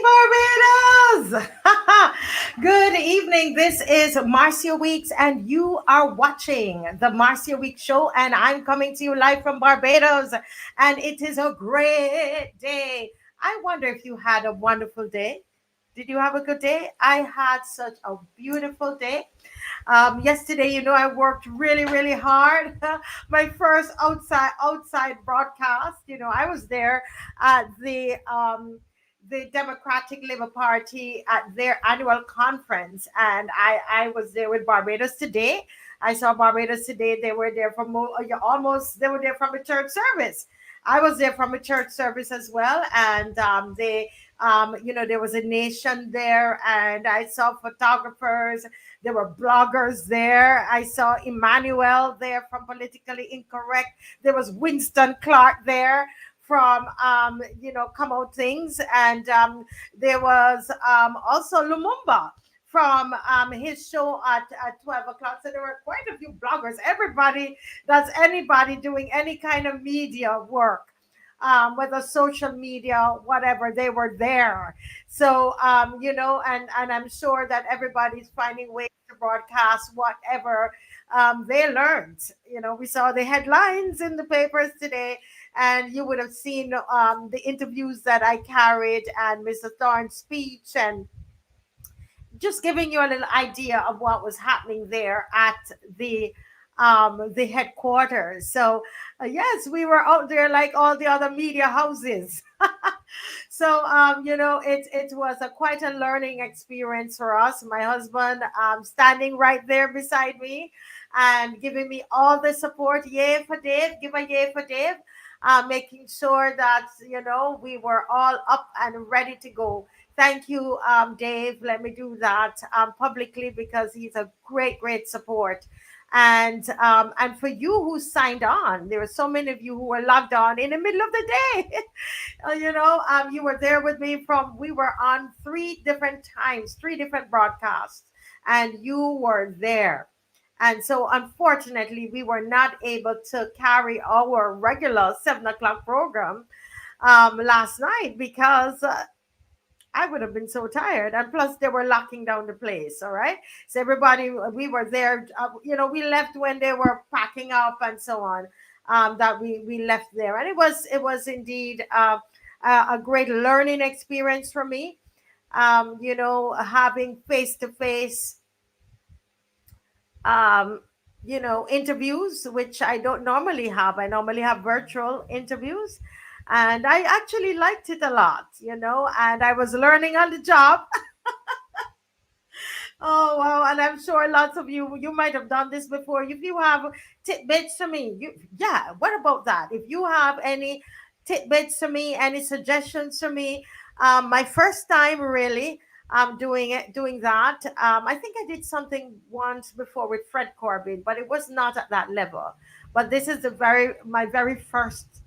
Barbados! Good evening. This is Marcia Weeks, and you are watching the Marcia Weeks Show. And I'm coming to you live from Barbados, and it is a great day. I wonder if you had a wonderful day. Did you have a good day? I had such a beautiful day. Yesterday, I worked really, really hard. My first outside broadcast. I was there at the Democratic Labour Party at their annual conference, and I was there with Barbados Today. I saw Barbados Today. They were there from almost. They were there from a church service. I was there from a church service as well, and there was a nation there, and I saw photographers. There were bloggers there. I saw Emmanuel there from Politically Incorrect. There was Winston Clark there from Come Out Things, and there was also Lumumba from his show at 12 o'clock. So there were quite a few bloggers. Everybody, that's anybody doing any kind of media work, whether social media, whatever, they were there. So, and I'm sure that everybody's finding ways to broadcast whatever they learned. We saw the headlines in the papers today, and you would have seen the interviews that I carried and Mr. Thorne's speech, and just giving you a little idea of what was happening there at the headquarters. So yes, we were out there like all the other media houses. So it was a quite a learning experience for us. My husband standing right there beside me and giving me all the support. Yay for Dave, give a yay for Dave. Making sure that we were all up and ready to go. Thank you, Dave. Let me do that publicly, because he's a great support. And for you who signed on, there were so many of you who were logged on in the middle of the day. You were there with me we were on 3 different times, 3 different broadcasts, and you were there. And so, unfortunately, we were not able to carry our regular 7 o'clock program last night, because I would have been so tired. And plus, they were locking down the place. All right. So, everybody, we were there. We left when they were packing up and so on. That we left there. And it was indeed a great learning experience for me. Having face to face interviews, which I don't normally have. I normally have virtual interviews, and I actually liked it a lot, and I was learning on the job. Oh wow, and I'm sure lots of you might have done this before. If you have tidbits to me, yeah, what about that? If you have any tidbits to me, any suggestions to me, my first time really doing that. I think I did something once before with Fred Corbin, but it was not at that level. But this is my very first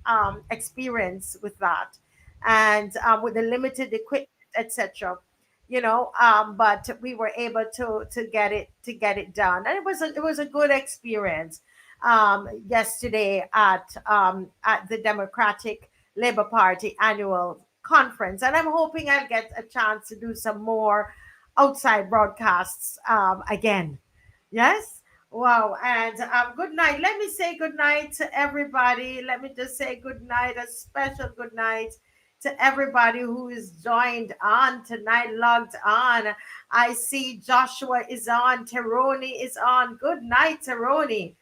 experience with that, and with the limited equipment, etc. But we were able to get it done, and it was a good experience yesterday at the Democratic Labour Party annual conference, and I'm hoping I'll get a chance to do some more outside broadcasts again. Yes. Wow. And good night. Let me say good night to everybody. Let me just say good night, a special good night to everybody who is joined on tonight, logged on. I see Joshua is on, Teroni is on. Good night, Teroni.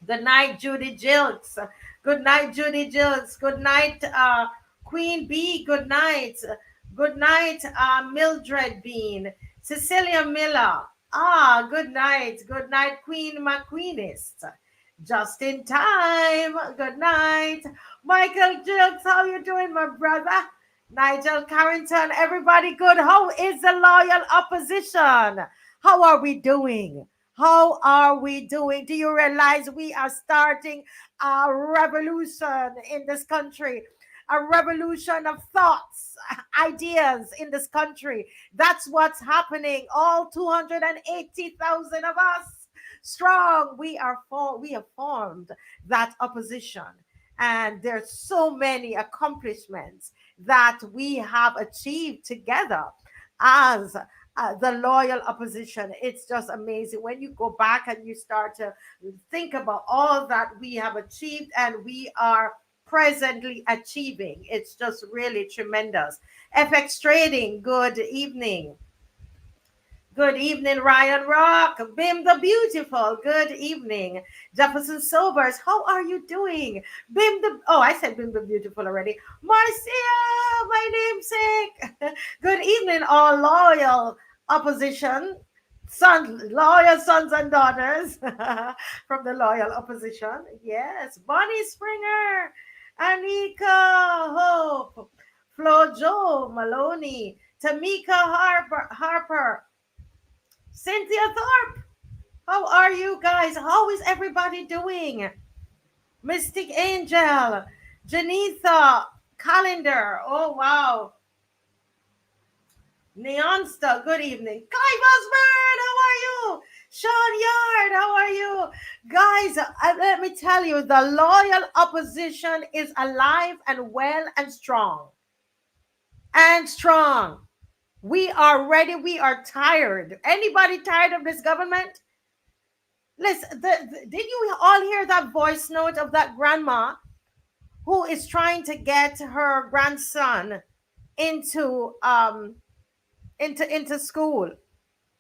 Good night, Judy Jilks. Good night, Judy Jilks. Good night, Queen Bee. Good night. Good night, Mildred Bean. Cecilia Miller. Good night. Good night, Queen McQueenist. Just in time. Good night. Michael Jilks, how you doing, my brother? Nigel Carrington, everybody good? How is the loyal opposition? How are we doing? How are we doing? Do you realize we are starting a revolution in this country? A revolution of thoughts, ideas in this country. That's what's happening. All 280,000 of us strong. We have formed that opposition. And there's so many accomplishments. that we have achieved together as the loyal opposition. It's just amazing when you go back and you start to think about all that we have achieved and we are presently achieving. It's just really tremendous. FX Trading, good evening. Good evening, Ryan Rock. Bim the Beautiful. Good evening. Jefferson Sobers, how are you doing? I said Bim the Beautiful already. Marcia, my namesake. Good evening, all loyal opposition. Loyal sons and daughters from the loyal opposition. Yes. Bonnie Springer, Anika Hope, Flo Joe Maloney, Tamika Harper, Cynthia Thorpe, how are you guys? How is everybody doing? Mystic Angel, Janitha, Calendar, oh wow. Neonsta, good evening. Clive Osborne, how are you? Sean Yard, how are you? Guys, let me tell you, the loyal opposition is alive and well and strong. And strong. We are ready. We are tired. Anybody tired of this government? Listen, did you all hear that voice note of that grandma who is trying to get her grandson into into school?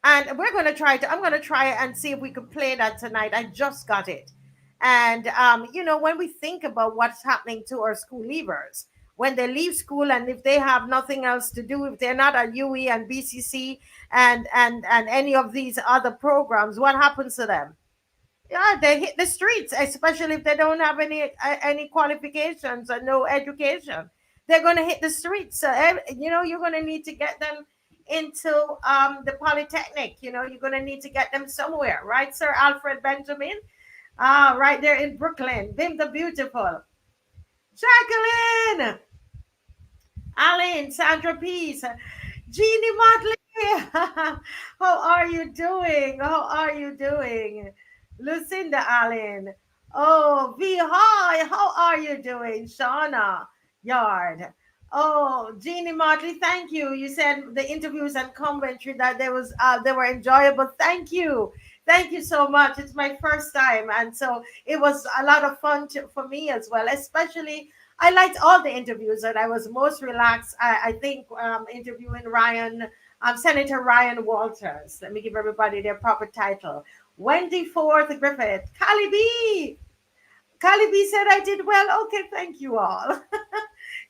And we're going to I'm going to try and see if we can play that tonight. I just got it. And when we think about what's happening to our school leavers, when they leave school and if they have nothing else to do, if they're not at UE and BCC and any of these other programs, what happens to them? Yeah, they hit the streets, especially if they don't have any qualifications or no education. They're going to hit the streets. So you're going to need to get them into the polytechnic. You're going to need to get them somewhere, right, Sir Alfred Benjamin? Right there in Brooklyn. Bim the Beautiful, Jacqueline, Alan, Sandra Peace, Jeannie Motley. How are you doing? How are you doing? Lucinda Allen. Oh, V. Hi, how are you doing? Shauna Yard. Oh, Jeannie Motley, thank you. You said the interviews and commentary that they were enjoyable. Thank you. Thank you so much. It's my first time, and so it was a lot of fun for me as well. Especially, I liked all the interviews, and I was most relaxed. I think interviewing Senator Ryan Walters. Let me give everybody their proper title. Wendy Forth Griffith. Callie B said I did well. Okay, thank you all.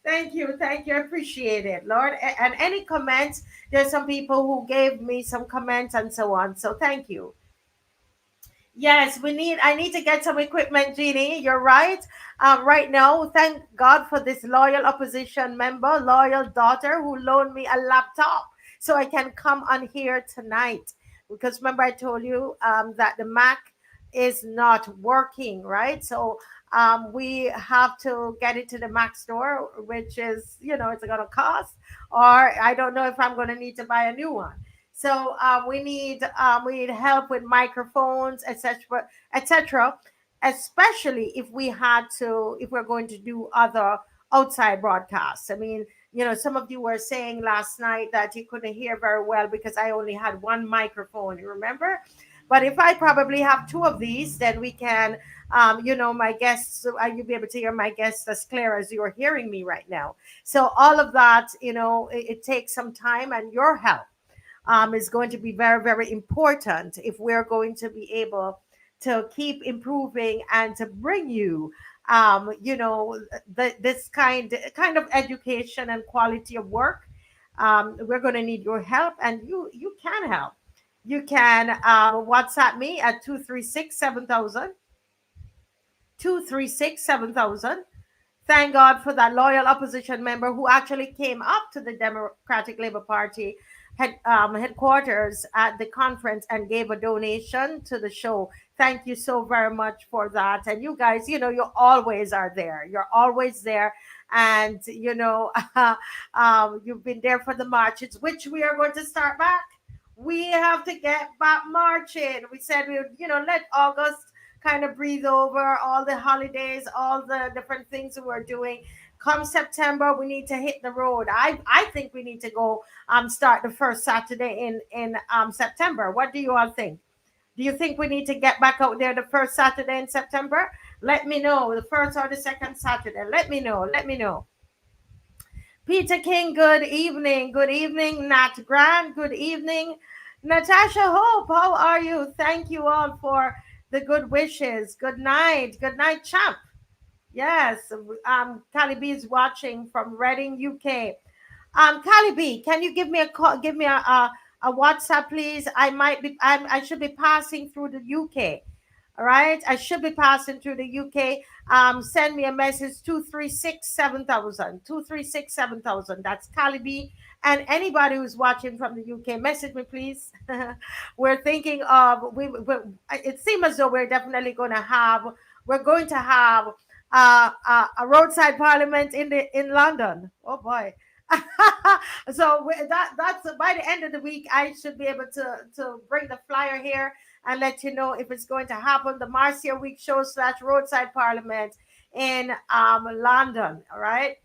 Thank you. Thank you. I appreciate it, Lord. And any comments, there's some people who gave me some comments and so on. So thank you. Yes, I need to get some equipment, Jeannie. You're right. Right now, thank God for this loyal opposition member, loyal daughter who loaned me a laptop so I can come on here tonight. Because remember, I told you that the Mac is not working, right? So we have to get it to the Mac store, which is, it's going to cost, or I don't know if I'm going to need to buy a new one. So we need help with microphones, etc., etc. Especially if we're going to do other outside broadcasts. I mean, some of you were saying last night that you couldn't hear very well because I only had one microphone. You remember? But if I probably have two of these, then we can, my guests, you'll be able to hear my guests as clear as you're hearing me right now. So all of that, it takes some time and your help is going to be very, very important if we're going to be able to keep improving and to bring you, this kind of education and quality of work. We're going to need your help, and you can help. You can WhatsApp me at 236 7000. 236 7000. Thank God for that loyal opposition member who actually came up to the Democratic Labour Party headquarters at the conference and gave a donation to the show. Thank you so very much for that. And you guys, you always are there. You're always there. And, you've been there for the marches, which we are going to start back. We have to get back marching. We said we would, let August kind of breathe over all the holidays, all the different things that we're doing. Come September, we need to hit the road. I think we need to go start the first Saturday in September. What do you all think? Do you think we need to get back out there the first Saturday in September? Let me know. The first or the second Saturday. Let me know. Let me know. Peter King, good evening. Good evening. Nat Grant, good evening. Natasha Hope, how are you? Thank you all for the good wishes. Good night. Good night, champ. Yes, Callie B is watching from Reading, UK. Callie B, can you give me a call? Give me a WhatsApp, please. I should be passing through the UK. All right, I should be passing through the UK. Send me a message 236-7000. 236-7000. That's Callie B. And anybody who's watching from the UK, message me, please. We're thinking of it seems as though we're definitely going to have a roadside parliament in London. Oh boy. So that's by the end of the week, I should be able to bring the flyer here and let you know if it's going to happen. The Marcia Week Show / Roadside Parliament in London, all right,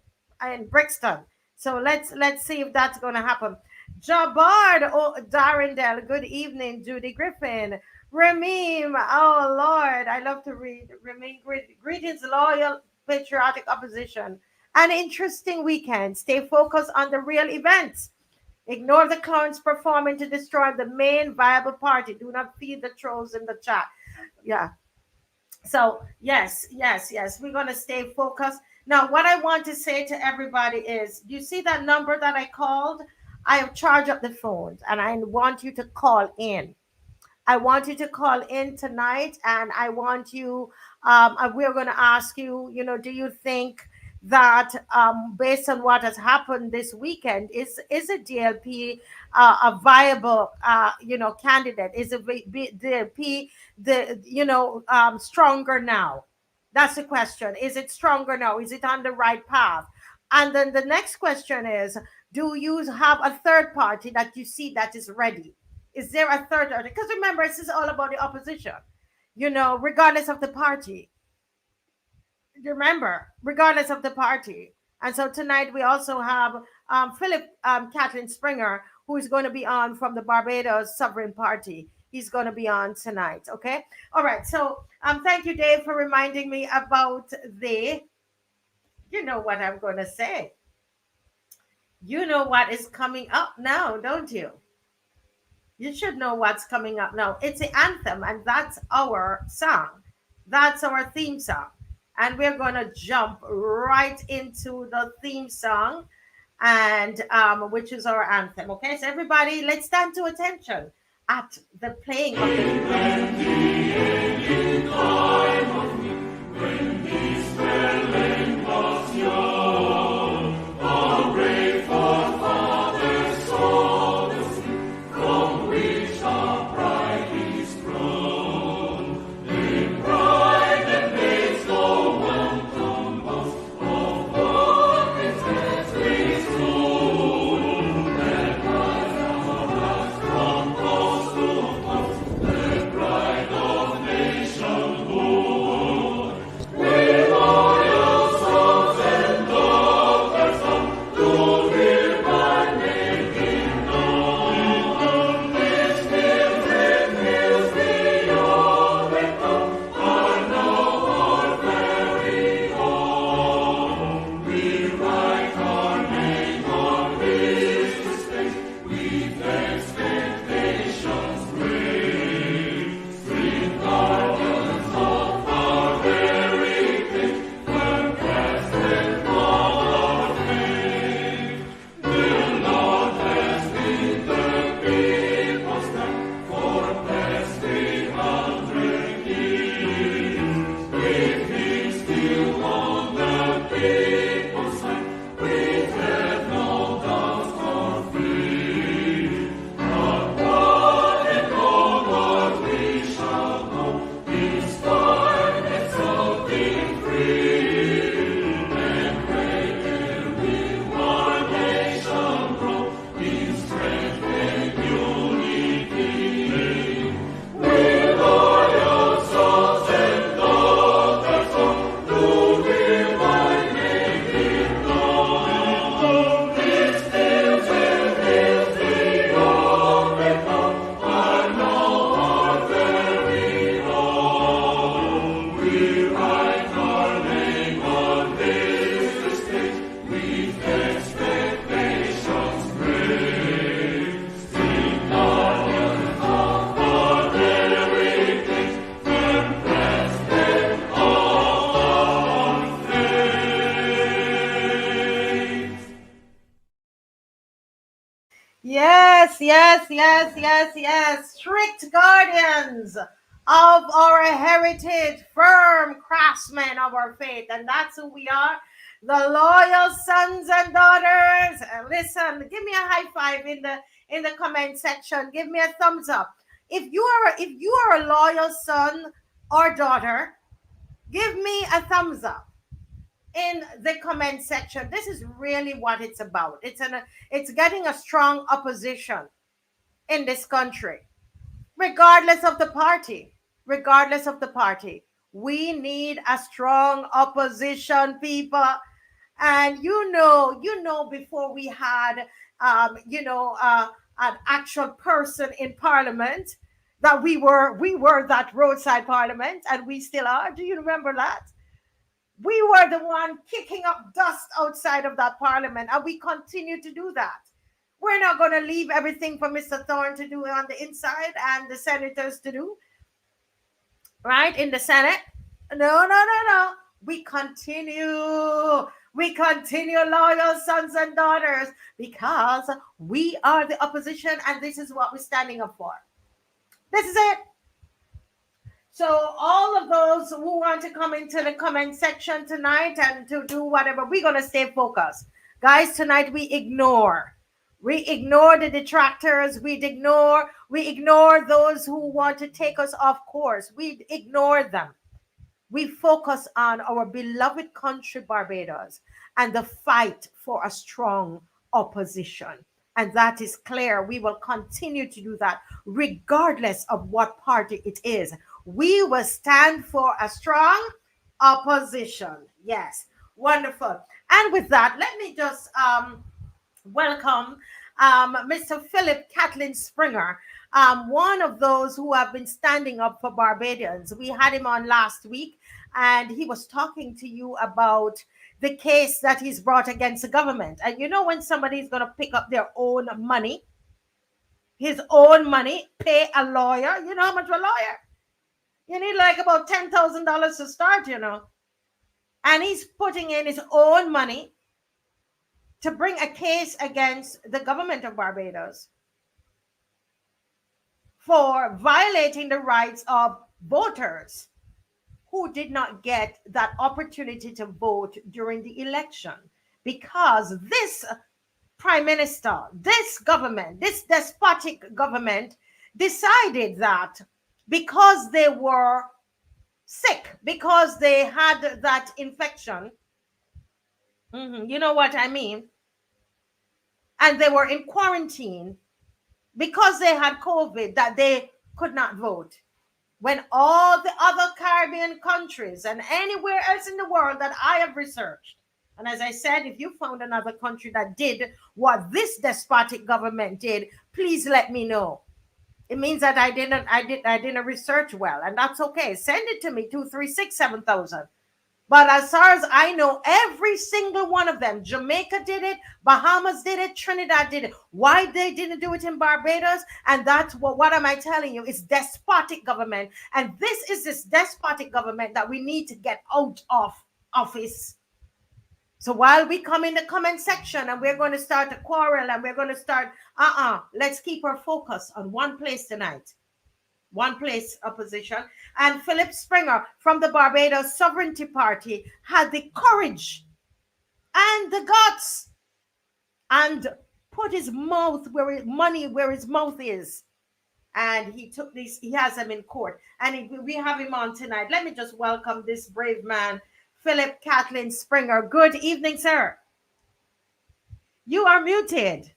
in Brixton. So let's see if that's going to happen. Jabard, Darindel, good evening. Judy Griffin, Rameem, oh Lord, I love to read. Rameem, greetings, loyal, patriotic opposition. An interesting weekend. Stay focused on the real events. Ignore the clowns performing to destroy the main viable party. Do not feed the trolls in the chat. Yeah. So yes. We're going to stay focused. Now, what I want to say to everybody is, you see that number that I called? I have charged up the phones and I want you to call in. I want you to call in tonight, and I want you, we're going to ask you, do you think that based on what has happened this weekend, is a DLP a viable, candidate? Is a DLP stronger now? That's the question. Is it stronger now? Is it on the right path? And then the next question is, do you have a third party that you see that is ready? Is there a third party? Because remember, this is all about the opposition, regardless of the party. Remember, regardless of the party. And so tonight we also have Philip Kathleen Springer, who is going to be on from the Barbados Sovereign Party. He's going to be on tonight. Okay. All right. So thank you, Dave, for reminding me about you know what I'm going to say. You know what is coming up now, don't you? You should know what's coming up now. It's the anthem, and that's our song. That's our theme song. And we're going to jump right into the theme song, and which is our anthem. Okay, so everybody, let's stand to attention at the playing of Yes, yes, yes, yes, yes. Strict guardians of our heritage, firm craftsmen of our faith. And that's who we are. The loyal sons and daughters. Listen, give me a high five in the comment section. Give me a thumbs up. If you are a loyal son or daughter, give me a thumbs up in the comment section. This is really what it's about. It's getting a strong opposition in this country, regardless of the party. Regardless of the party, we need a strong opposition, people. And before we had, an actual person in parliament, that we were that roadside parliament, and we still are. Do you remember that? We were the one kicking up dust outside of that parliament, and we continue to do that. We're not going to leave everything for Mr. Thorne to do on the inside and the senators to do, right, in the Senate. No, no, no, no. We continue. We continue, loyal sons and daughters, because we are the opposition, and this is what we're standing up for. This is it. So all of those who want to come into the comment section tonight and to do whatever, we're going to stay focused. Guys, tonight we ignore. We ignore the detractors. We ignore those who want to take us off course. We ignore them. We focus on our beloved country, Barbados, and the fight for a strong opposition. And that is clear. We will continue to do that regardless of what party it is. We will stand for a strong opposition. Yes, wonderful. And with that, let me just welcome Mr. Philip Catlin Springer, one of those who have been standing up for Barbadians. We had him on last week, and he was talking to you about the case that he's brought against the government. And when somebody's going to pick up their own money, his own money, pay a lawyer, you know how much for a lawyer? You need like about $10,000 to start, And he's putting in his own money to bring a case against the government of Barbados for violating the rights of voters who did not get that opportunity to vote during the election, because this prime minister, this government, this despotic government decided that because they were sick, because they had that infection, you know what I mean, and they were in quarantine because they had COVID, that they could not vote. When all the other Caribbean countries and anywhere else in the world that I have researched, and as I said, if you found another country that did what this despotic government did, please let me know. It means that I didn't research well, and that's okay. Send it to me, 236-7000. But as far as I know, every single one of them, Jamaica did it, Bahamas did it, Trinidad did it. Why they didn't do it in Barbados? And that's what am I telling you? It's despotic government. And this despotic government that we need to get out of office. So while we come in the comment section and we're going to start a quarrel and we're going to start, let's keep our focus on one place tonight. One place opposition. And Philip Springer from the Barbados Sovereignty Party had the courage and the guts and put his mouth where his mouth is. And he took this, he has them in court. And we have him on tonight. Let me just welcome this brave man, Philip Catlin Springer. Good evening, sir. You are muted.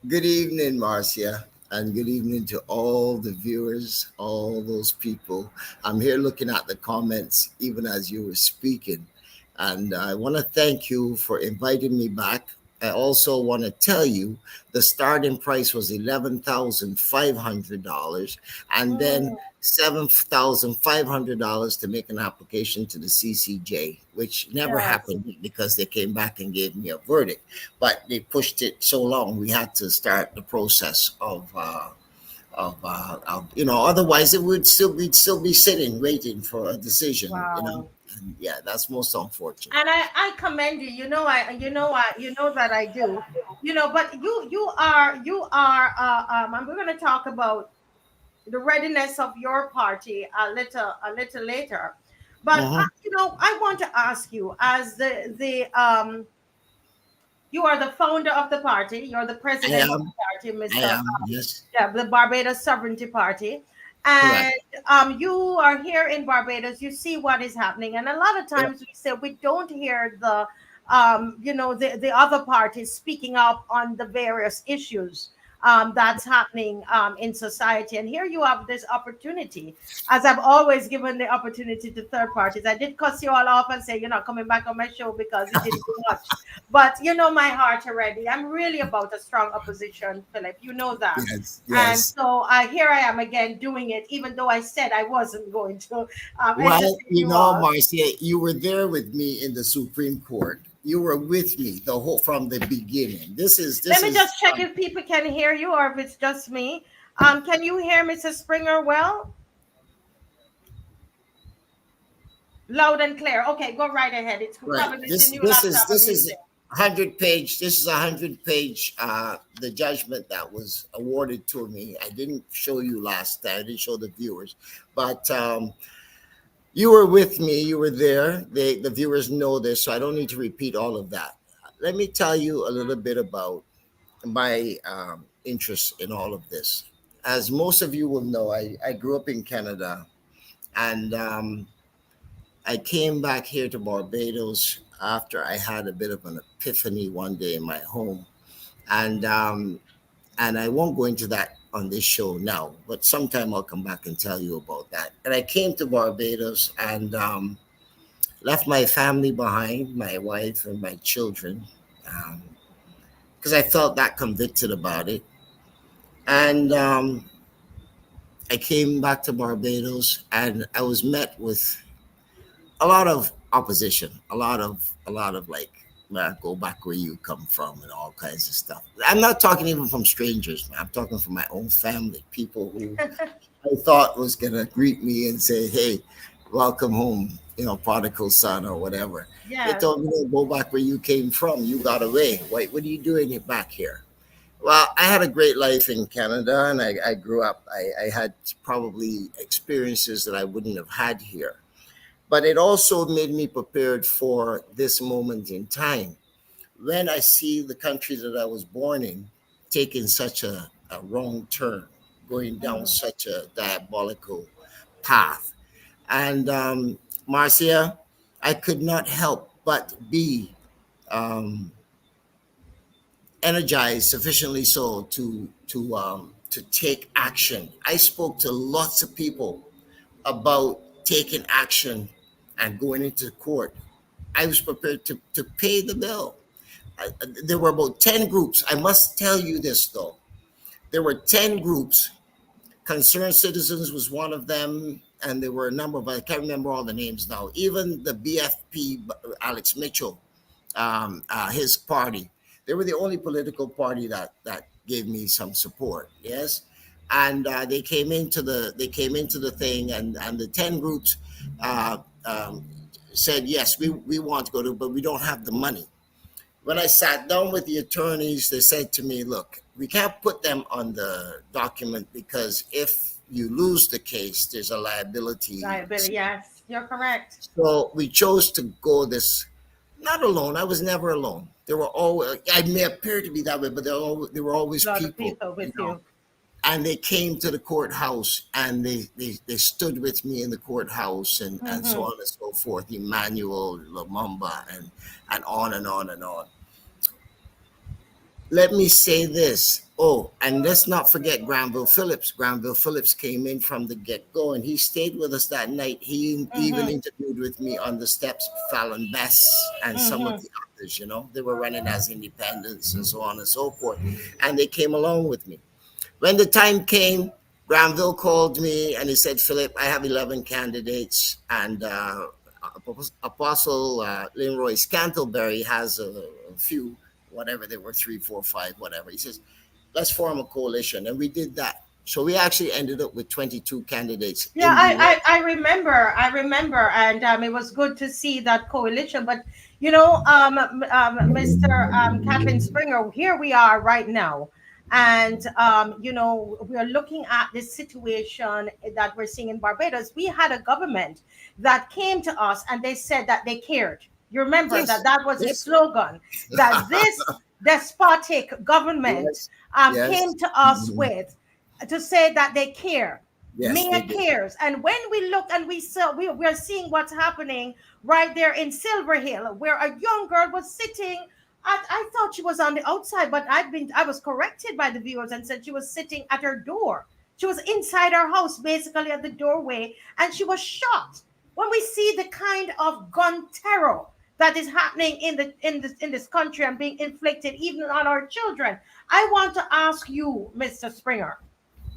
Good evening, Marcia, and good evening to all the viewers, all those people. I'm here looking at the comments even as you were speaking, and I want to thank you for inviting me back. I also want to tell you the starting price was $11,500, and then $7,500 to make an application to the CCJ, which never happened because they came back and gave me a verdict. But they pushed it so long, we had to start the process of otherwise it would still be sitting waiting for a decision. Wow. And yeah, that's most unfortunate. And I commend you. You know that I do. But and we're going to talk about the readiness of your party a little later. But Mhm. I want to ask you, as the you are the founder of the party, you're the I president of am. the party, I Mr. am. Yes. Yeah, the Barbados Sovereignty Party. Correct. And you are here in Barbados, you see what is happening. And a lot of Yeah. times we say we don't hear the other parties speaking up on the various issues that's happening in society. And here you have this opportunity, as I've always given the opportunity to third parties. I did cuss you all off and say you're not coming back on my show because you didn't do much. But you know my heart already. I'm really about a strong opposition, Philip. You know that. Yes. And Yes. so here I am again doing it, even though I said I wasn't going to Well, entertain you all. Marcia, you were there with me in the Supreme Court. You were with me the whole from the beginning. This is Let this me is just check if people can hear you or if it's just me. Can you hear Mrs. Springer well? Loud and clear. Okay, go right ahead. It's right. probably the This new this is laptop I'm this is using. 100 page. This is 100 page. The judgment that was awarded to me. I didn't show you last time. I didn't show the viewers, but you were with me. You were there. The viewers know this, so I don't need to repeat all of that. Let me tell you a little bit about my interest in all of this. As most of you will know, I grew up in Canada, and I came back here to Barbados after I had a bit of an epiphany one day in my home. And I won't go into that on this show now, but sometime I'll come back and tell you about that. And I came to Barbados and left my family behind, my wife and my children, because I felt that convicted about it. And I came back to Barbados, and I was met with a lot of opposition, a lot of like, man, go back where you come from and all kinds of stuff. I'm not talking even from strangers, man. I'm talking from my own family, people who I thought was gonna greet me and say, "Hey, welcome home," prodigal son or whatever. They Yes. told me, "No, go back where you came from. You got away. Wait, what are you doing back here?" Well, I had a great life in Canada, and I grew up. I had probably experiences that I wouldn't have had here, but it also made me prepared for this moment in time. When I see the country that I was born in taking such a wrong turn, going down Mhm. such a diabolical path. And Marcia, I could not help but be um, energized sufficiently so to take action. I spoke to lots of people about taking action and going into court. I was prepared to pay the bill. There were about 10 groups. I must tell you this though. There were 10 groups. Concerned Citizens was one of them, and there were a number of, I can't remember all the names now. Even the BFP, Alex Mitchell, his party, they were the only political party that gave me some support. Yes, and they came into the thing, and the 10 groups uh, um, said yes, we want to go to, but we don't have the money. When I sat down with the attorneys, they said to me, look, we can't put them on the document because if you lose the case, there's a liability. Liability. Yes, you're correct. So we chose to go this, not alone. I was never alone. There were always, I may appear to be that way, but there were always A lot of people, people with you. and they came to the courthouse and they stood with me in the courthouse and so Hmm. on and so forth. Emmanuel, Lumumba, and on and on and on. Let me say this. Oh, and let's not forget Granville Phillips. Granville Phillips came in from the get go, and he stayed with us that night. He even Hmm. interviewed with me on the steps, Fallon Bess and some of Hmm. the others. They were running as independents and so on and so forth. And they came along with me. When the time came, Granville called me and he said, Philip, I have 11 candidates, and Apostle Leroy Scantlebury has a few, whatever they were, three, four, five, whatever. He says, let's form a coalition. And we did that. So we actually ended up with 22 candidates Yeah, in the election. I remember, and it was good to see that coalition. But Mr. Kathleen Springer, here we are right now, and we are looking at this situation that we're seeing in Barbados. We had a government that came to us and they said that they cared. You remember that Yes, that was a yes, slogan that this despotic government yes, yes, came to us with, to say that they care. yes, Mia they did. cares. And when we look and we saw, we're seeing what's happening right there in Silver Hill, where a young girl was sitting. I thought she was on the outside, but I was corrected by the viewers and said she was sitting at her door. She was inside her house, basically at the doorway, and she was shot. When we see the kind of gun terror that is happening in this country and being inflicted even on our children, I want to ask you, Mr. Springer,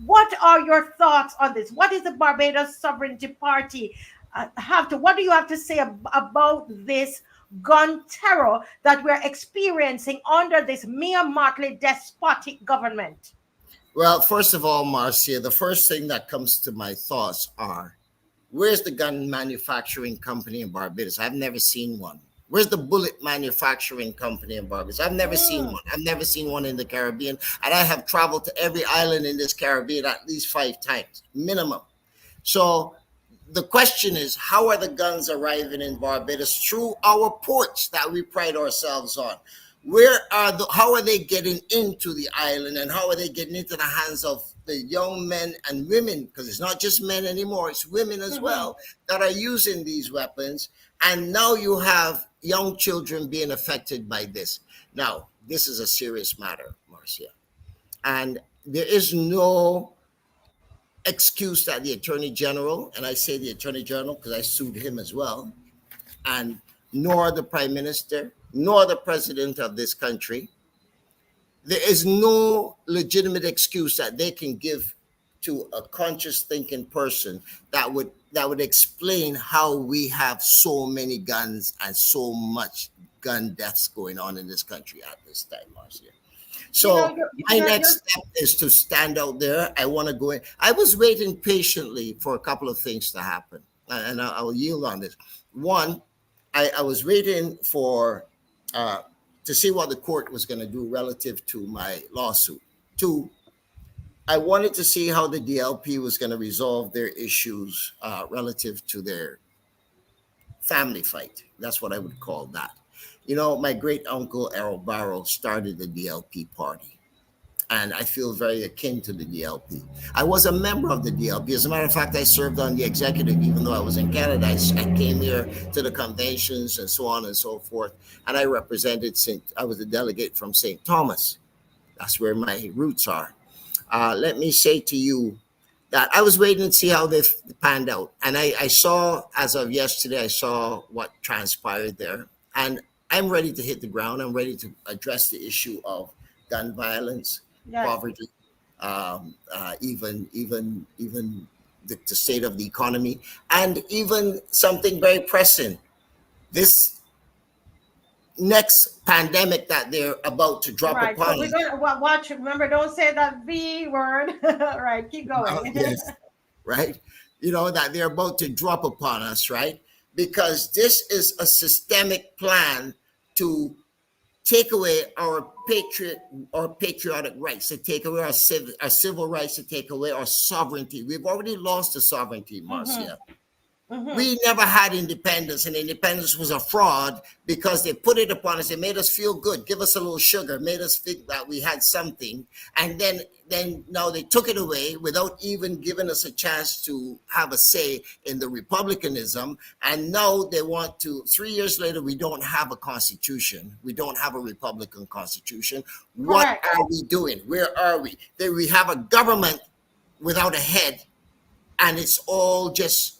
what are your thoughts on this? What is the Barbados Sovereignty Party what do you have to say about this gun terror that we're experiencing under this mere motley despotic government? Well, first of all, Marcia, the first thing that comes to my thoughts are, where's the gun manufacturing company in Barbados? I've never seen one. Where's the bullet manufacturing company in Barbados? I've never seen Mm, one. I've never seen one in the Caribbean. And I have traveled to every island in this Caribbean at least 5 times, minimum. So the question is, how are the guns arriving in Barbados? Through our ports that we pride ourselves on. How are they getting into the island, and how are they getting into the hands of the young men and women? Because it's not just men anymore, it's women as mhm. well that are using these weapons. And now you have young children being affected by this. Now, this is a serious matter, Marcia. And there is no excuse that the attorney general, and I say the attorney general because I sued him as well, and nor the prime minister, nor the president of this country, there is no legitimate excuse that they can give to a conscious thinking person that would explain how we have so many guns and so much gun deaths going on in this country at this time, Marcia. You know, So my next step is to stand out there. I want to go in. I was waiting patiently for a couple of things to happen, and I'll yield on this. One, I was waiting for uh, to see what the court was going to do relative to my lawsuit. Two, I wanted to see how the DLP was going to resolve their issues relative to their family fight. That's what I would call that. You know, my great uncle Errol Barrow started the DLP party, and I feel very akin to the DLP. I was a member of the DLP. As a matter of fact, I served on the executive, even though I was in Canada. I came here to the conventions and so on and so forth, and I represented I was a delegate from St. Thomas. That's where my roots are. Let me say to you that I was waiting to see how they panned out. And I saw, as of yesterday, I saw what transpired there. And I'm ready to hit the ground. I'm ready to address the issue of gun violence, yes. poverty, even the state of the economy, and even something very pressing. This next pandemic that they're about to drop Right. So upon we're us. gonna watch. Remember, don't say that V word. Right. Keep going. Yes, right? You know, that they're about to drop upon us, right? Because this is a systemic plan to take away our patriotic rights, to take away our civil rights, to take away our sovereignty. We've already lost the sovereignty, Hmm. Marcia. Hmm. We never had independence, and independence was a fraud because they put it upon us. They made us feel good, give us a little sugar, made us think that we had something, and then now they took it away without even giving us a chance to have a say in the republicanism. And now they want to. 3 years later, we don't have a constitution. We don't have a republican constitution. What Correct. are we doing? Where are we? There we have a government without a head, and it's all just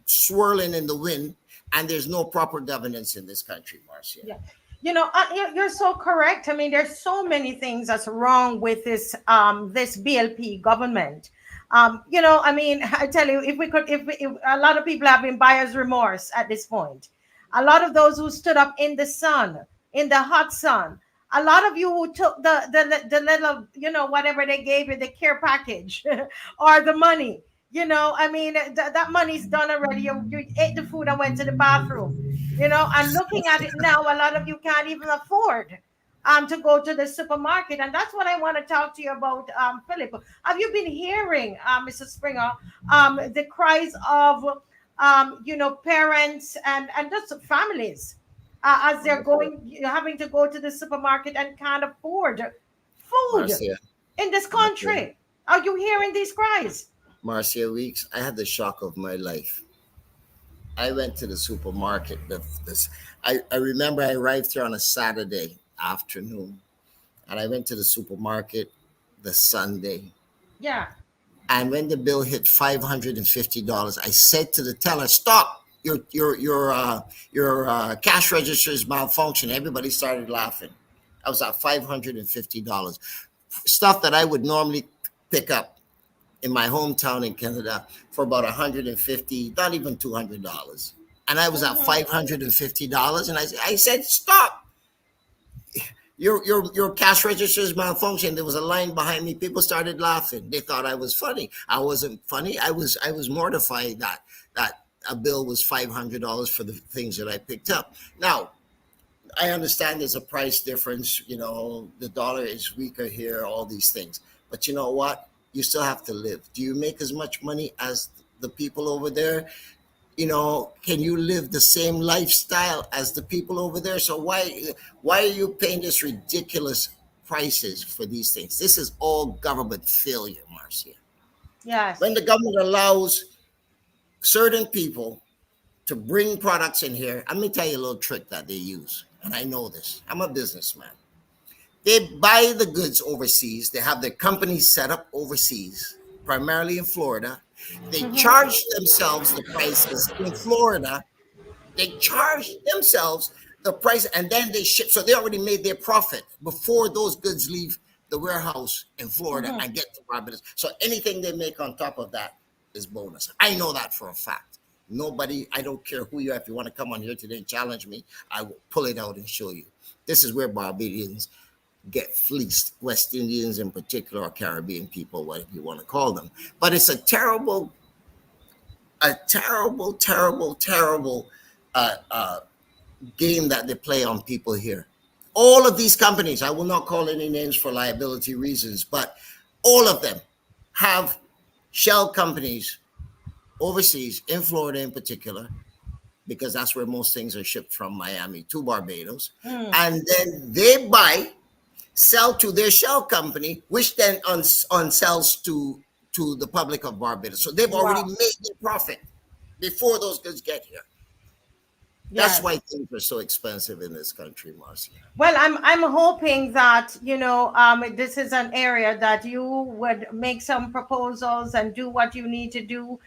swirling in the wind, and there's no proper governance in this country, Marcia. Yeah. You're so correct. I mean, there's so many things that's wrong with this BLP government. I mean, I tell you, if we could, if a lot of people have been buyer's remorse at this point. A lot of those who stood up in the sun, in the hot sun, A lot of you who took the little, whatever they gave you, the care package or the money, I mean, that money's done already. You ate the food and went to the bathroom, and looking at it now, a lot of you can't even afford to go to the supermarket. And that's what I want to talk to you about, Philip. Have you been hearing, Mrs. Springer, the cries of, parents and just families as they're going, having to go to the supermarket and can't afford food Marcia, in this Marcia, country? Are you hearing these cries? Marcia Weeks, I had the shock of my life. I went to the supermarket. I remember I arrived here on a Saturday afternoon, and I went to the supermarket the Sunday. Yeah. And when the bill hit $550, I said to the teller, "Stop! Your cash register is malfunction." Everybody started laughing. I was at $550, stuff that I would normally pick up in my hometown in Canada for about 150, not even $200. And I was at Mm-hmm. $550, and I said, "Stop! Your cash register is malfunction." There was a line behind me. People started laughing. They thought I was funny. I wasn't funny. I was mortified that a bill was $500 for the things that I picked up. Now, I understand there's a price difference. The dollar is weaker here, all these things. But you know what? You still have to live. Do you make as much money as the people over there? Can you live the same lifestyle as the people over there? So why are you paying this ridiculous prices for these things? This is all government failure, Marcia. When Yes. the government allows certain people to bring products in here, let me tell you a little trick that they use. And I know this. I'm a businessman. They buy the goods overseas. They have their companies set up overseas, primarily in Florida. They Mm-hmm. charge themselves the prices in Florida. They charge themselves the price, and then they ship. So they already made their profit before those goods leave the warehouse in Florida Mm-hmm. and get to Barbados. So anything they make on top of that is bonus. I know that for a fact. Nobody, I don't care who you are. If you want to come on here today and challenge me, I will pull it out and show you. This is where Barbadians get fleeced, West Indians in particular, or Caribbean people, whatever you want to call them. But it's a terrible game that they play on people here. All of these companies, I will not call any names for liability reasons, but all of them have shell companies overseas, in Florida in particular, because that's where most things are shipped from Miami to Barbados. Mm. And then they sell to their shell company, which then sells to the public of Barbados. So they've already Wow. made their profit before those goods get here. That's why Yes. things are so expensive in this country, Marcia. Well, I'm hoping that this is an area that you would make some proposals and do what you need to do.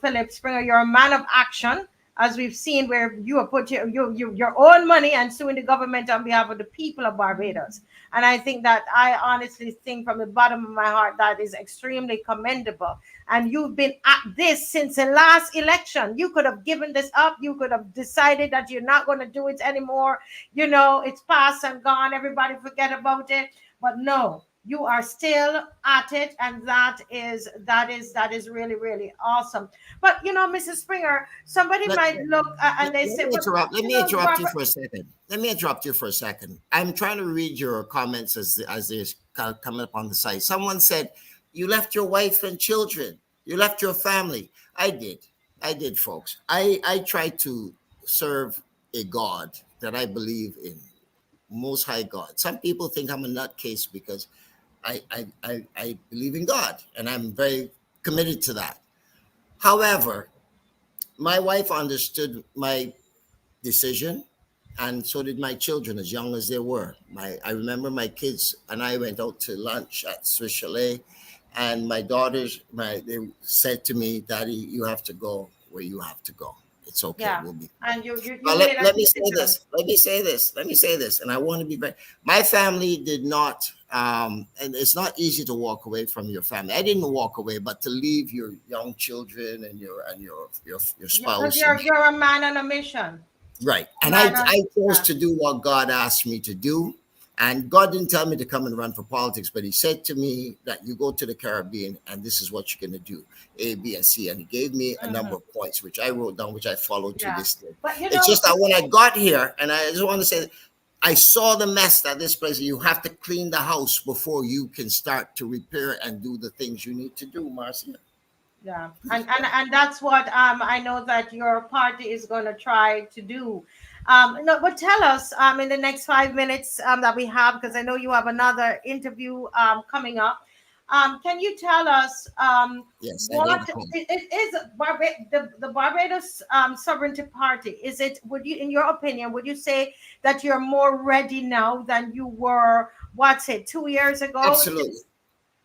Philip Springer, you're a man of action, as we've seen, where you have put your own money and suing the government on behalf of the people of Barbados. And I think that, I honestly think from the bottom of my heart, that is extremely commendable. And you've been at this since the last election. You could have given this up. You could have decided that you're not going to do it anymore. It's past and gone. Everybody forget about it. But no, you are still at it, and that is really, really awesome. But Mrs. Springer, somebody Let, might look and they let say, me but interrupt. Let me interrupt you Barbara. for a second. Let me interrupt you for a second. I'm trying to read your comments as they're coming up on the site. Someone said, "You left your wife and children. You left your family." I did. I did, folks. I try to serve a God that I believe in, Most High God. Some people think I'm a nutcase because I believe in God, and I'm very committed to that. However, my wife understood my decision, and so did my children, as young as they were. I remember my kids and I went out to lunch at Swiss Chalet, and my daughters, they said to me, "Daddy, you have to go where you have to go. It's okay. Yeah, We'll be fine." and you But made a let me say decision. this. Let me say this. And I want to be very. My family did not. And it's not easy to walk away from your family. I didn't walk away, but to leave your young children and your Because spouse and you're a man on a mission. right. A And man I on, I chose yeah. to do what God asked me to do. And God didn't tell me to come and run for politics, but He said to me that you go to the Caribbean and this is what you're going to do, A, B, and C. And He gave me a number Mhm. of points, which I wrote down, which I followed to Yeah. this day. But you It's know, just that when I got here, and I just want to say, I saw the mess that this place, you have to clean the house before you can start to repair and do the things you need to do, Marcia. yeah, and that's what I know that your party is going to try to do. No, but tell us in the next 5 minutes that we have, because I know you have another interview coming up. Can you tell us Yes, I what did come. it is the Barbados Sovereignty Party? Is it? Would you, in your opinion, would you say that you're more ready now than you were? What's it? 2 years ago? Absolutely.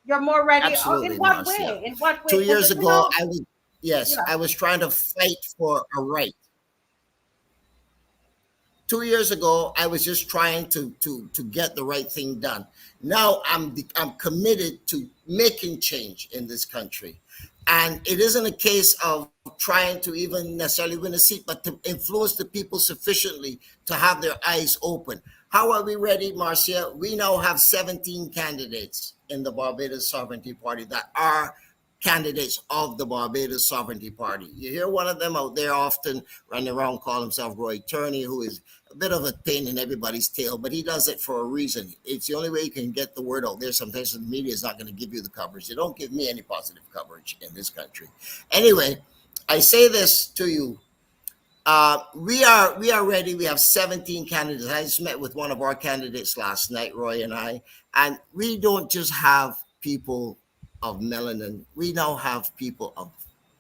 You're more ready. Oh, in Absolutely, what Marcia. way? In what way? 2 years Because ago, I was, yes, yeah. I was trying to fight for a right. 2 years ago, I was just trying to get the right thing done. Now I'm committed to making change in this country, and it isn't a case of trying to even necessarily win a seat, but to influence the people sufficiently to have their eyes open. How are we ready, Marcia? We now have 17 candidates in the Barbados Sovereignty Party that are candidates of the Barbados Sovereignty Party. You hear one of them out there often running around, call himself Roy Turney, who is a bit of a pain in everybody's tail, but he does it for a reason. It's the only way you can get the word out there. Sometimes the media is not going to give you the coverage. They don't give me any positive coverage in this country. Anyway, I say this to you. We are ready. We have 17 candidates. I just met with one of our candidates last night, Roy and I, and we don't just have people of melanin. We now have people of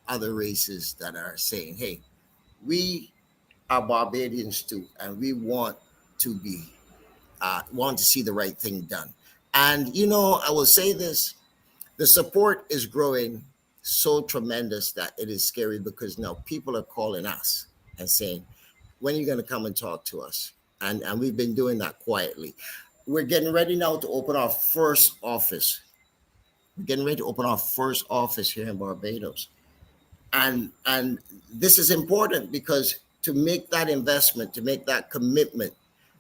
other races that are saying, "Hey, we are Barbadians too, and we want to see the right thing done." And I will say this: the support is growing so tremendous that it is scary because now people are calling us and saying, "When are you going to come and talk to us?" And we've been doing that quietly. We're getting ready now to open our first office. We're getting ready to open our first office here in Barbados. And this is important because to make that investment, to make that commitment,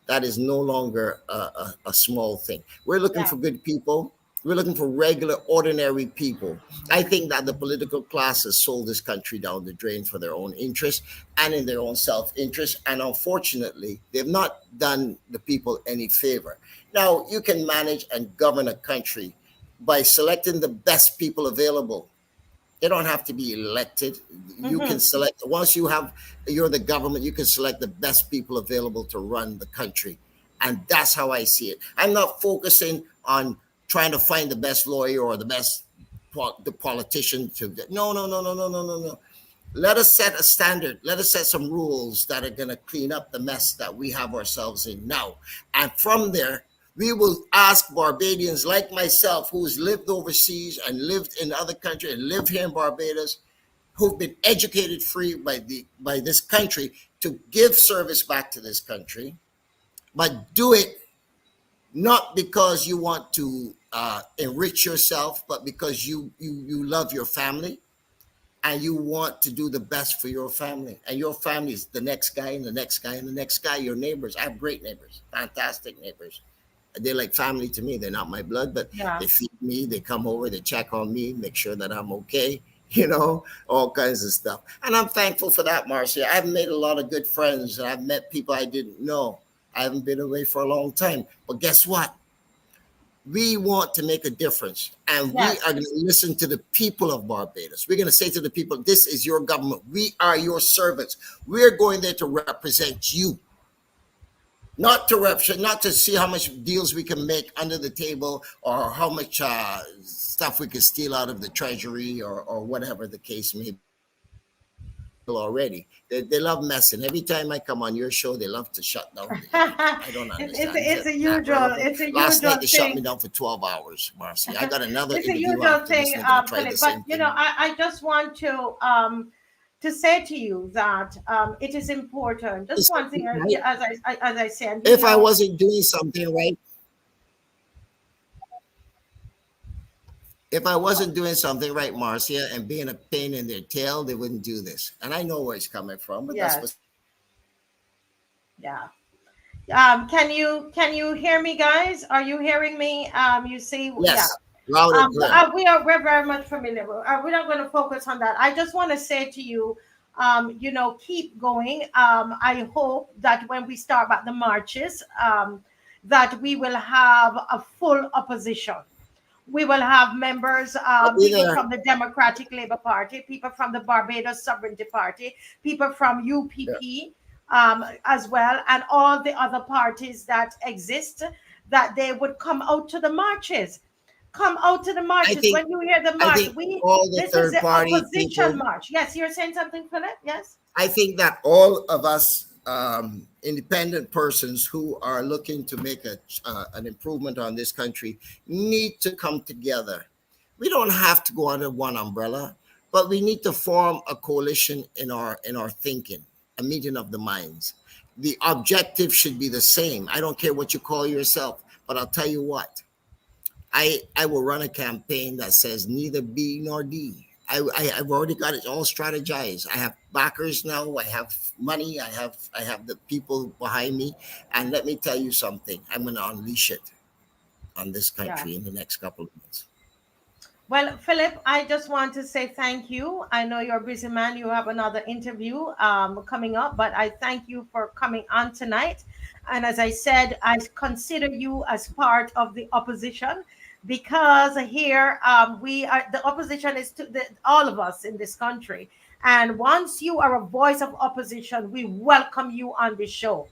that is no longer a small thing. We're looking Yeah. for good people. We're looking for regular, ordinary people. I think that the political class has sold this country down the drain for their own interest and in their own self-interest. And unfortunately, they've not done the people any favor. Now, you can manage and govern a country by selecting the best people available. They don't have to be elected. You can Mm-hmm. select, once you're the government, you can select the best people available to run the country. And that's how I see it. I'm not focusing on trying to find the best lawyer or the politician to, no, no, no, no, no, no, no, no. Let us set a standard. Let us set some rules that are going to clean up the mess that we have ourselves in now. And from there, we will ask Barbadians like myself, who's lived overseas and lived in other countries and live here in Barbados, who've been educated free by this country, to give service back to this country, but do it not because you want to enrich yourself, but because you love your family and you want to do the best for your family. And your family is the next guy and the next guy and the next guy, your neighbors. I have great neighbors, fantastic neighbors. They're like family to me. They're not my blood, but Yeah. they feed me, they come over, they check on me, make sure that I'm okay, all kinds of stuff. And I'm thankful for that, Marcia. I've made a lot of good friends and I've met people I didn't know. I haven't been away for a long time. But guess what? We want to make a difference and we Yes. are going to listen to the people of Barbados. We're going to say to the people, this is your government. We are your servants. We're going there to represent you, not to see how much deals we can make under the table or how much stuff we can steal out of the treasury or whatever the case may be. Already they love messing. Every time I come on your show, they love to shut down the hearing. I don't understand. Is It's it a that usual, relevant? it's a Last night usual they shut me thing. down for 12 hours, Marcy. I got another It's a interview usual after this, thing, and they're going to try the Philip. But same you know, thing. I just want to say to you that it is important. Just one thing, Right? yeah, as I said, you If I know, wasn't doing something right, if I wasn't doing something right, Marcia, and being a pain in their tail, they wouldn't do this. And I know where it's coming from, but that's yes, what yeah. Can you hear me, guys? Are you hearing me? You see, yeah. Yes, loud and clear. We're very much familiar. We're not going to focus on that. I just want to say to you, keep going. I hope that when we start back the marches, that we will have a full opposition. We will have members, I'll be people there. from the Democratic Labour Party, people from the Barbados Sovereignty Party, people from Yeah. UPP, as well, and all the other parties that exist, that they would come out to the marches. Come out to the I marches. think When you hear the I march, think all the this is third the party opposition people. march. Yes, you're saying something, Philip? Yes? I think that all of us independent persons who are looking to make an improvement on this country need to come together. We don't have to go under one umbrella, but we need to form a coalition in our thinking, a meeting of the minds. The objective should be the same. I don't care what you call yourself, but I'll tell you what. I will run a campaign that says neither B nor D. I've already got it all strategized. I have backers now. I have money. I have the people behind me. And let me tell you something. I'm going to unleash it on this Yeah. country in the next couple of months. Well, Philip, I just want to say thank you. I know you're a busy man. You have another interview coming up, but I thank you for coming on tonight. And as I said, I consider you as part of the opposition, because here we are. The opposition is to all of us in this country. And once you are a voice of opposition, we welcome you on the show.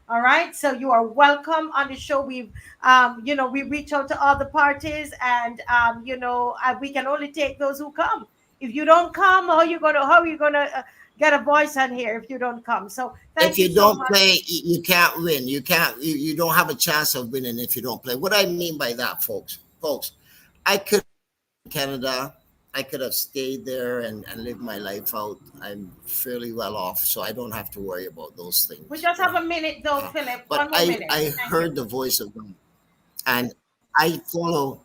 All right, so you are welcome on the show. We reach out to all the parties, and we can only take those who come. If you don't come, how are you gonna get a voice on here if you don't come? So If thank you you so don't much. play, you can't win. You can't. You don't have a chance of winning if you don't play. What I mean by that, folks, I could Canada. I could have stayed there and lived my life out. I'm fairly well off, so I don't have to worry about those We things. just have a minute, though, Uh, Philip. but One more I minute. I Thank you. heard the voice of God, and I follow.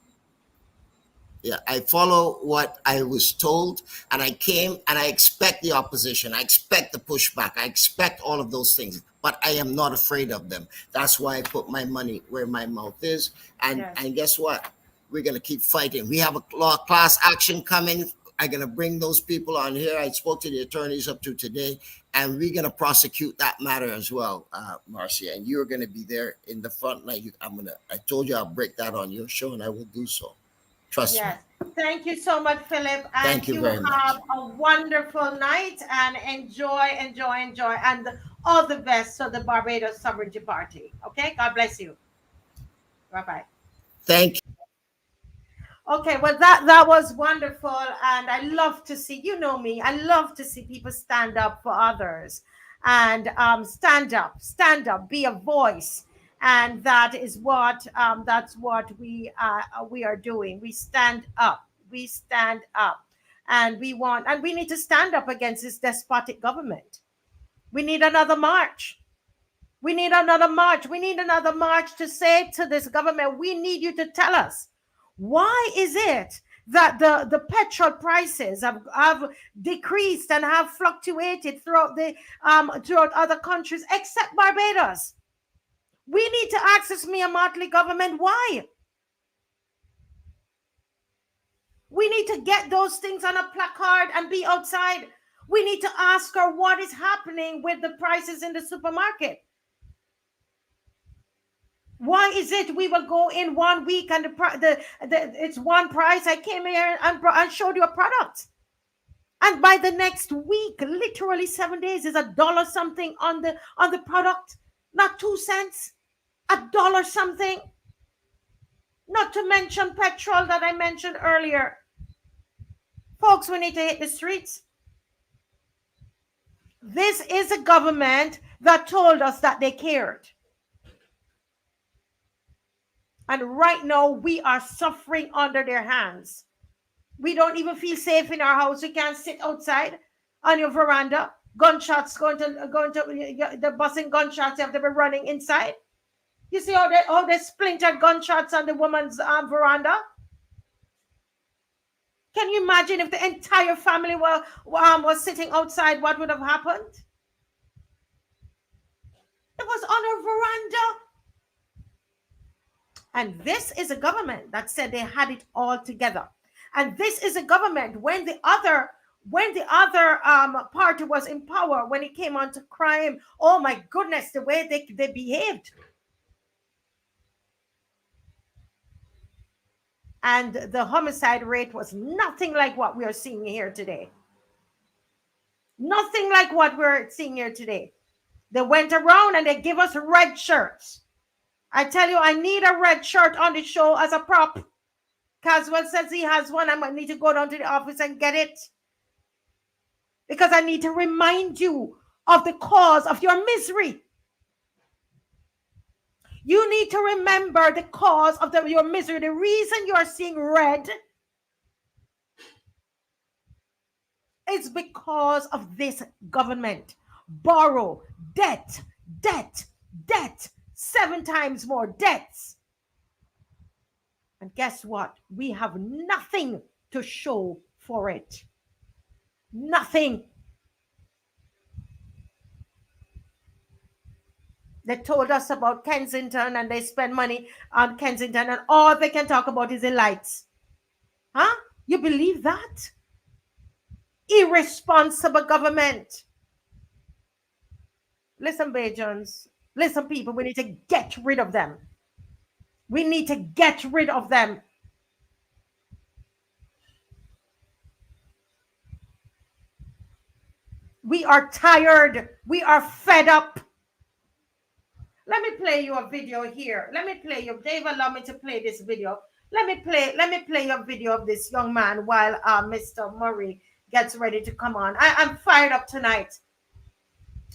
Yeah, I follow what I was told, and I came and I expect the opposition. I expect the pushback. I expect all of those things, but I am not afraid of them. That's why I put my money where my mouth is. And Yes. and guess what? We're gonna keep fighting. We have a law class action coming. I'm gonna bring those people on here. I spoke to the attorneys up to today, and we're gonna prosecute that matter as well, Marcia. And you're gonna be there in the front line. I told you I'll break that on your show, and I will do so. Trust me. Yes. Thank you so much, Philip. And Thank you you very have much. a wonderful night, and enjoy, and all the best to the Barbados Sovereignty Party. Okay. God bless you. Bye bye. Thank Okay, well that was wonderful, and I love to see, you know me, I love to see people stand up for others, and stand up, be a voice, and that's what we are doing. We stand up, and we need to stand up against this despotic government. We need another march. We need another march. We need another march to say to this government, we need you to tell us, why is it that the petrol prices have decreased and have fluctuated throughout other countries except Barbados? We need to ask this Mia Motley government why. We need to get those things on a placard and be outside. We need to ask her what is happening with the prices in the supermarket. Why is it we will go in 1 week and it's one price? I came here and showed you a product, and by the next week, literally 7 days, is a dollar something on the product, not 2 cents, a dollar something. Not to mention petrol that I mentioned earlier. Folks, we need to hit the streets. This is a government that told us that they cared. And right now, we are suffering under their hands. We don't even feel safe in our house. We can't sit outside on your veranda. Gunshots going to the busing gunshots. You have to be running inside. You see how they splintered gunshots on the woman's veranda. Can you imagine if the entire family was sitting outside? What would have happened? It was on a veranda. And this is a government that said they had it all together. And this is a government when the other party was in power, when it came on to crime, oh my goodness, the way they behaved. And the homicide rate was nothing like what we are seeing here today. Nothing like what we're seeing here today. They went around and they give us red shirts. I tell you, I need a red shirt on the show as a prop. Caswell says he has one. I might need to go down to the office and get it. Because I need to remind you of the cause of your misery. You need to remember the cause of your misery. The reason you are seeing red is because of this government. Borrow, debt, 7 times more debts. And guess what? We have nothing to show for it. Nothing. They told us about Kensington and they spend money on Kensington and all they can talk about is the lights. Huh? You believe that? Irresponsible government. Listen, Bajans. Listen, people, we need to get rid of them. We need to get rid of them. We are tired. We are fed up. Let me play you a video here. Let me play you. Dave, allow me to play this video. Let me play a video of this young man while Mr. Murray gets ready to come on. I'm fired up tonight.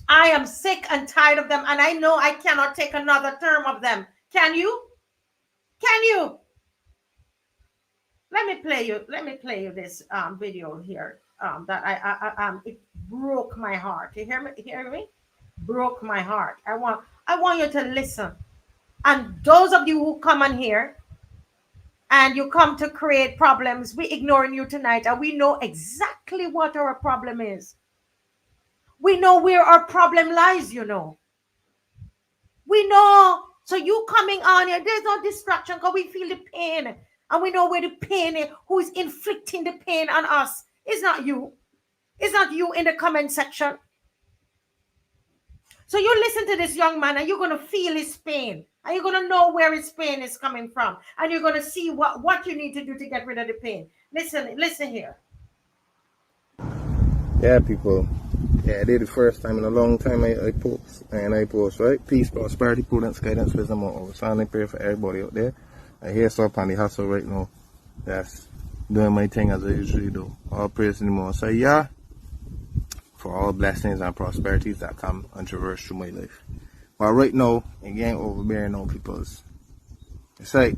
I am sick and tired of them, and I know I cannot take another term of them. Can you? Can you? Let me play you this video here. That it broke my heart. You hear me? Hear me? Broke my heart. I want you to listen. And those of you who come on here and you come to create problems, we ignoring you tonight, and we know exactly what our problem is. We know where our problem lies, you know. We know. So you coming on here, there's no distraction because we feel the pain. And we know where the pain is, who is inflicting the pain on us. It's not you. It's not you in the comment section. So you listen to this young man and you're going to feel his pain. And you're going to know where his pain is coming from. And you're going to see what you need to do to get rid of the pain. Listen here. Yeah, people. Yeah, this is the first time in a long time I post, right? Peace, prosperity, prudence, guidance, wisdom, and understanding. Prayer for everybody out there. I hear so up on the hustle right now. That's doing my thing as I usually do. All praise to the Most High, yeah, for all blessings and prosperities that come and traverse through my life. But right now, again, overbearing on people's. It's like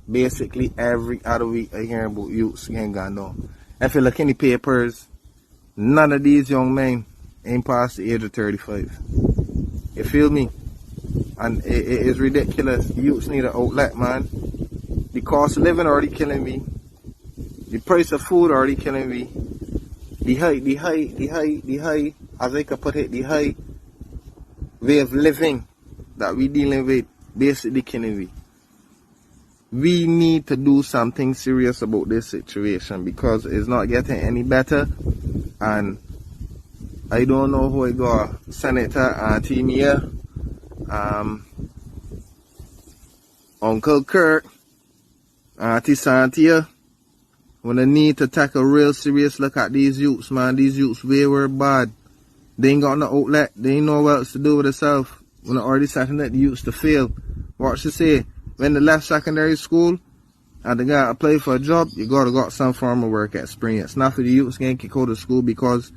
basically every other week I hear about youths getting gone down. If you look in the papers, none of these young men ain't past the age of 35. You feel me? And it is ridiculous. Youths need an outlet, man. The cost of living already killing me. The price of food already killing me. The high, as I could put it, the high way of living that we dealing with basically killing me. We need to do something serious about this situation because it's not getting any better. And I don't know who I got. Senator Auntie Mia, Uncle Kirk, Auntie Santia. When I need to take a real serious look at these youths, man. These youths way bad. They ain't got no outlet. They ain't know what else to do with themselves. When I already setting up the youths to fail. What she say? When they left secondary school and they got to apply for a job, you gotta got some form of work experience. Not for the youths getting kicked out of school because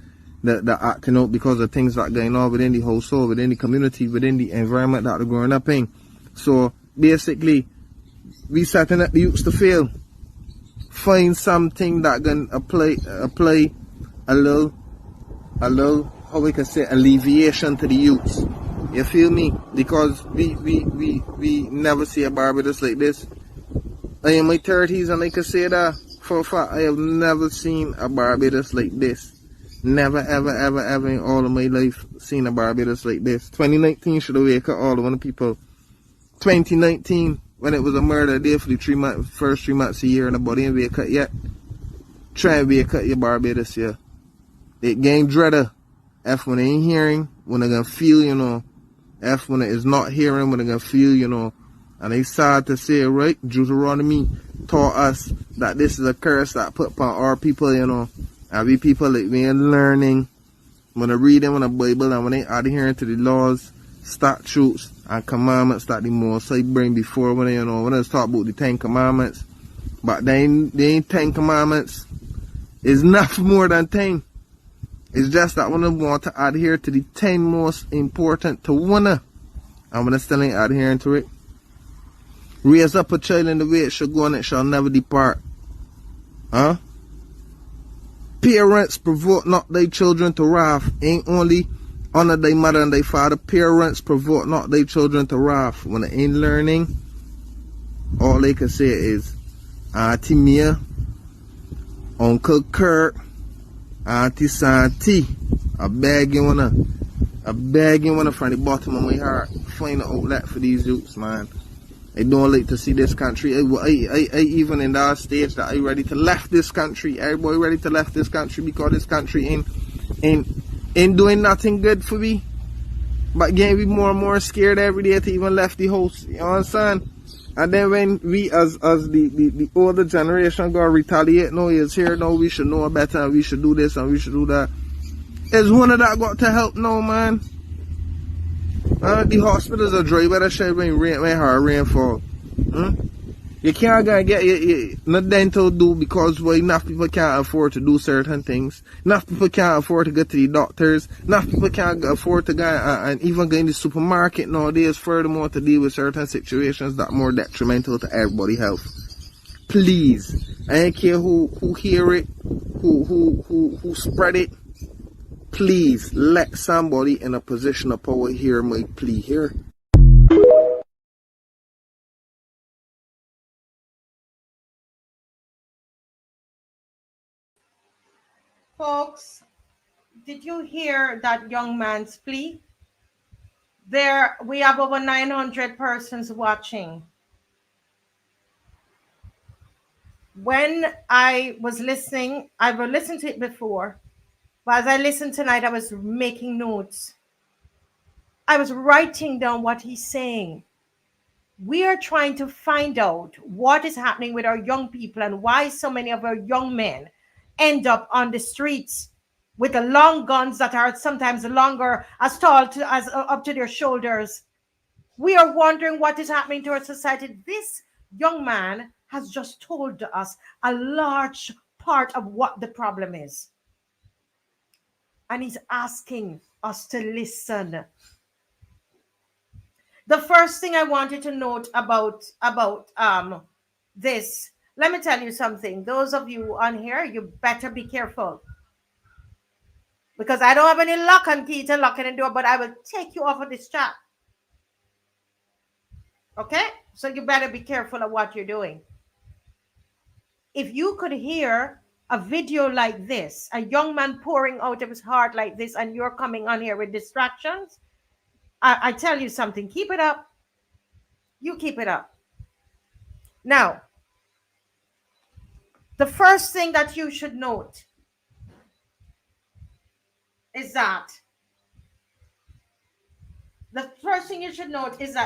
the acting out because of things that are going on within the household, within the community, within the environment that they're growing up in. So basically, we setting up the youths to fail. Find something that can apply a little, how we can say, alleviation to the youths. You feel me? Because we never see a Barbados like this. I am in my 30s and I can say that for a fact I have never seen a Barbados like this. Never, ever in all of my life seen a Barbados like this. 2019 should have wake up all of the people. 2019, when it was a murder day for the first 3 months a year, and the body ain't wake up yet. Try and wake up your Barbados here. It gang dreader. F when they ain't hearing, when they gonna feel, you know. F when it is not hearing, when they gonna feel, you know. And they sad to say, right? Deuteronomy taught us that this is a curse that put upon our people, you know. And we people like we ain't learning. When they reading when the Bible and when they adhering to the laws, statutes, and commandments that the Most High bring before when they, you know, when they talk about the 10 commandments. But they ain't 10 commandments. It's nothing more than 10. It's just that when they want to adhere to the 10 most important to one, and when they still ain't adhering to it. Raise up a child in the way it shall go and it shall never depart. Huh? Parents provoke not their children to wrath. Ain't only honor their mother and their father. Parents provoke not their children to wrath. When they ain't learning, all they can say is Auntie Mia, Uncle Kurt, Auntie Santi. I beg you from the bottom of my heart. Find an outlet for these youths, man. I don't like to see this country. I even in that stage that I ready to left this country. Everybody ready to left this country because this country ain't doing nothing good for me. But getting me more and more scared every day to even left the house. You know what I'm saying? And then when we as the older generation go retaliate, no, it's here, no, we should know better and we should do this and we should do that. Is one of that got to help now, man? The hospitals are dry, but that shit when hard rainfall. You can't go and get no dental do because enough people can't afford to do certain things. Enough people can't afford to go to the doctors. Enough people can't afford to go and even go in the supermarket nowadays. Furthermore, to deal with certain situations that are more detrimental to everybody's health. Please, I don't care who hear it, who spread it. Please let somebody in a position of power hear my plea here. Folks, did you hear that young man's plea? We have over 900 persons watching. When I was listening, I've listened to it before, but as I listened tonight, I was making notes. I was writing down what he's saying. We are trying to find out what is happening with our young people and why so many of our young men end up on the streets with the long guns that are sometimes longer as tall as up to their shoulders. We are wondering what is happening to our society. This young man has just told us a large part of what the problem is. And he's asking us to listen. The first thing I wanted to note about this, let me tell you something. Those of you on here, you better be careful. Because I don't have any lock and key to lock in the door, but I will take you off of this chat. Okay? So you better be careful of what you're doing. If you could hear a video like this, a young man pouring out of his heart like this, and you're coming on here with distractions, I tell you something, keep it up. You keep it up. Now, the first thing that you should note is that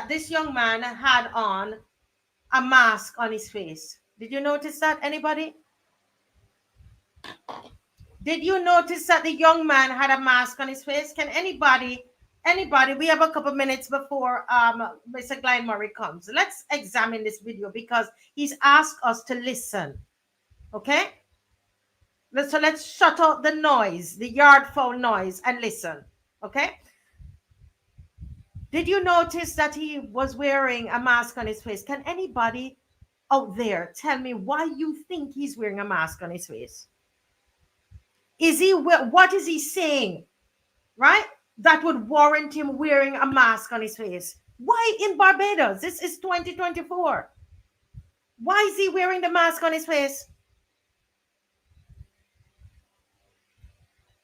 this young man had on a mask on his face. Did you notice that, anybody? Did you notice that the young man had a mask on his face? Can anybody, we have a couple minutes before Mr. Glenn Murray comes. Let's examine this video because he's asked us to listen. Okay? So let's shut out the noise, the yard phone noise, and listen. Okay? Did you notice that he was wearing a mask on his face? Can anybody out there tell me why you think he's wearing a mask on his face? What is he saying, right? That would warrant him wearing a mask on his face. Why in Barbados? This is 2024. Why is he wearing the mask on his face?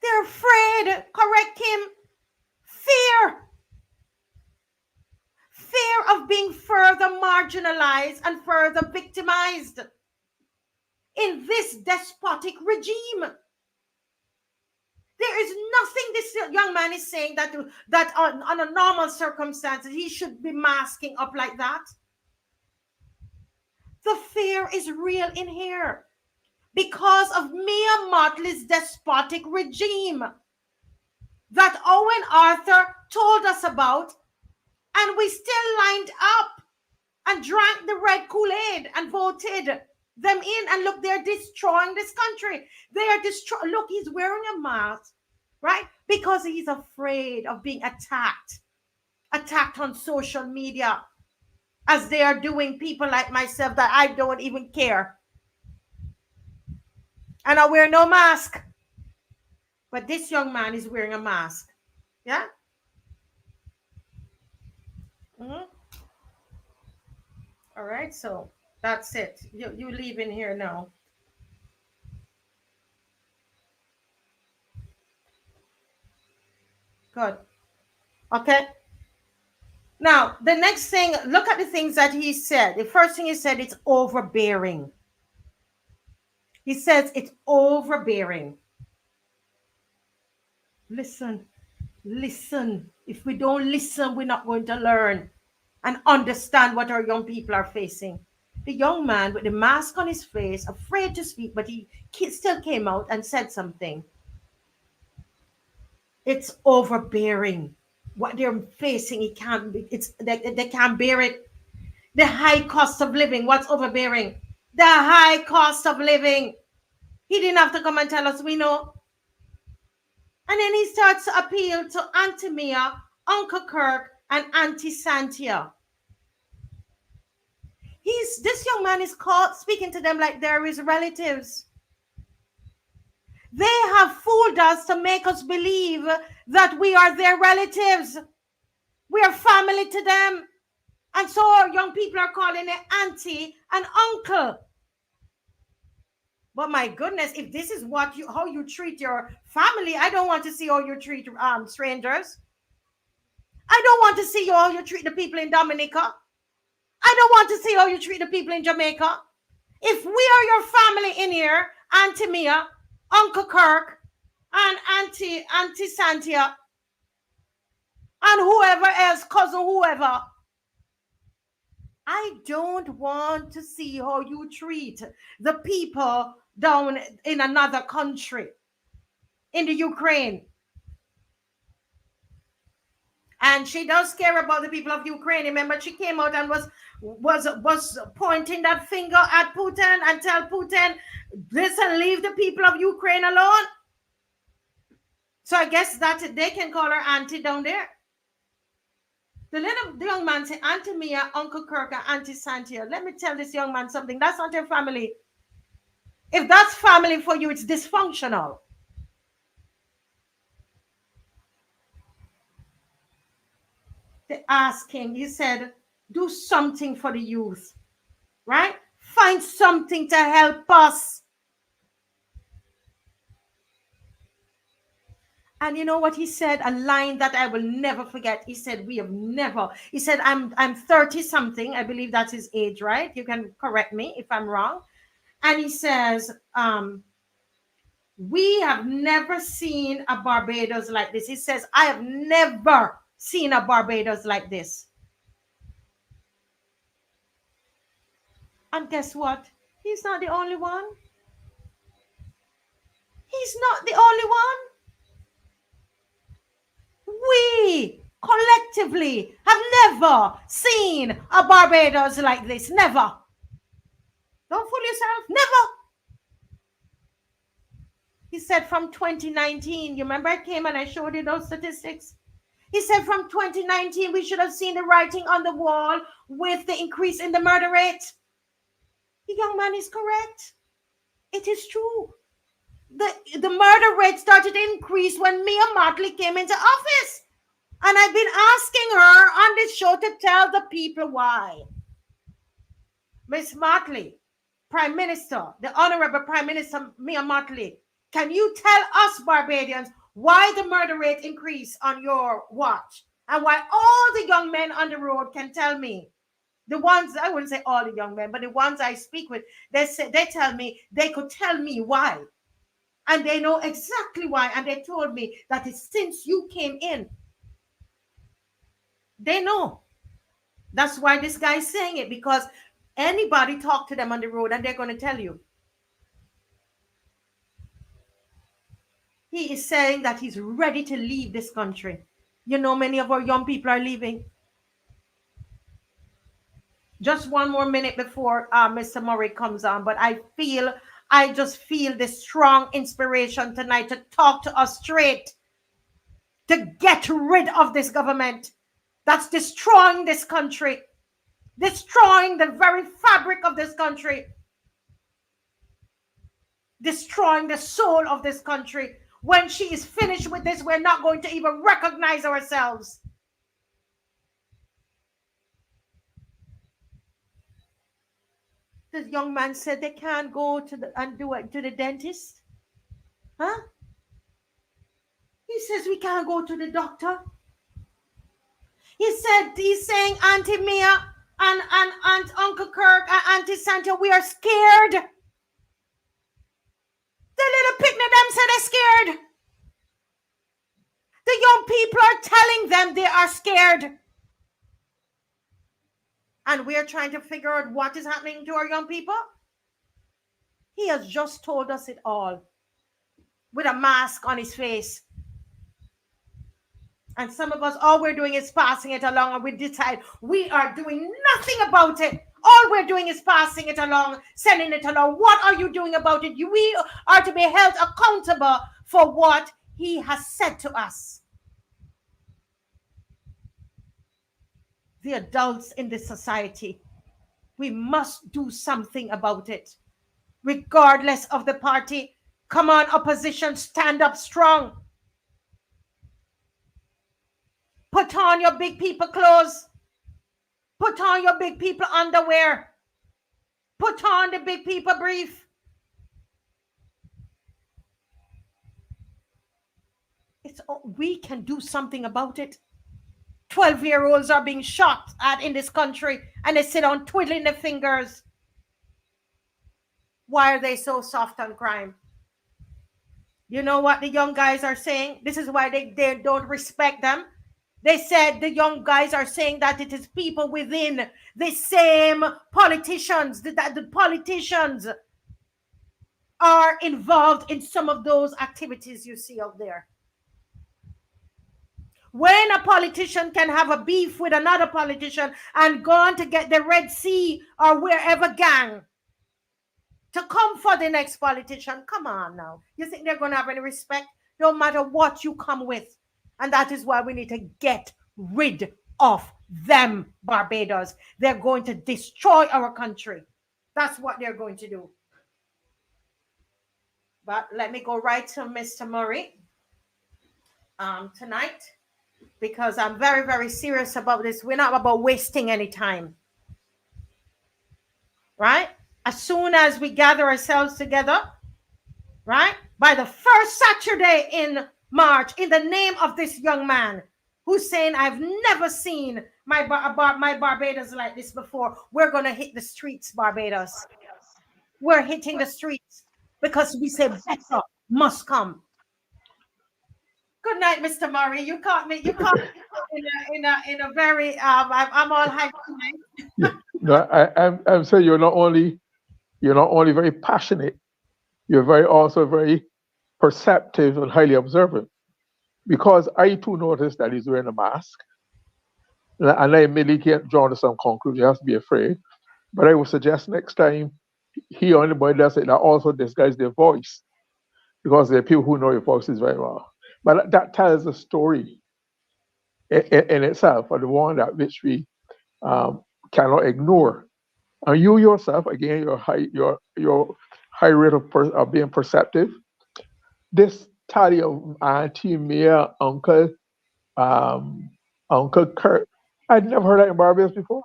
They're afraid. Correct, Kim. Fear. Fear of being further marginalized and further victimized in this despotic regime. There is nothing this young man is saying that on a normal circumstances he should be masking up like that. The fear is real in here because of Mia Motley's despotic regime that Owen Arthur told us about, and we still lined up and drank the red Kool-Aid and voted them in. And look, they're destroying this country. They are destroying. Look, he's wearing a mask, right? Because he's afraid of being attacked on social media, as they are doing people like myself that I don't even care. And I wear no mask. But this young man is wearing a mask. Yeah? Mm-hmm. All right, so that's it. You leave in here now. Good. Okay. Now, the next thing, look at the things that he said. The first thing he said, it's overbearing. He says it's overbearing. Listen. If we don't listen, we're not going to learn and understand what our young people are facing. The young man with the mask on his face, afraid to speak, but he still came out and said something. It's overbearing. What they're facing, they can't bear it. The high cost of living. What's overbearing? The high cost of living. He didn't have to come and tell us, we know. And then he starts to appeal to Auntie Mia, Uncle Kirk, and Auntie Santia. This young man is caught speaking to them like they're his relatives. They have fooled us to make us believe that we are their relatives. We are family to them. And so our young people are calling it auntie and uncle. But my goodness, if this is how you treat your family, I don't want to see how you treat strangers. I don't want to see how you treat the people in Dominica. I don't want to see how you treat the people in Jamaica. If we are your family in here, Auntie Mia, Uncle Kirk, and Auntie Santia, and whoever else, cousin whoever, I don't want to see how you treat the people down in another country, in the Ukraine. And she does care about the people of Ukraine. Remember, she came out and was pointing that finger at Putin and tell Putin, listen, leave the people of Ukraine alone. So I guess that they can call her auntie down there. The young man said, Auntie Mia, Uncle Kirk, and Auntie Santia. Let me tell this young man something. That's not your family. If that's family for you, it's dysfunctional. They asked him, he said, do something for the youth, right? Find something to help us. And you know what he said? A line that I will never forget. He said, he said, I'm 30 something. I believe that's his age, right? You can correct me if I'm wrong. And he says, we have never seen a Barbados like this. He says, I have never seen a Barbados like this. And guess what? He's not the only one. He's not the only one. We collectively have never seen a Barbados like this. Never. Don't fool yourself. Never. He said from 2019, you remember I came and I showed you those statistics? He said from 2019, we should have seen the writing on the wall with the increase in the murder rate. The young man is correct. It is true. The murder rate started to increase when Mia Motley came into office. And I've been asking her on this show to tell the people why. Miss Motley, Prime Minister, the Honorable Prime Minister Mia Motley, Can you tell us, Barbadians, why the murder rate increased on your watch? And why all the young men on the road can tell me, the ones, I wouldn't say all the young men, but the ones I speak with, they tell me, they could tell me why. And they know exactly why. And they told me that it's since you came in. They know. That's why this guy is saying it, because anybody talk to them on the road and they're going to tell you. He is saying that he's ready to leave this country. You know, many of our young people are leaving. Just one more minute before Mr. Murray comes on, but I just feel this strong inspiration tonight to talk to us straight, to get rid of this government that's destroying this country, destroying the very fabric of this country, destroying the soul of this country. When she is finished with this, we're not going to even recognize ourselves. This young man said they can't go to the dentist. Huh? He says we can't go to the doctor. He's saying Auntie Mia and Aunt Uncle Kirk and Auntie Santa, we are scared. The little picnic them said they're scared. The young people are telling them they are scared. And we are trying to figure out what is happening to our young people. He has just told us it all with a mask on his face. And some of us, all we're doing is passing it along, and we decide we are doing nothing about it. All we're doing is passing it along, sending it along. What are you doing about it? We are to be held accountable for what he has said to us. The adults in this society, we must do something about it, regardless of the party. Come on, opposition, stand up strong. Put on your big people clothes. Put on your big people underwear. Put on the big people brief. We can do something about it. 12-year-olds are being shot at in this country, and they sit on twiddling their fingers. Why are they so soft on crime? You know what the young guys are saying? This is why they don't respect them. They said the young guys are saying that it is people within the same politicians, that the politicians are involved in some of those activities you see out there. When a politician can have a beef with another politician and gone to get the Red Sea or wherever gang to come for the next politician, come on now. You think they're going to have any respect? No matter what you come with. And that is why we need to get rid of them, Barbados. They're going to destroy our country. That's what they're going to do. But let me go right to Mr. Murray tonight, because I'm very, very serious about this. We're not about wasting any time. Right? As soon as we gather ourselves together, right? By the first Saturday in March, in the name of this young man who's saying, I've never seen my Barbados like this before. We're going to hit the streets, Barbados. We're hitting the streets because we say better must come. Good night, Mr. Murray. You caught me. You caught me in a very. I'm all hyped tonight. No, I'm saying you're not only very passionate, you're also very perceptive and highly observant. Because I too noticed that he's wearing a mask, and I immediately can't draw to some conclusion. You have to be afraid. But I would suggest next time he or anybody does it, that also disguise their voice, because there are people who know your voices very well. But that tells a story in itself, or the one that which we cannot ignore. And you yourself, again, your high rate of being perceptive. This tally of Auntie Mia, Uncle Kurt, I'd never heard that in Barbados before.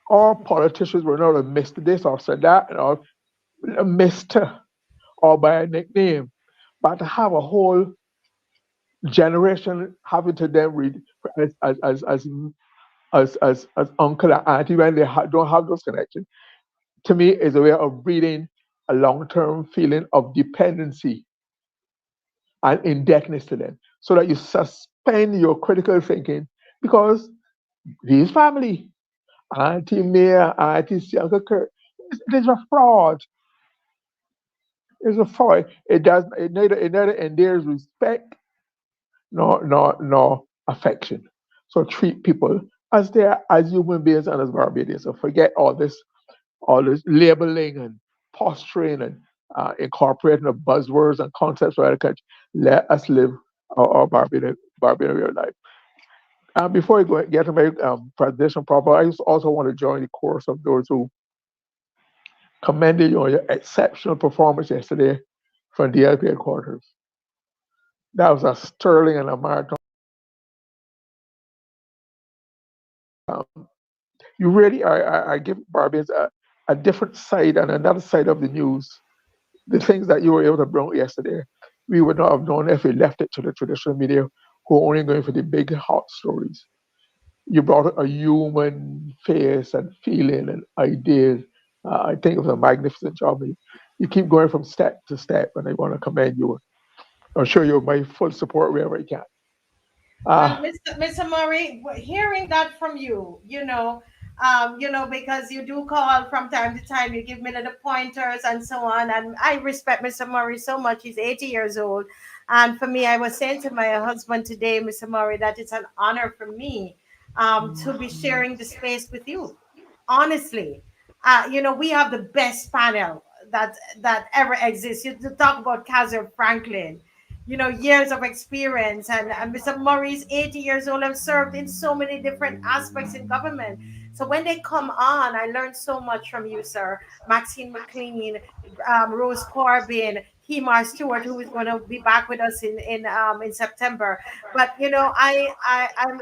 All politicians were not a Mr. this or said that, and all Mr. or by a nickname. but to have a whole generation having to then read as uncle and auntie when they don't have those connections, to me is a way of breeding a long-term feeling of dependency and indebtedness to them, so that you suspend your critical thinking because these family, Auntie Mia, Auntie Uncle Kurt, it is a fraud. It's a fraud. It neither endears respect nor affection. So treat people as they are, as human beings and as Barbadians. So forget all this labeling and posturing and incorporating of buzzwords and concepts for other country. Let us live our Barbadian life. Before I get to my presentation proper, I also want to join the chorus of those who commended you on your exceptional performance yesterday from DLP headquarters. That was a sterling and a marathon. You really I give Barbadians a different side and another side of the news. The things that you were able to bring yesterday, we would not have known if we left it to the traditional media who are only going for the big hot stories. You brought a human face and feeling and ideas. I think it was a magnificent job. You keep going from step to step, and I want to commend you. I'll show you my full support wherever I can. Well, Mr. Murray, hearing that from you, because you do call from time to time, you give me little pointers and so on. And I respect Mr. Murray so much. He's 80 years old. And for me, I was saying to my husband today, Mr. Murray, that it's an honor for me to be sharing the space with you. Honestly, we have the best panel that ever exists. You talk about Kaiser Franklin, years of experience, and Mr. Murray's 80 years old and served in so many different aspects in government. So when they come on, I learned so much from you, sir. Maxine McLean, Rose Corbin, Hemar Stewart, who is going to be back with us in September. But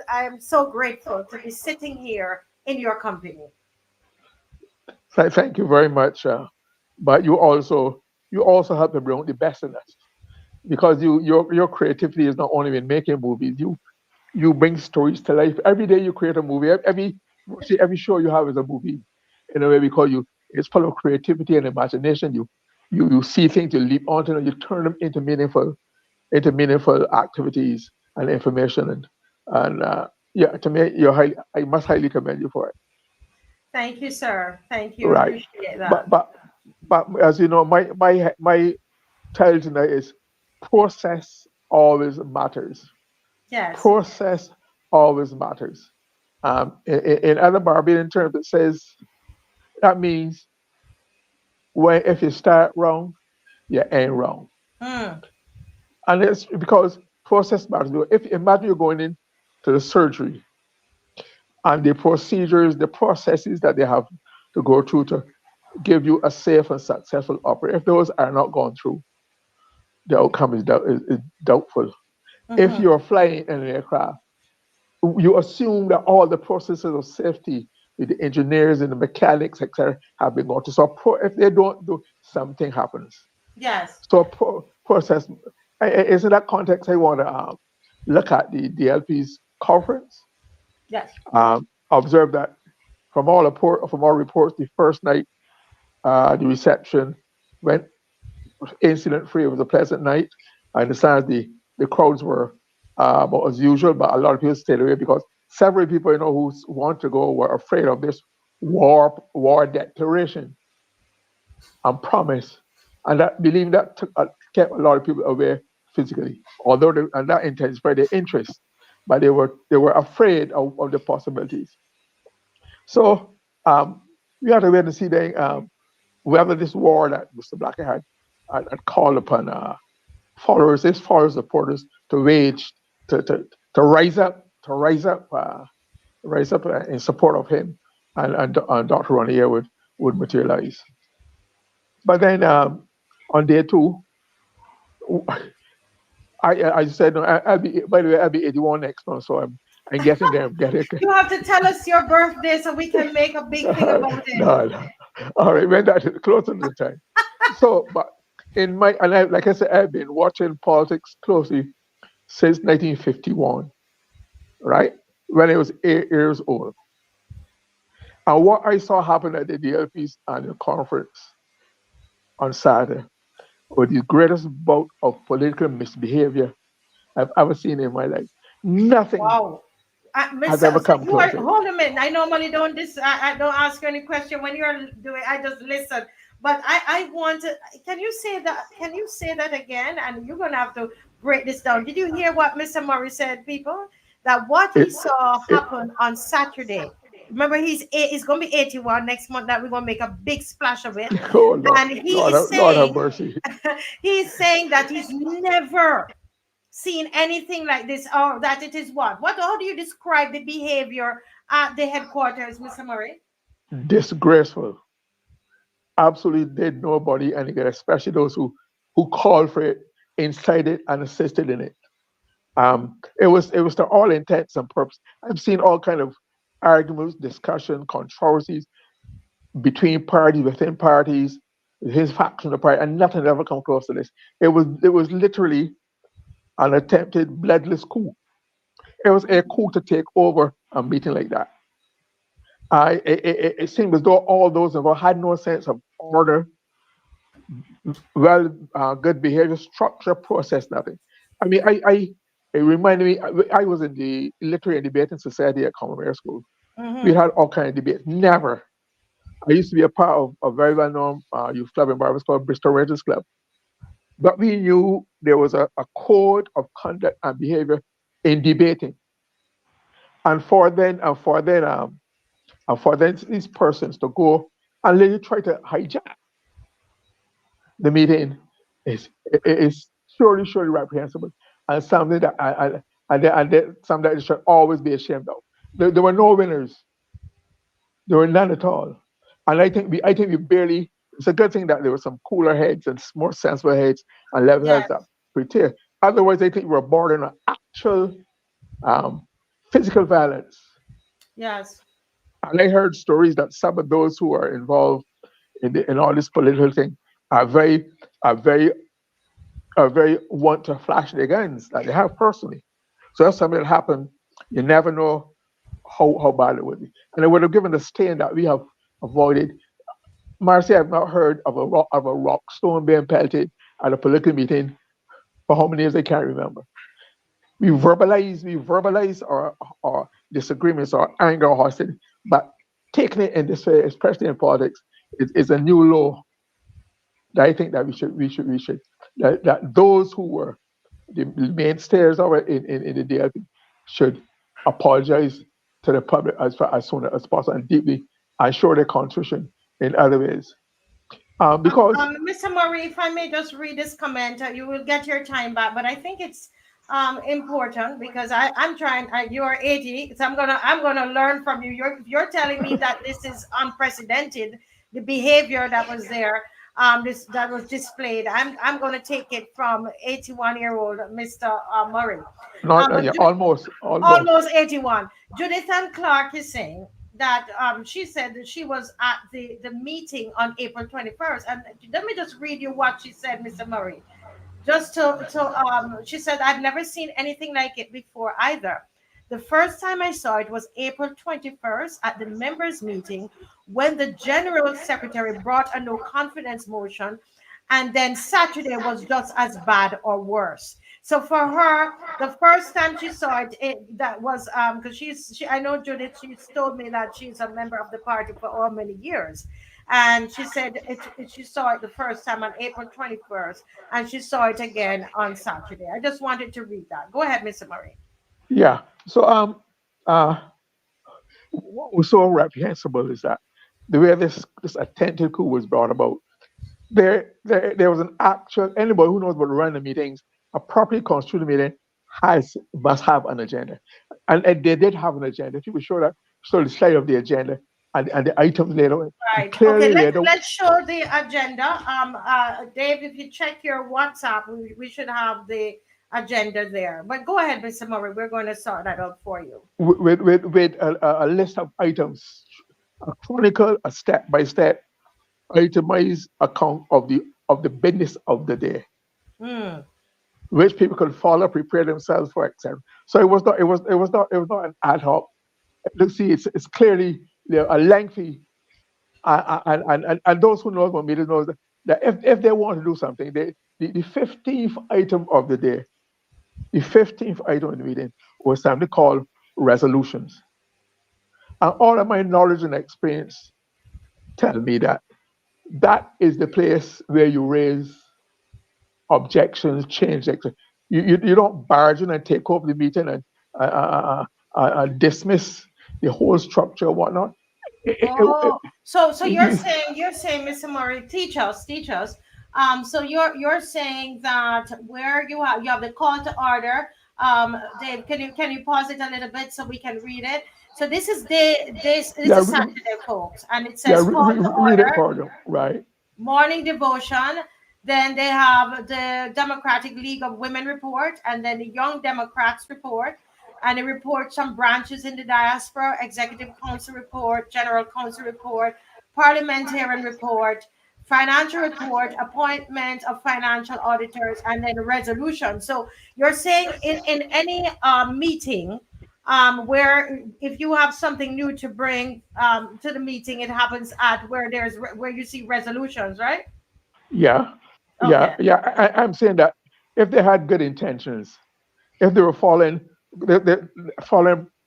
I'm so grateful to be sitting here in your company. Thank you very much. But you also help to bring out the best in us, because your creativity is not only in making movies. You bring stories to life. Every day you create a movie. Every show you have is a movie, in a way, because it's full of creativity and imagination. You see things, you leap onto them, you turn them into meaningful activities and information, and yeah, to me, I must highly commend you for it. Thank you, sir. Thank you. Right. Appreciate that. But as you know, my title tonight is process always matters. Yes. Process always matters. In other Barbadian terms, it says that means if you start wrong, you end wrong. Mm. And it's because process matters. If imagine you're going into the surgery, and the procedures, the processes that they have to go through to give you a safe and successful operation, if those are not gone through, the outcome is doubtful. If Mm-hmm. you're flying in an aircraft, you assume that all the processes of safety with the engineers and the mechanics, etc., have been gone through. So if they don't do, something happens. Yes. So process. Is in that context I want to look at the DLP's conference. Yes. Observe that from all reports, the first night, the reception went incident free. It was a pleasant night. I understand the crowds were about as usual, but a lot of people stayed away because several people who want to go were afraid of this war declaration and promise, and that believing that kept a lot of people away physically. Although and that intensified their interest, but they were afraid of the possibilities. So we have to wait and see whether this war that Mr. Blacker had called upon his followers, supporters to wage, to rise up, in support of him and Dr. Ronnie would materialize. But then on day two, I said, no, by the way, I'll be 81 next month, so I'm getting there. You have to tell us your birthday so we can make a big thing about it. No. All right, when that closer to the time. So, in my and I, like I said, I've been watching politics closely since 1951, right? When I was 8 years old. And what I saw happen at the DLP's annual conference on Saturday was the greatest bout of political misbehavior I've ever seen in my life. Nothing Wow. has Miss, ever so come you are, close to it. hold a minute. I normally don't I don't ask you any question when you're doing. I just listen. But I want to. Can you say that? Can you say that again? And you're gonna have to break this down. Did you hear what Mr. Murray said, people? That what he It, saw it happen on Saturday. Remember, he's gonna be 81 next month. That we're gonna make a big splash of it. oh Lord, And he is Lord have saying mercy. he's saying that he's never seen anything like this, or that it is what, how do you describe the behavior at the headquarters, Mr. Murray? Disgraceful. Absolutely did nobody any good, especially those who called for it, incited and assisted in it. It was to all intents and purposes. I've seen all kind of arguments, discussion, controversies between parties, within parties, his faction of the party, and nothing ever come close to this. It was literally an attempted bloodless coup. It was a coup to take over a meeting like that. It seemed as though all those involved had no sense of order, good behavior, structure, process, nothing. I mean, it reminded me. I was in the literary and debating society at Commonwealth School. We Mm-hmm. had all kind of debates. Never. I used to be a part of a very well-known youth club in Barbados called Bristol Rangers Club. But we knew there was a code of conduct and behavior in debating. And for then these persons to go and literally try to hijack the meeting is surely reprehensible, and something that something that they should always be ashamed of. There were no winners. There were none at all. And I think we barely. It's a good thing that there were some cooler heads and more sensible heads and level heads Yes, that pretend. Otherwise, I think we were bordering on actual um, physical violence. yes, And I heard stories that some of those who are involved in all this political thing are very are very very want to flash their guns that they have personally. So that's something that happened. You never know how bad it would be, and it would have given the stain that we have avoided. Marcy, I've not heard of a rock stone being pelted at a political meeting for how many years I can't remember. We verbalize our disagreements, our anger, our hostility, but taking it in this way, especially in politics, is a new law that I think that we should that those who were the mainstays of it in the DLP should apologize to the public as soon as possible and deeply and show their contrition in other ways. Because Mr. Murray, if I may just read this comment, you will get your time back. But I think it's important because I'm trying. You are 80, so I'm gonna learn from you. You're telling me that this is unprecedented, the behavior that was there, this that was displayed. I'm gonna take it from 81-year-old Mr. Murray. not yeah, Judith, almost. almost 81. Judith and Clark is saying that she said that she was at the meeting on April 21st. And let me just read you what she said, Mr. Murray. Just she said, I've never seen anything like it before either. The first time I saw it was April 21st at the members' meeting when the general secretary brought a no confidence motion, and then Saturday was just as bad or worse. So for her, the first time she saw it, that was because I know Judith. She's told me that she's a member of the party for all many years, and she said she saw it the first time on April 21st, and she saw it again on Saturday. I just wanted to read that. Go ahead, Mr. Murray. Yeah. So uh, what was so reprehensible is that the way this attempted coup was brought about, there was an actual anybody who knows about random meetings, a properly constituted meeting has must have an agenda, and they did have an agenda. If you were sure that show the slide of the agenda and the items laid out and Right. Okay. clearly Let's laid out. let's show the agenda. Dave, if you check your WhatsApp, we should have the agenda there. But go ahead, Mr. Murray. We're going to sort that out for you. With a list of items, a chronicle, a step by step itemized account of the business of the day, Mm. which people could follow, prepare themselves for, etc. So it was not an ad hoc. Look, see, it's clearly a lengthy, and those who know about meetings knows that if they want to do something, the 15th item of the day, the 15th item of the meeting was something called resolutions. And all of my knowledge and experience tell me that that is the place where you raise objections, change. You don't barge in and take over the meeting and dismiss the whole structure and whatnot. Oh, so you're You, saying, Mr. Murray, teach us. So you're saying that where you have the call to order. Dave, can you pause it a little bit so we can read it? So this yeah, is Saturday, folks, and it yeah, says call to read it order, for them, right? morning devotion. Then they have the Democratic League of Women report, and then the Young Democrats report, and it reports some branches in the diaspora, Executive Council report, General Council report, Parliamentarian report, financial report, appointment of financial auditors, and then resolution. So you're saying in any meeting, where if you have something new to bring to the meeting, it happens at where you see resolutions, right? Yeah, yeah, Okay. yeah. I'm saying that if they had good intentions, if they were following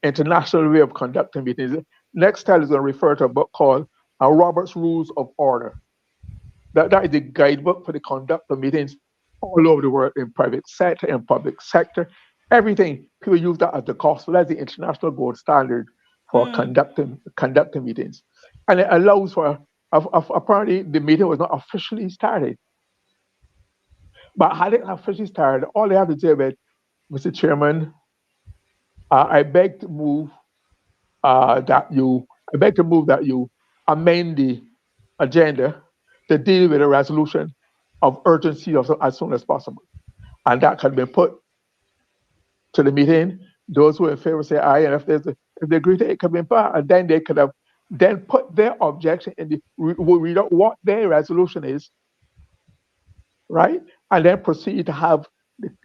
international way of conducting meetings, next time is going to refer to a book called Robert's Rules of Order. That is the guidebook for the conduct of meetings all over the world, in private sector, in public sector, everything. People use that as the gospel. That's the international gold standard for Mm. conducting meetings, and it allows for. Apparently, the meeting was not officially started, but had it officially started, all they have to say about, Mr. Chairman, I beg to move I beg to move that you amend the agenda to deal with a resolution of urgency as soon as possible. And that can be put to the meeting. Those who are in favor say aye, and if they agree to it, can be put, and then they could have then put their objection in we'll read out what their resolution is, right? And then proceed to have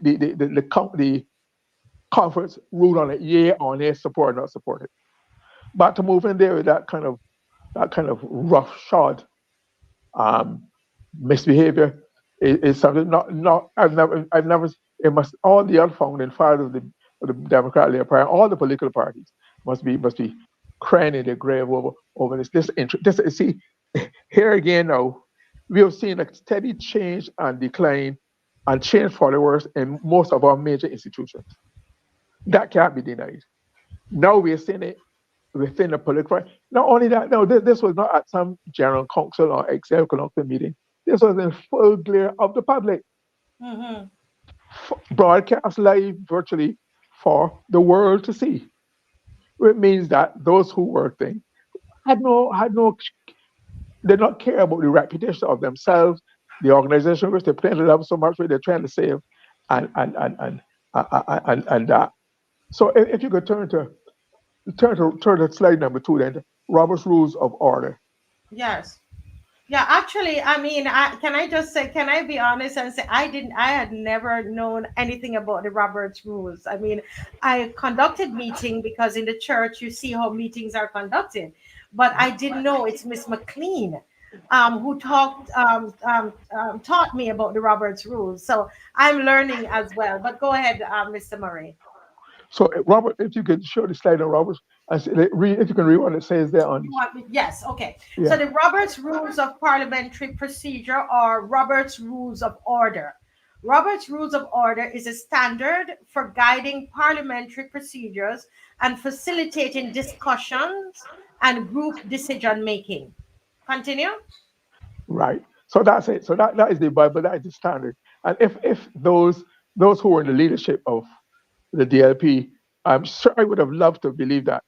the conference rule on it, yea or nay, support or not support it. But to move in there with that kind of roughshod um, misbehavior is something not I've never it must all the other founding fathers of the Democratic Party, all the political parties must be crying in their grave over this. See, here again now, we have seen a steady change and decline and change for the worse in most of our major institutions. That can't be denied. Now we're seeing it within the political party. Not only that, no, this was not at some general council or executive council meeting. This was in full glare of the public, Mm-hmm. broadcast live virtually for the world to see. It means that those who working had no, did not care about the reputation of themselves, the organization which they planted love so much, which they're trying to save, and that. So if you could turn to slide number 2, then Robert's Rules of Order. Yes. Yeah, actually, I mean, can I just say, can I be honest and say I had never known anything about the Roberts rules. I mean, I conducted meeting because in the church you see how meetings are conducted, but I didn't know it's Miss McLean, who taught me about the Roberts rules. So I'm learning as well. But go ahead, Mr. Murray. So, Robert, if you could show the slide on Roberts, if you can read what it says there on, Yes, okay. So yeah, the Roberts Rules of Parliamentary Procedure or Roberts Rules of Order. Roberts Rules of Order is a standard for guiding parliamentary procedures and facilitating discussions and group decision making. Continue. right. So that's it. So that is the Bible, that is the standard. And if those who were in the leadership of the DLP, I'm sure I would have loved to believe that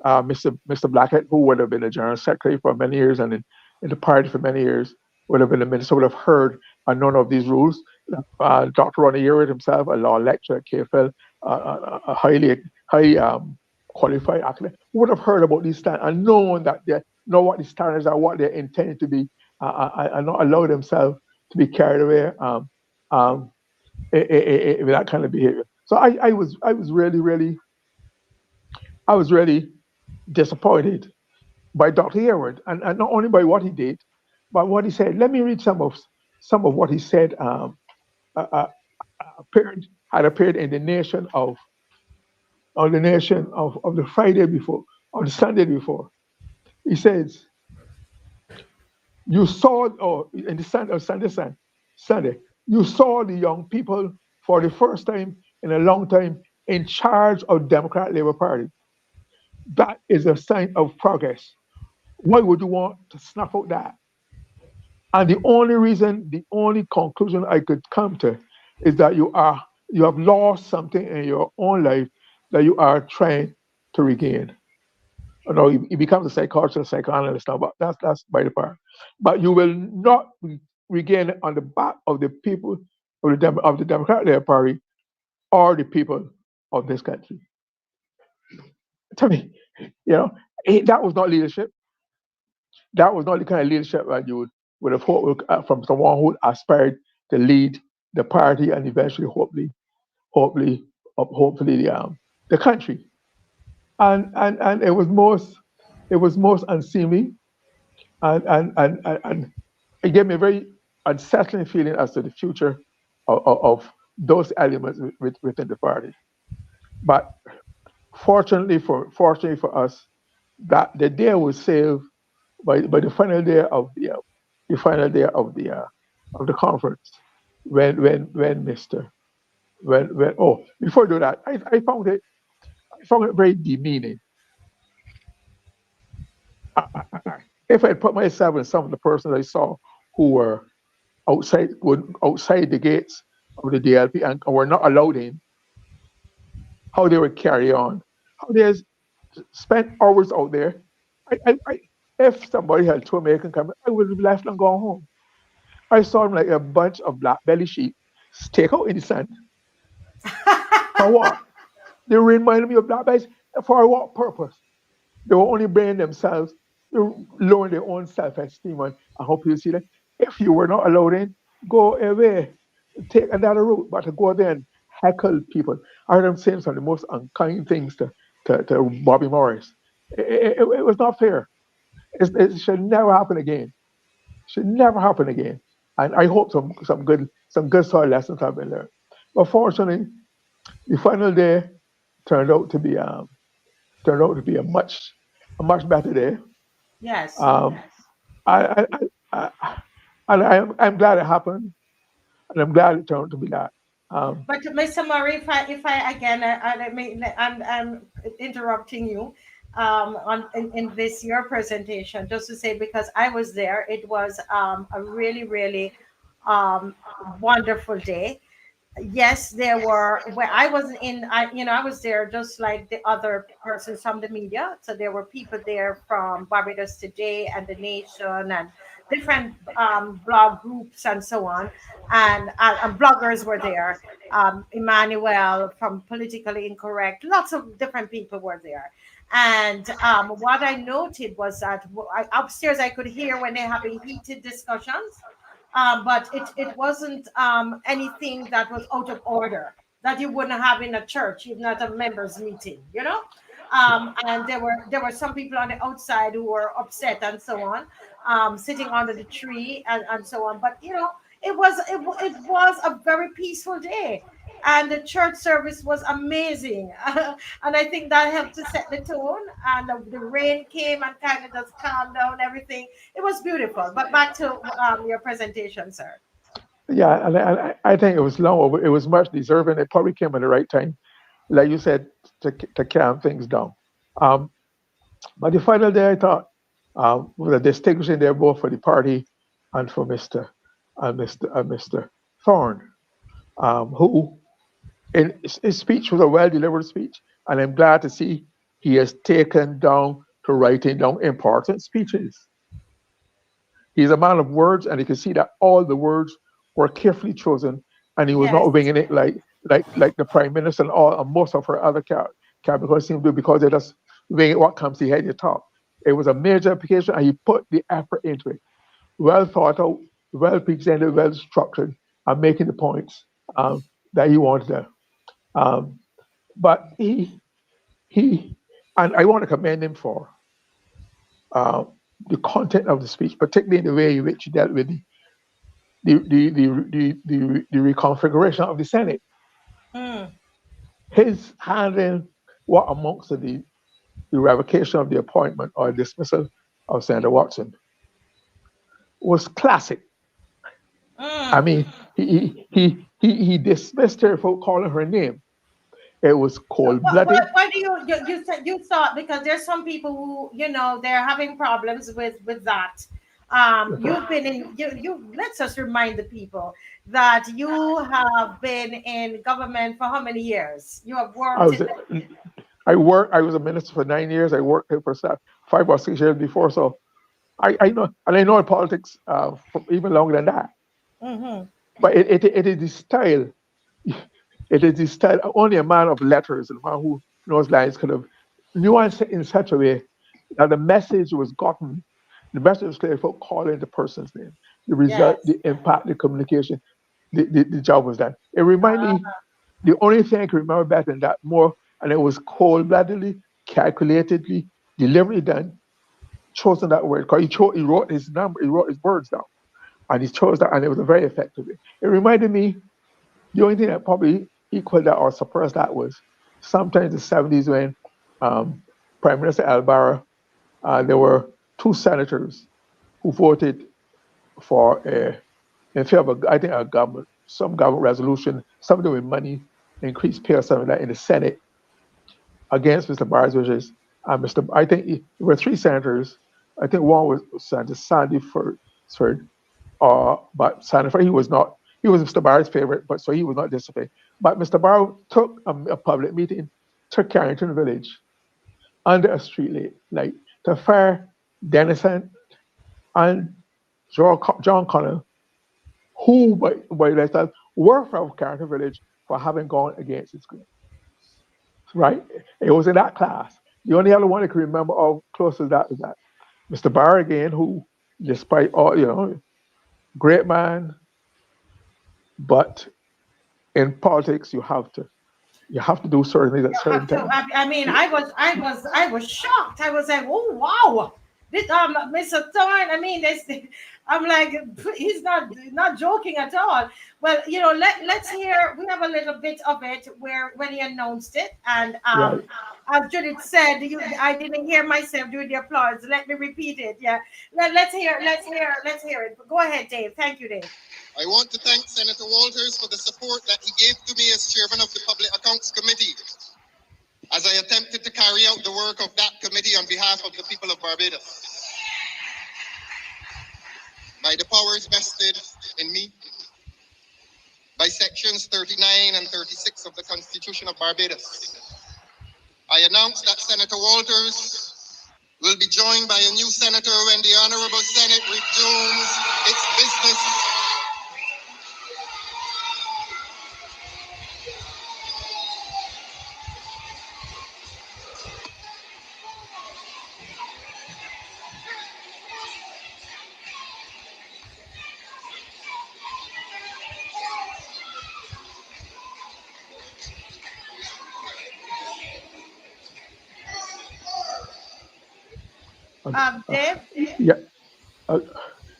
Mr. Blackett, who would have been a general secretary for many years and in the party for many years, would have been a minister, would have heard and known of these rules. Dr. Ronnie Yearwood himself, a law lecturer at KFL, a highly qualified academic, would have heard about these standards and known that they know what these standards are, what they're intended to be, and not allow themselves be carried away um, with that kind of behavior. So I was really disappointed by Dr. Hayward, and not only by what he did, but what he said. Let me read some of what he said. Uh, uh, had appeared in the Nation of the Friday before, or the Sunday before. He says, "You saw, or in the Sunday, you saw the young people for the first time in a long time in charge of Democrat Labour Party. That is a sign of progress. Why would you want to snuff out that?" And the only conclusion I could come to is that you have lost something in your own life that you are trying to regain. No, he becomes a psychoanalyst now, but that's by the part. But you will not regain it on the back of the people of the Democratic Labour Party or the people of this country. Tell me, that was not leadership. That was not the kind of leadership that you would have hoped from someone who aspired to lead the party and eventually, hopefully, the country. And it was most unseemly, and it gave me a very unsettling feeling as to the future of those elements within the party. But fortunately for us, that the day was saved by the final day of the conference, when Mister when oh, before I do that, I found it very demeaning. If I had put myself in some of the persons I saw who were outside the gates of the DLP and were not allowed in, how they would carry on, how they spent hours out there. If somebody had told me I can come, I would have left and gone home. I saw them like a bunch of black belly sheep stake out in the sun. For what? They reminded me of black bellies. For what purpose? They were only blaming themselves. They were lowering their own self-esteem. And I hope you see that. If you were not allowed in, go away. Take another route. But to go there and heckle people. I heard them saying some of the most unkind things to Bobby Morris. It was not fair. It should never happen again. Should never happen again. And I hope some good solid lessons have been learned. But fortunately, the final day turned out to be a much better day. Yes. Um, I, I, I'm glad it happened, and I'm glad it turned out to be that. Um, But Mr. Murray, if I again, I mean, I'm interrupting you in this your presentation, just to say, because I was there. It was a really um, wonderful day. Yes, there were where I wasn't in. I was there just like the other persons from the media. So there were people there from Barbados Today and the Nation and different blog groups and so on, and bloggers were there. Emmanuel from Politically Incorrect. Lots of different people were there. And what I noted was that upstairs I could hear when they're having heated discussions, but it wasn't anything that was out of order that you wouldn't have in a church, even at a members meeting. And there were some people on the outside who were upset and so on, sitting under the tree and so on. But it was a very peaceful day. And the church service was amazing, and I think that helped to set the tone. And the rain came and kind of just calmed down everything. It was beautiful. But back to your presentation, sir. yeah, and I think it was long. It was much deserving. It probably came at the right time, like you said, to calm things down. Um, but the final day, I thought was a distinguishing day both for the party and for Mr. Thorne, who in his speech was a well delivered speech, and I'm glad to see he has taken down to writing down important speeches. He's a man of words, and you can see that all the words were carefully chosen, and he was Yes. not winging it like the prime minister and most of her other cabinets seem to do, because they just wing it what comes to head to top. It was a major application, and he put the effort into it. Well thought out, well presented, well structured, and making the points that he wanted to. But he, and I want to commend him for uh, the content of the speech, particularly in the way in which he dealt with the reconfiguration of the Senate. Mm. His handling what amongst the revocation of the appointment or dismissal of Senator Watson was classic. I Mm. mean, he dismissed her for calling her name. It was So cold blooded. why do you said you thought, because there's some people who, they're having problems with that. You've been in you let's just remind the people that you have been in government for how many years? You have I worked was in I was a minister for 9 years. I worked there for 5 or 6 years before, so I know, and I know politics for even longer than that. the. But it is the style. It is the style. Only a man of letters and a man who knows lines could have nuanced it in such a way that the message was gotten. The message was clear for calling the person's name. The result, Yes. the impact, the communication, the job was done. It reminded me, the only thing I can remember better than that more, and it was cold-bloodedly, calculatedly, deliberately done, chosen that word. Because he wrote his number, he wrote his words down, and he chose that, and it was a very effective way. It reminded me, the only thing that probably equaled that or suppressed that was sometimes in the 70s when Prime Minister Alvaro, there were two senators who voted for in favor of, I think, some government resolution, something with money, increased pay or something like that in the Senate against Mr. Barr's wishes. I think there were three senators. I think one was Senator Sandy Ford, but Sandy Ford, he was Mr. Barr's favorite, but so he was not disciplined. But Mr. Barr took a public meeting to Carrington Village under a street light to fire Dennison and John Connell, who by that time were from Carrington Village for having gone against his grain. Right? It was in that class. The only other one I can remember of close to that is that Mr. Barr again, who, despite all, great man, but in politics you have to do certain things at You certain have to. times. I mean, I was shocked. I was like, oh wow, this Mr. Thorne. I mean, this. I'm like, he's not joking at all. Well, let's hear. We have a little bit of it where when he announced it, and Right. as Judith said, I didn't hear myself doing the applause. Let me repeat it. Yeah, let's hear it. Go ahead, Dave. Thank you, Dave. I want to thank Senator Walters for the support that he gave to me as chairman of the Public Accounts Committee as I attempted to carry out the work of that committee on behalf of the people of Barbados. By the powers vested in me by sections 39 and 36 of the Constitution of Barbados, I announce that Senator Walters will be joined by a new senator when the Honorable Senate resumes its business. Dave. Yeah. Uh,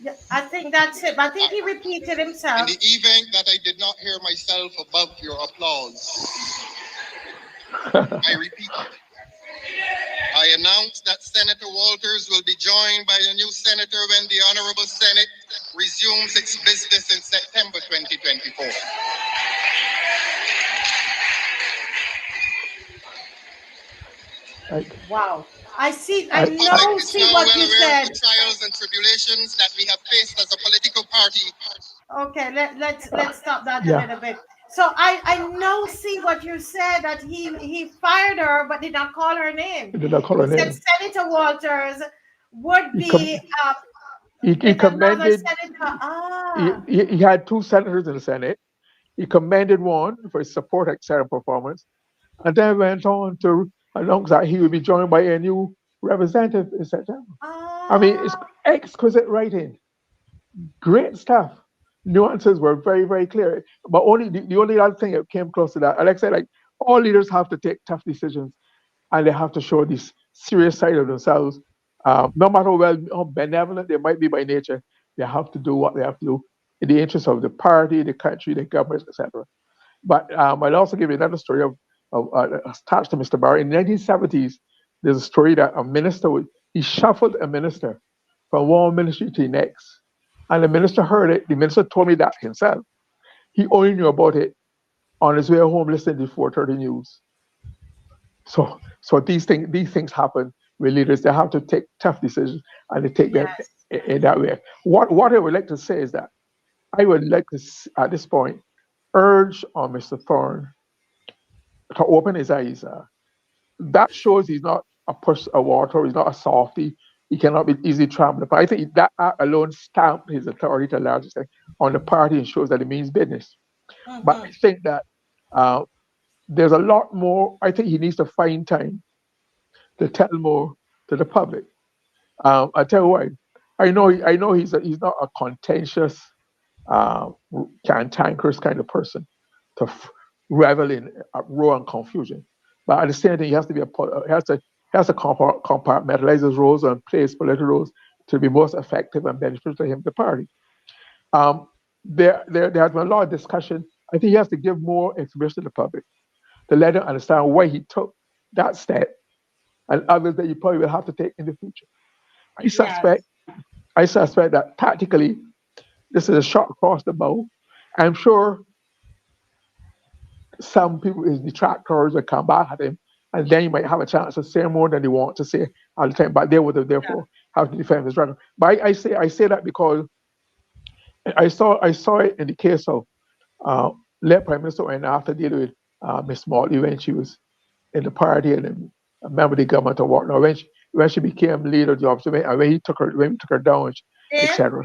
Yeah, I think that's it. I think he repeated In himself. the event that I did not hear myself above your applause, I repeat, I announce that Senator Walters will be joined by a new senator when the Honorable Senate resumes its business in September 2024. Wow. I see. The I public know. is See now what well you aware of said. the trials and tribulations that we have faced as a political party. Okay. Let's stop that a yeah. little bit. So I know. See what you said, that he fired her but did not call her name. He did not call her He said name. Senator Walters would He be he with another commended. senator. Ah. He had two senators in the Senate. He commended one for his support at Senate performance, and then went on to announce that he would be joined by a new representative in September. I mean, it's Ah. exquisite writing. Great stuff. Nuances were very, very clear. But only the only other thing that came close to that, like I said, like all leaders have to take tough decisions and they have to show this serious side of themselves. No matter how benevolent they might be by nature, they have to do what they have to do in the interest of the party, the country, the government, etc. But I'll also give you another story of attached to Mr. Barr. In the 1970s, there's a story that a minister he shuffled a minister from one ministry to the next. And the minister heard it. The minister told me that himself. He only knew about it on his way home listening to 4:30 news. So these things happen with leaders. They have to take tough decisions and they take them Yes. in that way. What I would like to say is that I would like to at this point urge on Mr. Thorne to open his eyes. That shows he's not a push a water. He's not a softy. He cannot be easily trampled upon. I think that act alone stamped his authority to a large extent on the party and shows that he means business. But I Mm-hmm. think that uh, there's a lot more. I think he needs to find time to tell more to the public. I tell you why. I know he's not a contentious, uh, cantankerous kind of person to revel in uproar and confusion. But at the same time, he has to be he has to compartmentalize his roles and play his political roles to be most effective and beneficial to him, the party. Um, there has been a lot of discussion. I think he has to give more information to the public to let them understand why he took that step and others that you probably will have to take in the future. I Yes. suspect I suspect that tactically this is a shot across the bow. I'm sure some people, his detractors, will come back at him, and then you might have a chance to say more than they want to say all the time. But they would have Yeah. therefore have to defend his record. But I say that because I saw it in the case of uh, late Prime Minister and after dealing with Miss Morley when she was in the party and a member of the government or whatnot. When she became leader of the opposition, and when he took her down, There. etc.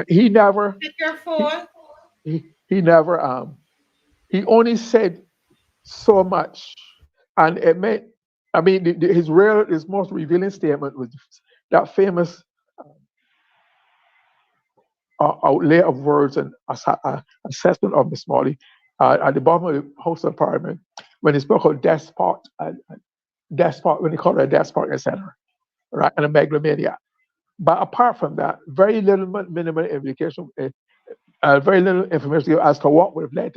He never Check your he, phone. he never he only said so much, and it meant. I mean, his most revealing statement was that famous outlay of words and assessment of Miss Molly at the bottom of the House of Parliament when he spoke of despot when he called her a despot, etc. Right, and a megalomaniac. But apart from that, very little minimal indication, very little information as to what would have led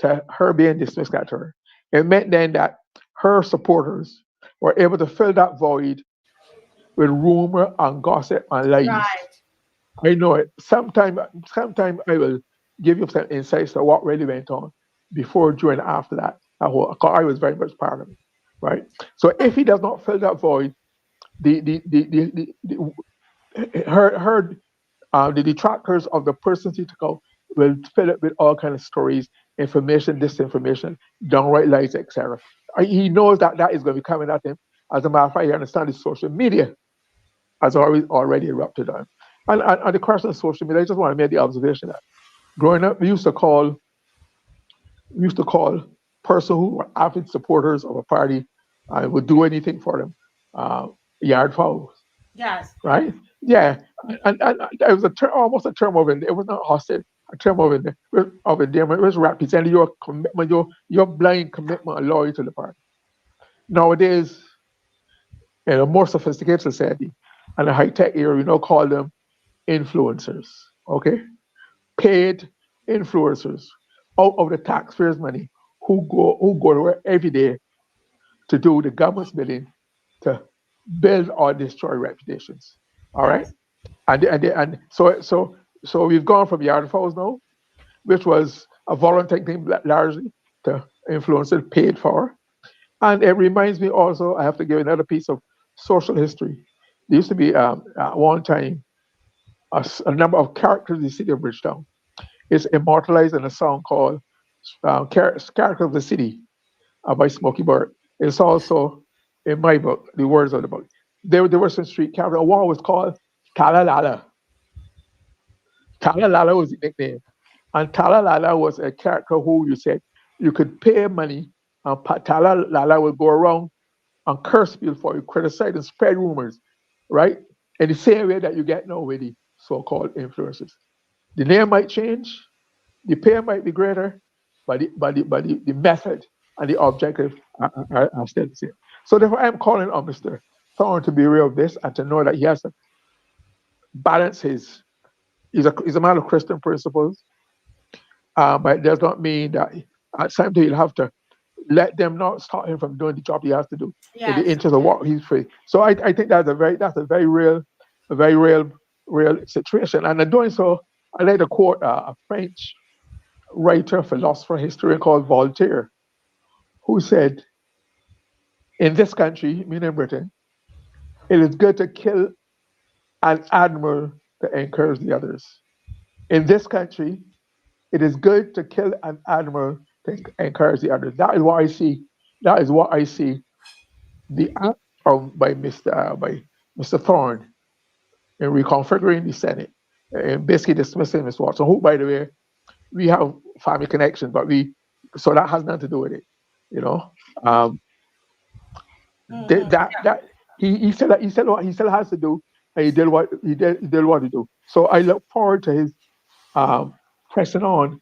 to her being dismissed at her. It meant then that her supporters were able to fill that void with rumor and gossip and lies. Right. I know it. Sometime I will give you some insights to what really went on before, during, and after that. 'Cause I was very much part of it, right? So if he does not fill that void, the detractors of the persons he took out will fill it with all kind of stories, information, disinformation, downright lies, etc. He knows that that is going to be coming at him. As a matter of fact, he understands the social media has already erupted on him. And the question of social media, I just want to make the observation that growing up, we used to call person who were avid supporters of a party and would do anything for them, uh, yard fowls, Yes. right? Yeah, and it was almost a term of it. It was not hostage, a term of endearment. It was representing your commitment, your blind commitment and loyalty to the party. Nowadays, in a more sophisticated society and a high tech era, we now call them influencers. Okay, paid influencers out of the taxpayers' money who go to work every day to do the government's bidding to build or destroy reputations. All right, Yes. and we've gone from yard fouls now, which was a voluntary thing largely, to influencers paid for. And it reminds me also, I have to give another piece of social history. There used to be at one time a number of characters in the city of Bridgetown. It's immortalized in a song called Character of the City by Smokey Bird. It's also in my book, the words of the book. There were some street characters. One was called Talalala. Talalala was the nickname. And Talalala was a character who you said you could pay money, and Talalala would go around and curse people for you, criticize and spread rumors, right? In the same way that you get now with the so-called influencers. The name might change, the pay might be greater, but the method and the objective are still the same. So therefore, I'm calling on Mr. Thorne to be aware of this and to know that he has to balance his. He's a man of Christian principles, but it does not mean that at some time he'll have to let them not stop him from doing the job he has to do in the Yes. interest of what he's free. So I think that's a very real situation. And in doing so, I like to quote a French writer, philosopher, historian called Voltaire, who said, "In this country, meaning Britain, it is good to kill an admiral to encourage the others. In this country, it is good to kill an admiral to encourage the others." That is what I see. That is what I see the act by Mr. Thorne in reconfiguring the Senate and basically dismissing Ms. Watson, who, by the way, we have family connections, but so that has nothing to do with it, you know. Um, that Yeah. that he said what he still has to do, and he did what he do. So I look forward to his um, pressing on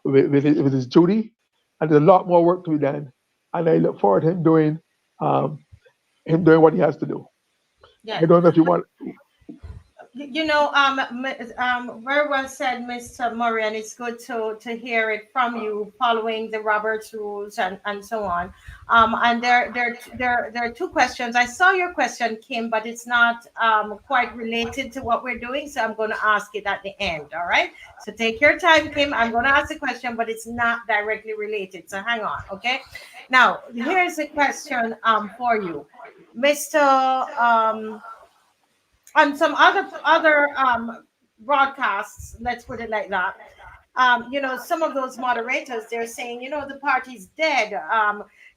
with his duty, and there's a lot more work to be done, and I look forward to him doing what he has to do. I Yes. don't know if you want. Very well said, Mr. Murray, and it's good to hear it from you, following the Roberts rules and so on. And there are two questions. I saw your question, Kim, but it's not quite related to what we're doing, so I'm going to ask it at the end. All right. So take your time, Kim. I'm going to ask the question, but it's not directly related. So hang on. Okay. Now here's a question for you, Mr. On some other broadcasts, let's put it like that. Some of those moderators, they're saying, the party's dead.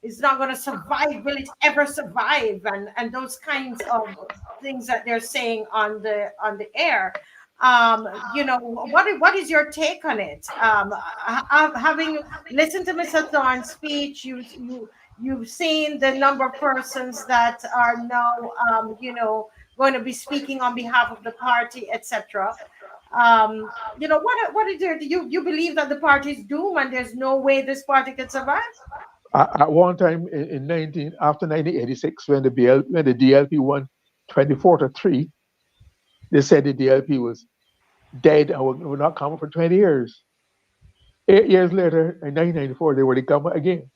It's not going to survive. Will it ever survive? And those kinds of things that they're saying on the air. What is your take on it? Having listened to Mr. Thorne's speech, you've seen the number of persons that are now, going to be speaking on behalf of the party, etc. What is there? Do you believe that the party is doomed and there's no way this party can survive? At one time after 1986, when the DLP won 24-3, they said the DLP was dead and would not come for 20 years. 8 years later, in 1994, they were the government again.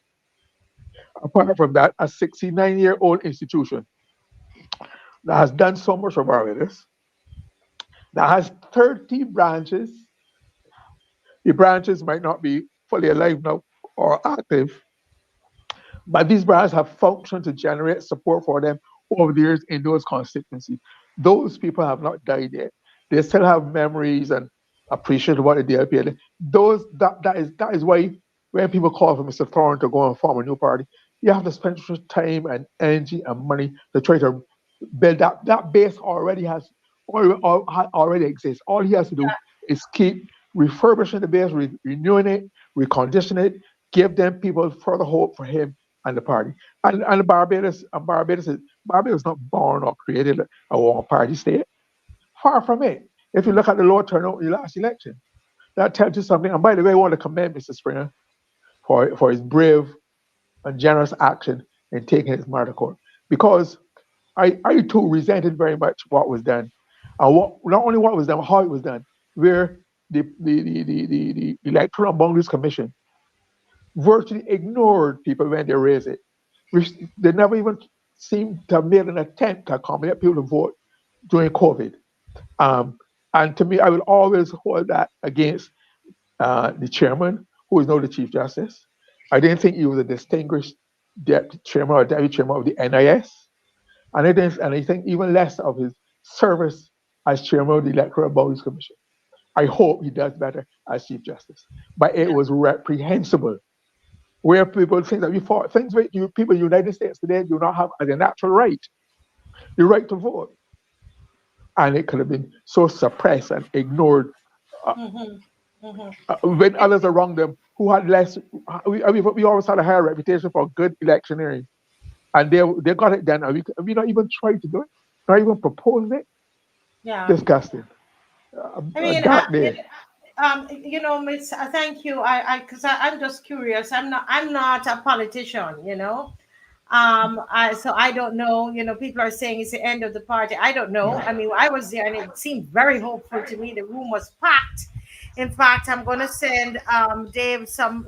Apart from that, a 69-year-old institution that has done so much for Barbados, that has 30 branches. The branches might not be fully alive now or active, but these branches have functioned to generate support for them over the years in those constituencies. Those people have not died yet. They still have memories and appreciate what the DLP did. That is why when people call for Mr. Thorne to go and form a new party, you have to spend time and energy and money to try to build that base already exists. All he has to do is keep refurbishing the base, renewing it, reconditioning it, give them people further hope for him and the party. And Barbados is not born or created a one party state. Far from it. If you look at the low turnout in the last election, that tells you something. And by the way, I want to commend Mr. Springer for his brave and generous action in taking his matter to court. Because I too resented very much what was done. And not only what was done, but how it was done. Where the Electoral Boundaries Commission virtually ignored people when they raised it. They never even seemed to have made an attempt to accommodate people to vote during COVID. And to me, I will always hold that against the chairman, who is now the Chief Justice. I didn't think he was a distinguished chairman or deputy chairman of the NIS. And I think even less of his service as chairman of the Electoral Boundaries Commission. I hope he does better as Chief Justice. But it was reprehensible where people think that we fought things where people in the United States today do not have as a natural right, the right to vote. And it could have been so suppressed and ignored when others around them who had less. We always had a higher reputation for good electioneering, and they got it done. And we not even tried to do it, not even proposed it. Yeah. Disgusting. I a mean, dark day. Miss, thank you. Because I'm just curious. I'm not a politician. So I don't know. People are saying it's the end of the party. I don't know. I mean, I was there, and it seemed very hopeful to me. The room was packed. In fact, I'm going to send Dave some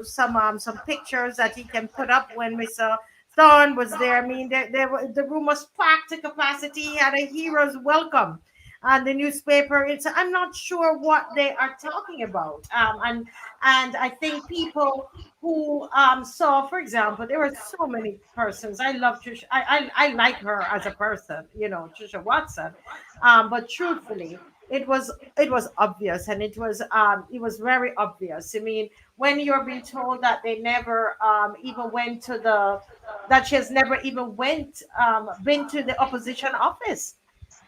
pictures that he can put up when Mr. Thorne was there. I mean, the room was packed to capacity. He had a hero's welcome on the newspaper. I'm not sure what they are talking about. And I think people who saw, for example, there were so many persons. I love Trisha. I like her as a person, Trisha Watson. But truthfully, it was obvious, and it was very obvious. I mean, when you're being told that they never even went to that she has never even been to the opposition office.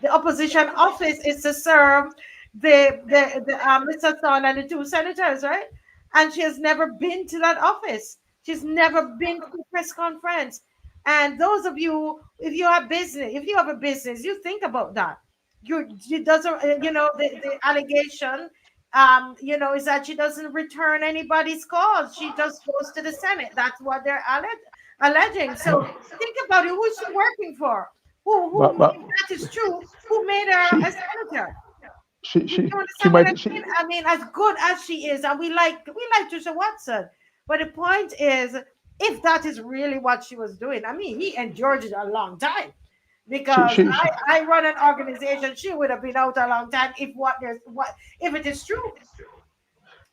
The opposition office is to serve the Mr. Thorne and the two senators, right? And she has never been to that office. She's never been to the press conference. And those of you, if you have a business, you think about that. She doesn't, the allegation, is that she doesn't return anybody's calls. She just goes to the Senate. That's what they're alleging. So think about it. Who's she working for? But If that is true, who made her a she senator? she You she she understand what I might mean? I mean, as good as she is, and we like Trisha Watson, but the point is, if that is really what she was doing, I mean, he endured it a long time she because she, I she I run an organization. She would have been out a long time if if it is true.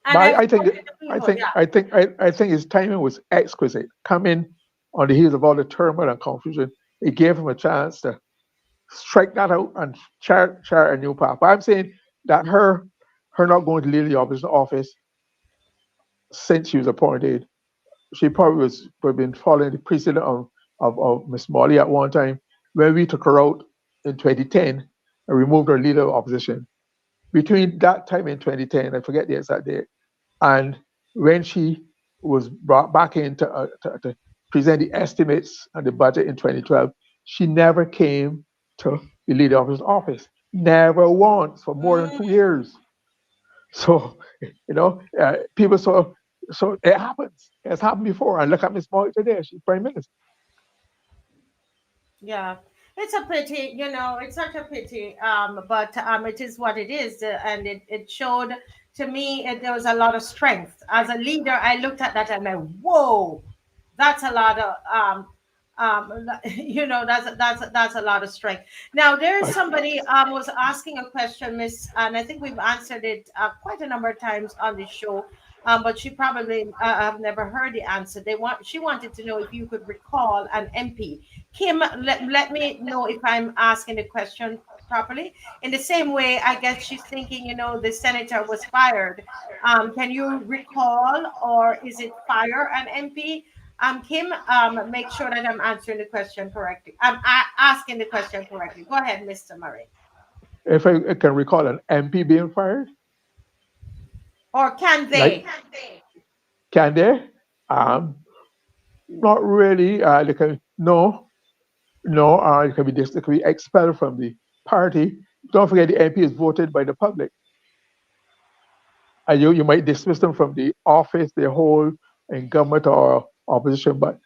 but And I've I think spoken to people. Yeah. I think his timing was exquisite. Coming on the heels of all the turmoil and confusion, it gave him a chance to strike that out and chart a new path. But I'm saying that her not going to leave the opposition office since she was appointed, she probably was probably been following the precedent of Miss Molly at one time when we took her out in 2010 and removed her leader of opposition. Between that time in 2010, I forget the exact date, and when she was brought back in to present the estimates and the budget in 2012, she never came to the leader of his office. Never once for more than Mm, 2 years. So, people so it happens. It's happened before. And look at Miss Molly today. She's prime minister. yeah. It's a pity, it's such a pity. But it is what it is. And it showed to me there was a lot of strength. As a leader, I looked at that and I, whoa, that's a lot of that's a lot of strength. Now there is I, somebody was asking a question, Miss, and I think we've answered it quite a number of times on the show. But she probably have never heard the answer. She wanted to know if you could recall an MP. Kim, let me know if I'm asking the question properly. In the same way, I guess she's thinking, the senator was fired. Can you recall, or is it fire an MP? Kim, make sure that I'm answering the question correctly. I'm asking the question correctly. Go ahead, Mr. Murray. if I can recall an MP being fired, Or can like, they? can they? Um, Not really. They can no, no. It can be they can be expelled from the party. Don't forget the MP is voted by the public, and you might dismiss them from the office they hold in government or opposition, but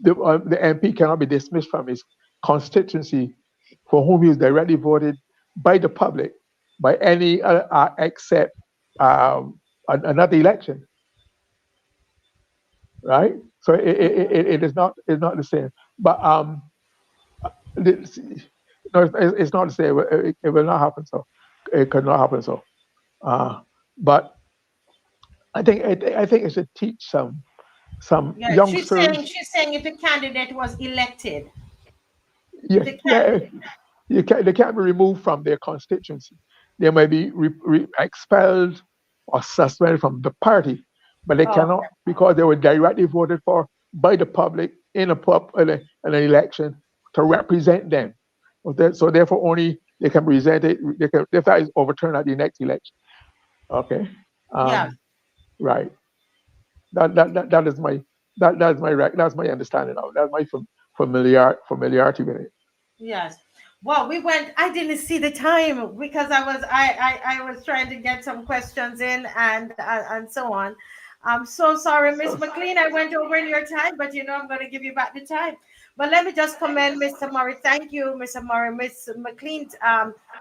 the MP cannot be dismissed from his constituency for whom he is directly voted by the public by any except another election, right? So it is not it's not the same. But it's, no, it's not the same. It will not happen. So it could not happen. So, but I think it should teach some Yeah, youngsters. she's saying if the candidate was elected, if Yeah, the can yeah. They can't be removed from their constituency. They may be expelled or suspended from the party, but they oh, cannot because they were directly voted for by the public in an election to represent them. So therefore, only they can present it. They can if that is overturned at the next election. Okay, yes, um, right. That is my that's my understanding of it. That's my familiarity with it. yes. Well, we went. I didn't see the time because I was trying to get some questions in and so on. I'm so sorry, Miss McLean. I went over in your time, but I'm going to give you back the time. But let me just commend Mr. Murray. Thank you, Mr. Murray. Miss McLean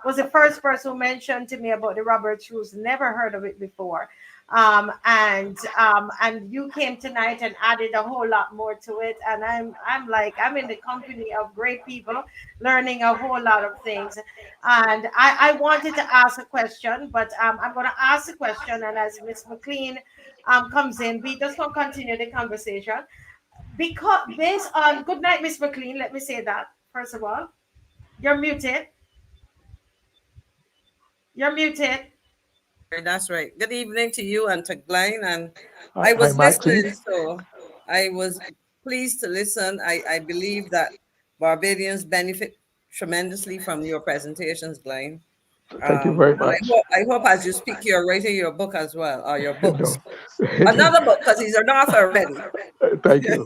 was the first person who mentioned to me about the Roberts rules. Never heard of it before. And you came tonight and added a whole lot more to it. And I'm like I'm in the company of great people learning a whole lot of things. And I wanted to ask a question, but I'm going to ask the question. And as Miss McLean comes in, we just going to continue the conversation. Because based on, good night, Miss McLean, let me say that, first of all. You're muted. You're muted. That's right. Good evening to you and to Glenn. And Hi, I hi, was Maxine. listening, so I was pleased to listen. I believe that Barbadians benefit tremendously from your presentations, Glenn. Thank you very And much. I hope as you speak, you're writing your book as well, or your books. No, Another book, because he's an author already. thank you.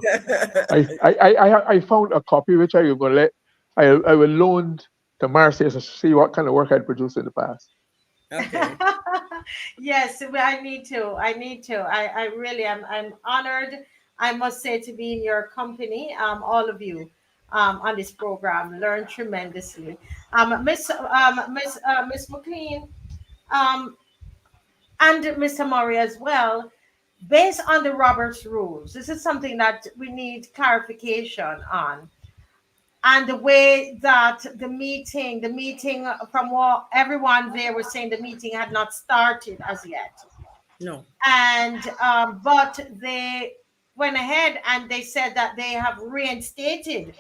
I found a copy which I will let I will loan to Marcia to see what kind of work I'd produced in the past. Okay. Yes, I need to. I need to. I really am. I'm honored, I must say, to be in your company. All of you, on this program, learn tremendously. Miss McLean, um, and Mr. Murray as well. Based on the Roberts rules, this is something that we need clarification on. And the way that the meeting, from what everyone there was saying, the meeting had not started as yet. No. And but they went ahead and they said that they have reinstated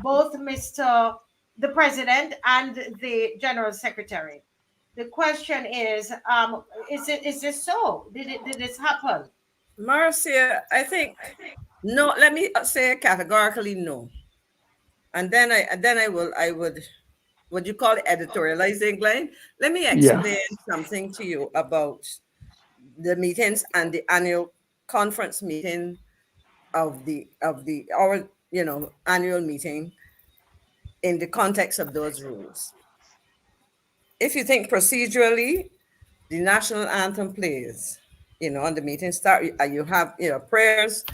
both Mr. the President and the General Secretary. The question is this so? Did this happen? Marcia, I think no. Let me say categorically no. And then I would you call it editorializing, Glenn? Let me Yeah, explain something to you about the meetings and the annual conference meeting of the our annual meeting in the context of those rules. If you think procedurally, the national anthem plays, on the meeting start, you have prayers,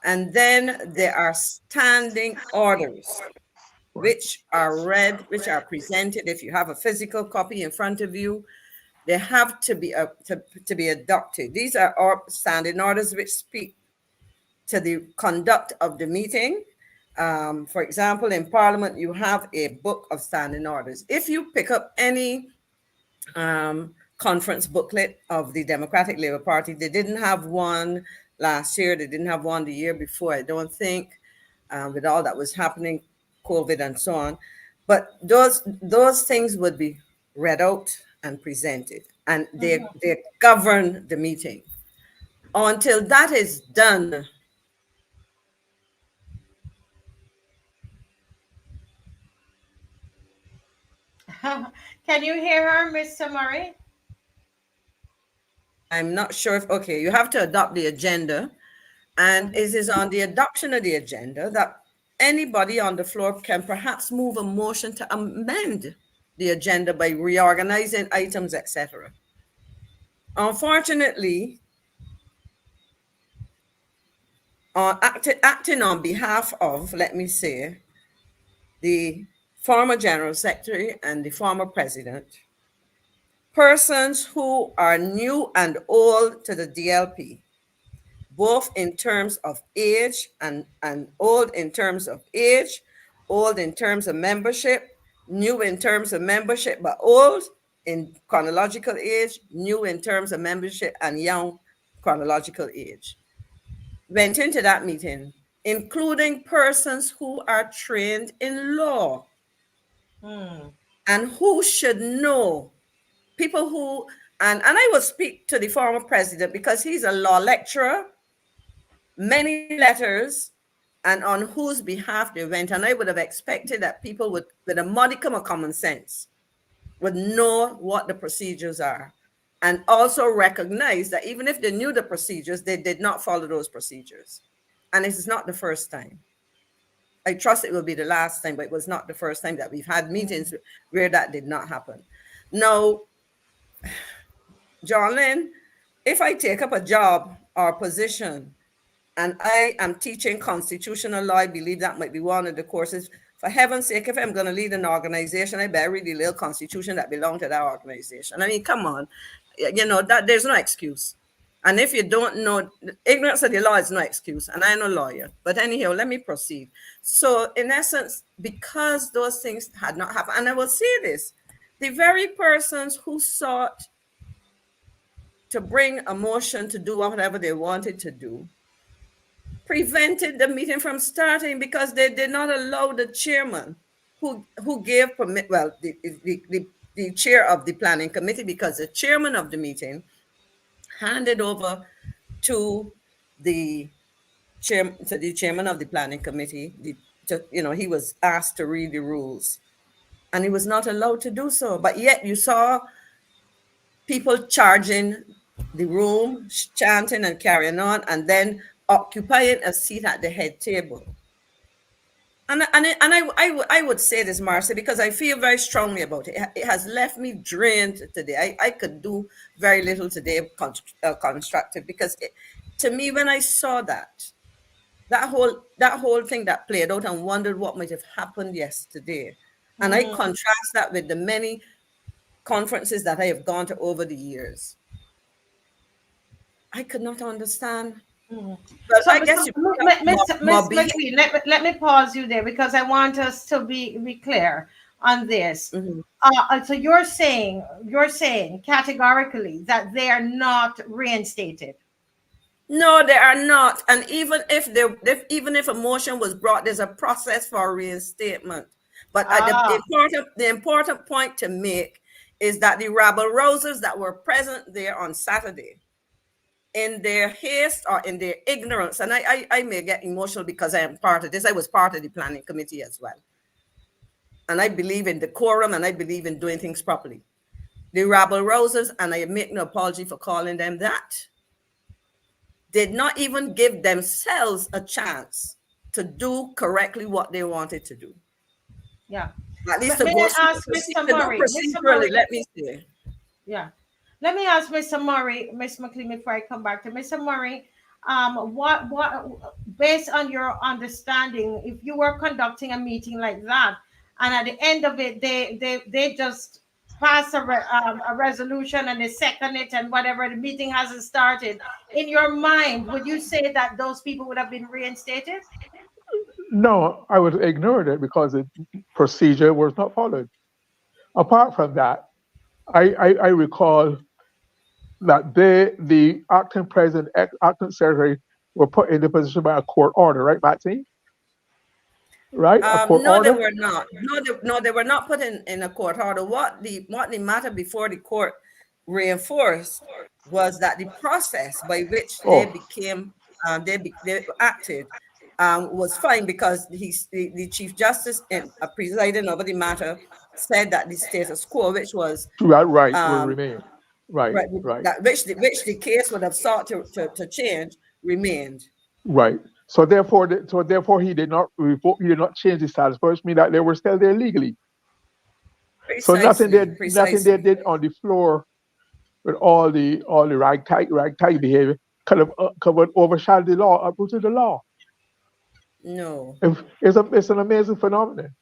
and then there are standing orders right. which are read, which are presented. If you have a physical copy in front of you, they have to be adopted. These are our standing orders which speak to the conduct of the meeting. For example, in Parliament, you have a book of standing orders. If you pick up any conference booklet of the Democratic Labour Party, they didn't have one last year. They didn't have one the year before, I don't think, with all that was happening, COVID and so on. But those things would be read out and presented, and they govern the meeting. Until that is done, Can you hear her, Mr. Murray? I'm not sure if, okay, you have to adopt the agenda. And it is on the adoption of the agenda that anybody on the floor can perhaps move a motion to amend the agenda by reorganizing items, etc. Unfortunately, acting on behalf of, let me say, the former general secretary and the former president, persons who are new and old to the DLP, both in terms of age and old in terms of age, old in terms of membership, new in terms of membership, but old in chronological age, new in terms of membership, and young chronological age. Went into that meeting, including persons who are trained in law Hmm. and who should know, people who, and I will speak to the former president because he's a law lecturer, many letters, and on whose behalf they went. And I would have expected that people would, with a modicum of common sense, would know what the procedures are and also recognize that even if they knew the procedures, they did not follow those procedures. And this is not the first time. I trust it will be the last time, but it was not the first time that we've had meetings where that did not happen. Now, John Lynn, if I take up a job or position and I am teaching constitutional law, I believe that might be one of the courses. For heaven's sake, if I'm going to lead an organization, I better read the little constitution that belongs to that organization. I mean, come on, that there's no excuse. And if you don't know, ignorance of the law is no excuse. And I'm no lawyer. But anyhow, let me proceed. So in essence, because those things had not happened, and I will say this, the very persons who sought to bring a motion to do whatever they wanted to do prevented the meeting from starting because they did not allow the chairman who gave permit, well, the chair of the planning committee, because the chairman of the meeting handed over to the chairman of the planning committee. He was asked to read the rules, and he was not allowed to do so. But yet you saw people charging the room, chanting and carrying on, and then occupying a seat at the head table. And I would say this, Marcy, because I feel very strongly about it. It has left me drained today. I could do very little today constructive, because to me, when I saw that whole thing that played out, and wondered what might have happened yesterday, and I contrast that with the many conferences that I have gone to over the years, I could not understand. But So, I guess Miss McLean, let me pause you there, because I want us to be clear on this. So you're saying categorically that they are not reinstated. No, they are not. And even if a motion was brought, there's a process for reinstatement. But the important point to make is that the rabble rousers that were present there on Saturday, in their haste or in their ignorance, and I may get emotional because I am part of this. I was part of the planning committee as well. And I believe in decorum, and I believe in doing things properly. The rabble rousers, and I make no apology for calling them that, did not even give themselves a chance to do correctly what they wanted to do. Yeah. At least May I ask Mr. Murray? Let me say. Yeah. Let me ask Mr. Murray, Ms. McLean, before I come back to Mr. Murray. What based on your understanding, if you were conducting a meeting like that, and at the end of it, they just pass a resolution and they second it, and whatever, the meeting hasn't started, in your mind, would you say that those people would have been reinstated? No, I would ignore it because the procedure was not followed. Apart from that, I recall that the acting president, acting secretary, were put in the position by a court order, right, Maxine? Right? No, they were not. No, they were not put in a court order. What the matter before the court reinforced was that the process by which they became they acted was fine, because the Chief Justice presiding over the matter said that the status quo, which was will remain. Right. Which the case would have sought to change, remained. Right. So therefore he did not revoke. He did not change the status quo, which means that they were still there legally. So nothing they did on the floor with all the ragtag behavior could overshadow the law, uproot the law. No. It's an amazing phenomenon.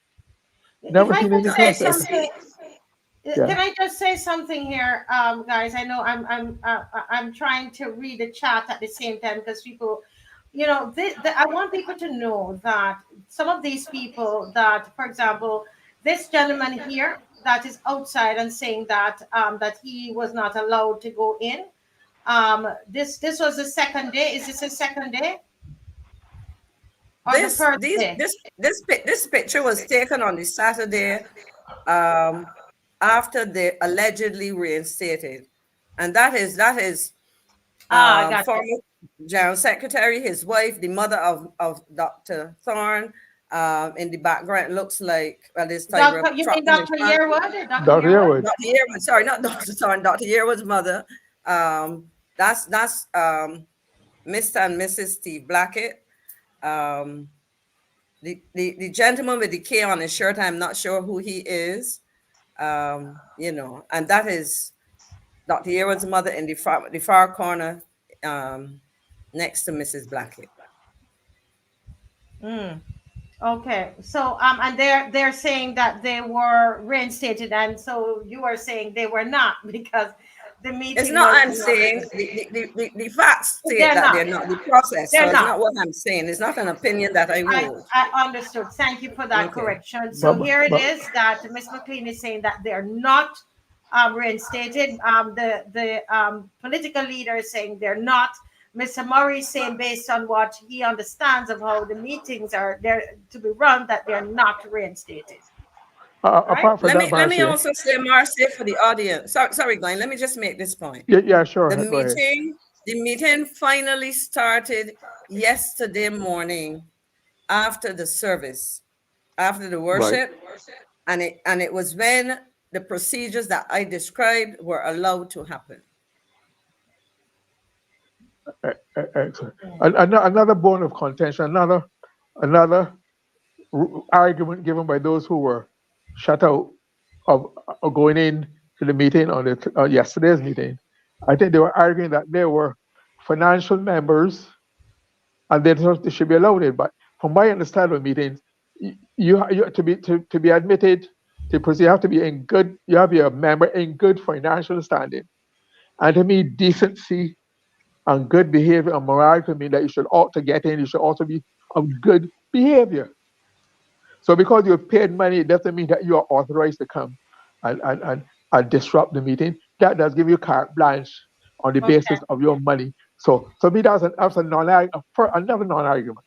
Never seen any process. Can I just say something here, guys? I know I'm trying to read the chat at the same time, because people, I want people to know that some of these people that, for example, this gentleman here that is outside and saying that that he was not allowed to go in. This was the second day. Is this the second day? This picture was taken on the Saturday after they allegedly reinstated, and that is former General Secretary, his wife, the mother of Dr. Thorne. In the background, looks like this type of. You mean Dr. Yearwood? Dr. Yearwood. Dr. Yearwood. Sorry, not Dr. Thorne. Dr. Yearwood's mother. That's Mr. and Mrs. Steve Blackett. the gentleman with the K on his shirt, I'm not sure who he is. And that is Dr. Yearwood's mother in the far corner, next to Mrs. Blackett. Mm. Okay, so and they're saying that they were reinstated, and so you are saying they were not because the It's meeting not was I'm not. saying. The facts state They're that not. they're not the process. So They're it's not. not what I'm saying. It's not an opinion that I hold. I understood. Thank you for that Okay. correction. So But, here it but is that Ms. McLean is saying that they're not reinstated. The political leader is saying they're not. Mr. Murray is saying based on what he understands of how the meetings are there to be run that they're not reinstated. Right? apart from Let that, me Marcia, also say, Marcy, for the audience. Sorry, Glenn. Let me just make this point. yeah, sure, The go ahead. meeting finally started yesterday morning after the service, after the Right. worship, and it was when the procedures that I described were allowed to happen. Excellent. Another bone of contention, another argument given by those who were shut out of going in to the meeting on yesterday's meeting. I think they were arguing that they were financial members and they should be allowed in. But from my understanding of meetings, you to be admitted to proceed, you have to be in good. You have to be a member in good financial standing. And to me, decency and good behavior and morality mean that you should ought to get in. You should also be of good behavior. So because you've paid money, it doesn't mean that you are authorized to come and disrupt the meeting. That does give you carte blanche on the Okay. basis of your money. So me, that's another non-argument.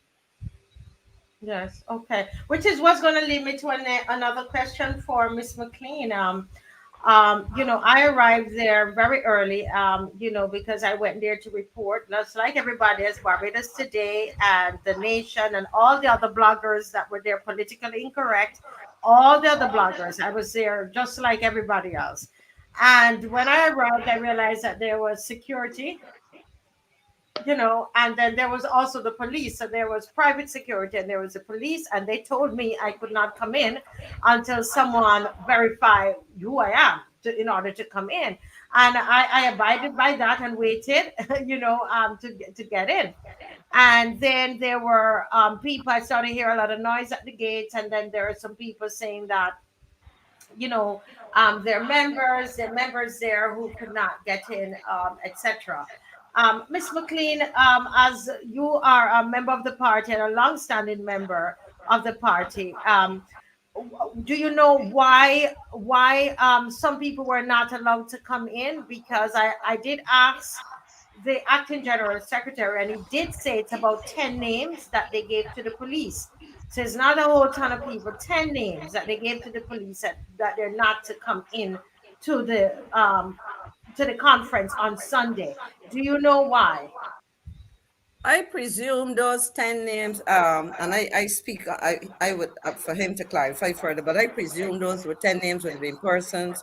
Yes. Okay. Which is what's going to lead me to another question for Miss McLean. I arrived there very early, because I went there to report, just like everybody else, Barbados Today and The Nation and all the other bloggers that were there, politically incorrect, all the other bloggers. I was there just like everybody else. And when I arrived, I realized that there was security, and then there was also the police. So there was private security and there was the police, and they told me I could not come in until someone verified who I am in order to come in. And I abided by that and waited, to get in. And then there were people, I started to hear a lot of noise at the gates, and then there are some people saying that, they're members there who could not get in, etc. Miss McLean, as you are a member of the party and a long-standing member of the party, do you know why some people were not allowed to come in? Because I did ask the acting general secretary, and he did say it's about 10 names that they gave to the police. So it's not a whole ton of people, 10 names that they gave to the police that they're not to come in to the conference on Sunday. Do you know why? I presume those 10 names, and I speak, I would, for him to clarify further, but I presume those were 10 names would have been persons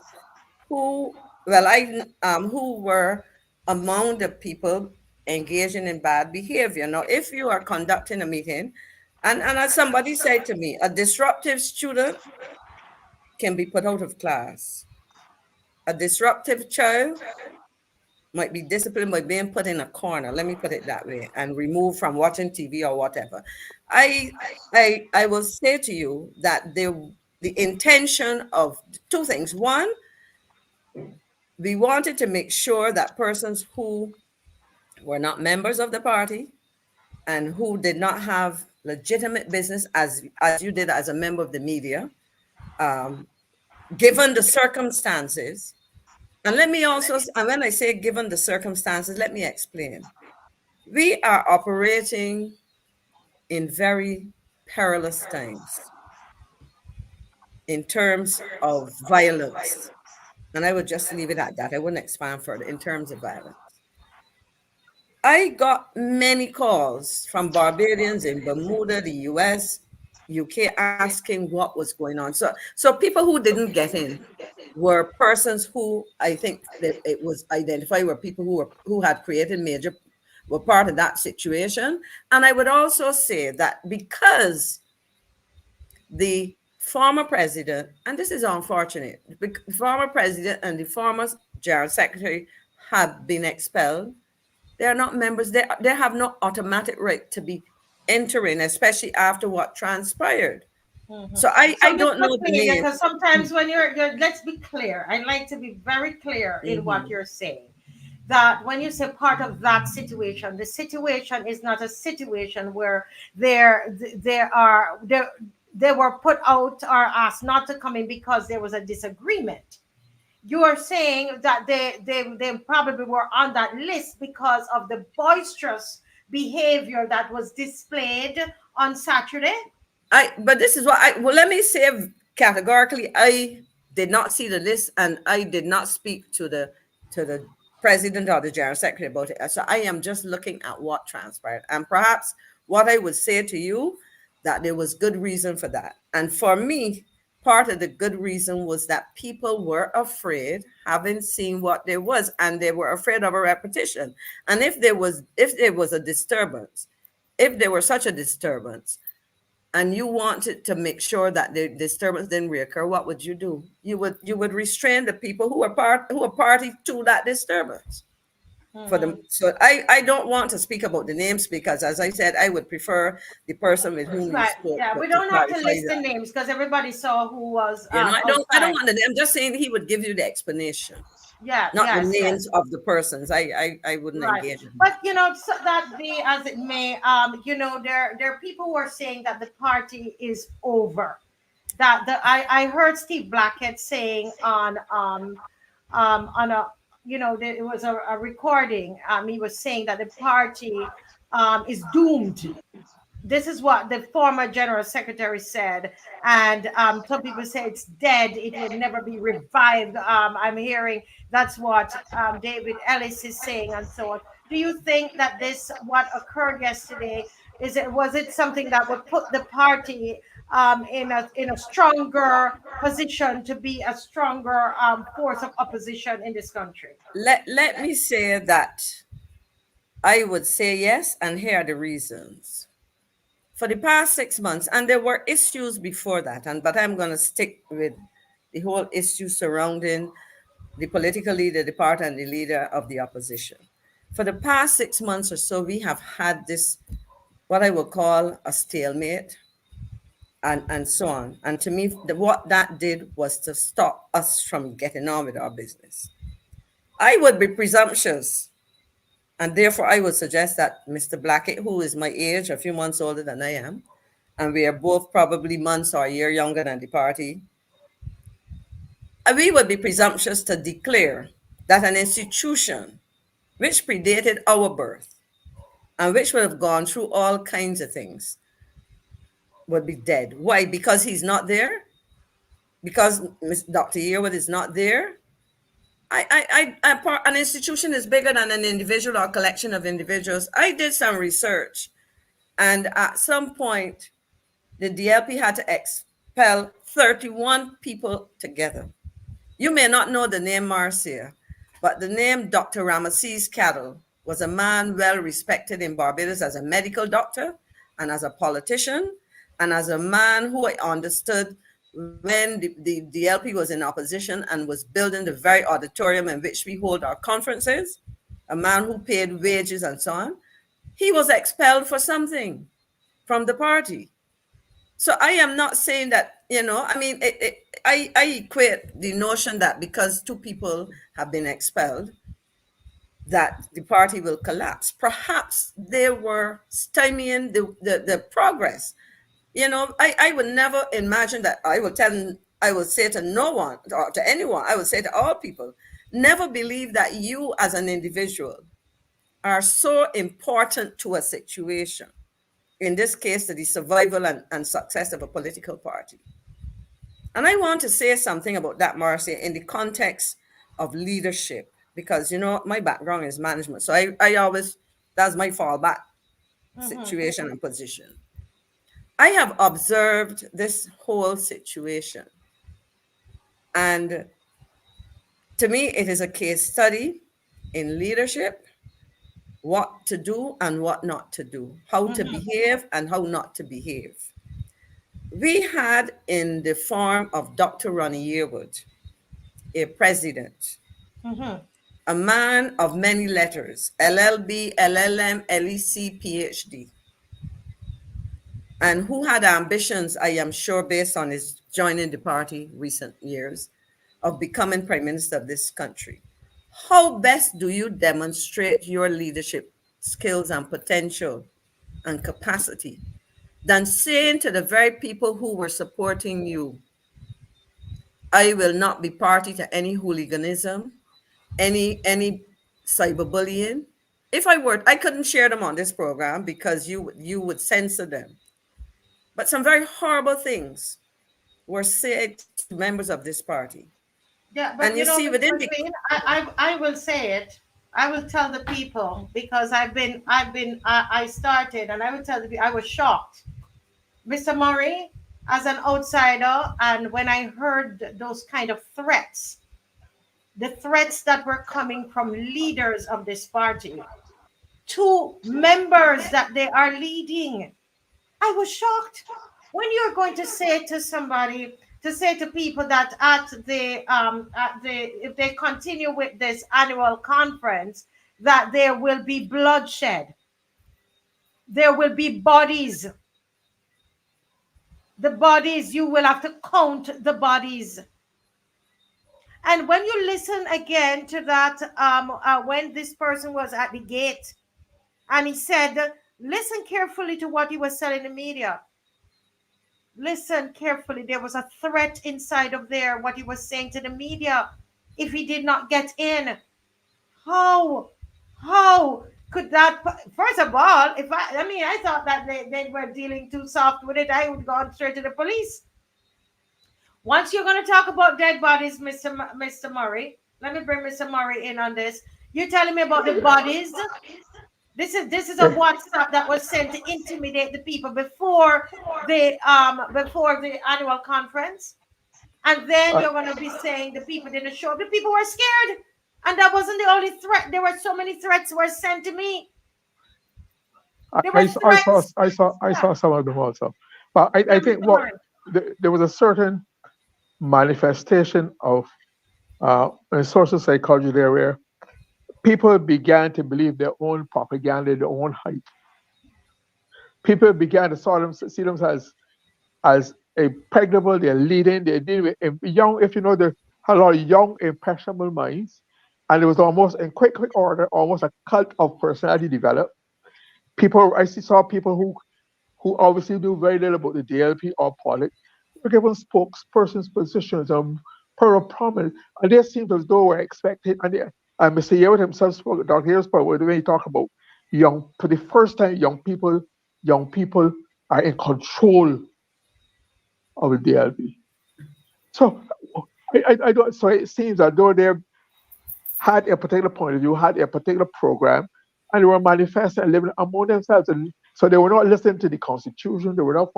who, who were among the people engaging in bad behavior. Now, if you are conducting a meeting, and as somebody said to me, a disruptive student can be put out of class. A disruptive child might be disciplined by being put in a corner, let me put it that way, and removed from watching TV or whatever. I will say to you that the intention of two things. One, we wanted to make sure that persons who were not members of the party and who did not have legitimate business as you did as a member of the media, given the circumstances. And let me also, and when I say given the circumstances, let me explain. We are operating in very perilous times in terms of violence. And I would just leave it at that. I wouldn't expand further in terms of violence. I got many calls from Barbadians in Bermuda, the US, UK, asking what was going on. So people who didn't get in were persons who I think that it was identified were people who had created were part of that situation. And I would also say that because the former president, and this is unfortunate, the former president and the former general secretary have been expelled. They are not members. They have no automatic right to be entering, especially after what transpired. Mhm. So I So, Miss don't know the McLean, name. because sometimes when you're, let's be clear. I'd like to be very clear in what Mhm. you're saying. That when you say part of that situation, the situation is not a situation where they were put out or asked not to come in because there was a disagreement. You are saying that they probably were on that list because of the boisterous behavior that was displayed on Saturday. But this is what well, let me say categorically, I did not see the list, and I did not speak to the president or the general secretary about it. So I am just looking at what transpired, and perhaps what I would say to you, that there was good reason for that. And for me, part of the good reason was that people were afraid, having seen what there was, and they were afraid of a repetition. And if there was a disturbance, if there were such a disturbance, and you wanted to make sure that the disturbance didn't reoccur, what would you do? You would restrain the people who are party to that disturbance. For them, Mhm. so I don't want to speak about the names, because, as I said, I would prefer the person with whom you Right. spoke Yeah, we to don't have to clarify list the that. names because everybody saw who was I don't outside. want to. I'm just saying he would give you the explanation, Yeah, not the yes, yes. names of the persons. I wouldn't Right. engage in But that. so that be as it may, there are people who are saying that the party is over. That I heard Steve Blackett saying on a it was a recording. He was saying that the party is doomed. This is what the former general secretary said, and some people say it's dead, it will never be revived. I'm hearing that's what David Ellis is saying, and so on. Do you think that this what occurred yesterday, was it something that would put the party in a stronger position to be a stronger force of opposition in this country? Let me say that I would say yes, and here are the reasons. For the past 6 months, and there were issues before that, but I'm going to stick with the whole issue surrounding the political leader, the party, and the leader of the opposition. For the past 6 months or so, we have had this, what I would call a stalemate, and so on. And to me, what that did was to stop us from getting on with our business. I would be presumptuous, and therefore I would suggest that Mr. Blackett, who is my age, a few months older than I am, and we are both probably months or a year younger than the party, we would be presumptuous to declare that an institution which predated our birth and which would have gone through all kinds of things would be dead. Why? Because he's not there? Because Dr. Yearwood is not there? An institution is bigger than an individual or collection of individuals. I did some research, and at some point, the DLP had to expel 31 people together. You may not know the name Marcia, but the name Dr. Ramesses Cattle was a man well respected in Barbados as a medical doctor and as a politician, and as a man who I understood when the DLP was in opposition and was building the very auditorium in which we hold our conferences, a man who paid wages and so on. He was expelled for something from the party. So I am not saying that, I mean, I equate the notion that because two people have been expelled, that the party will collapse. Perhaps they were stymieing the progress. I would never imagine that I would say to no one or to anyone, I would say to all people, never believe that you as an individual are so important to a situation, in this case, to the survival and success of a political party. And I want to say something about that, Marcia, in the context of leadership, because, my background is management. So I always, that's my fallback Mhm. situation and position. I have observed this whole situation. And to me, it is a case study in leadership, what to do and what not to do, how to Mhm. behave and how not to behave. We had in the form of Dr. Ronnie Yearwood, a president, Mm-hmm. a man of many letters, LLB, LLM, LEC, PhD, and who had ambitions, I am sure, based on his joining the party recent years, of becoming prime minister of this country. How best do you demonstrate your leadership skills and potential and capacity than saying to the very people who were supporting you, I will not be party to any hooliganism, any cyberbullying. If I were, I couldn't share them on this program because you would censor them. But some very horrible things were said to members of this party. Yeah, And but you you know, see, Miss within the McLean, I will say it. I will tell the people because I started, and I will tell the people I was shocked, Mr. Murray, as an outsider, and when I heard those kind of threats, the threats that were coming from leaders of this party to members that they are leading, I was shocked. When you're going to say to somebody, to say to people that at the if they continue with this annual conference, that there will be bloodshed, there will be bodies, the bodies, you will have to count the bodies. And when you listen again to that, when this person was at the gate and he said, listen carefully to what he was telling the media. Listen carefully. There was a threat inside of there, what he was saying to the media. If he did not get in, how? How could that? First of all, I mean, I thought that they were dealing too soft with it. I would go on straight to the police. Once you're going to talk about dead bodies, Mr. Murray, let me bring Mr. Murray in on this. You're telling me about the bodies. This is a WhatsApp that was sent to intimidate the people before the annual conference, and then I, you're going to be saying the people didn't show up. The people were scared, and that wasn't the only threat. There were so many threats were sent to me. There were threats. I Yeah, saw some of them also. But yeah, I think Mr. what Murray. there was a certain manifestation of in social psychology there where people began to believe their own propaganda, their own hype. People began to see themselves as impregnable. They're leading. They're dealing with young. If you know, there had a lot of young, impressionable minds, and it was almost in quick order, almost a cult of personality developed. People, saw people who obviously knew very little about the DLP or politics, were given spokespersons positions per prominent, and they seemed as though were expected. And Mr. Yearwood himself spoke, Dr. Yearwood spoke when he talked about for the first time, young people are in control of the DLP. So I don't. So it seems as though they had a particular point of view, had a particular program, and they were manifesting and living among themselves. And so they were not listening to the Constitution. They were not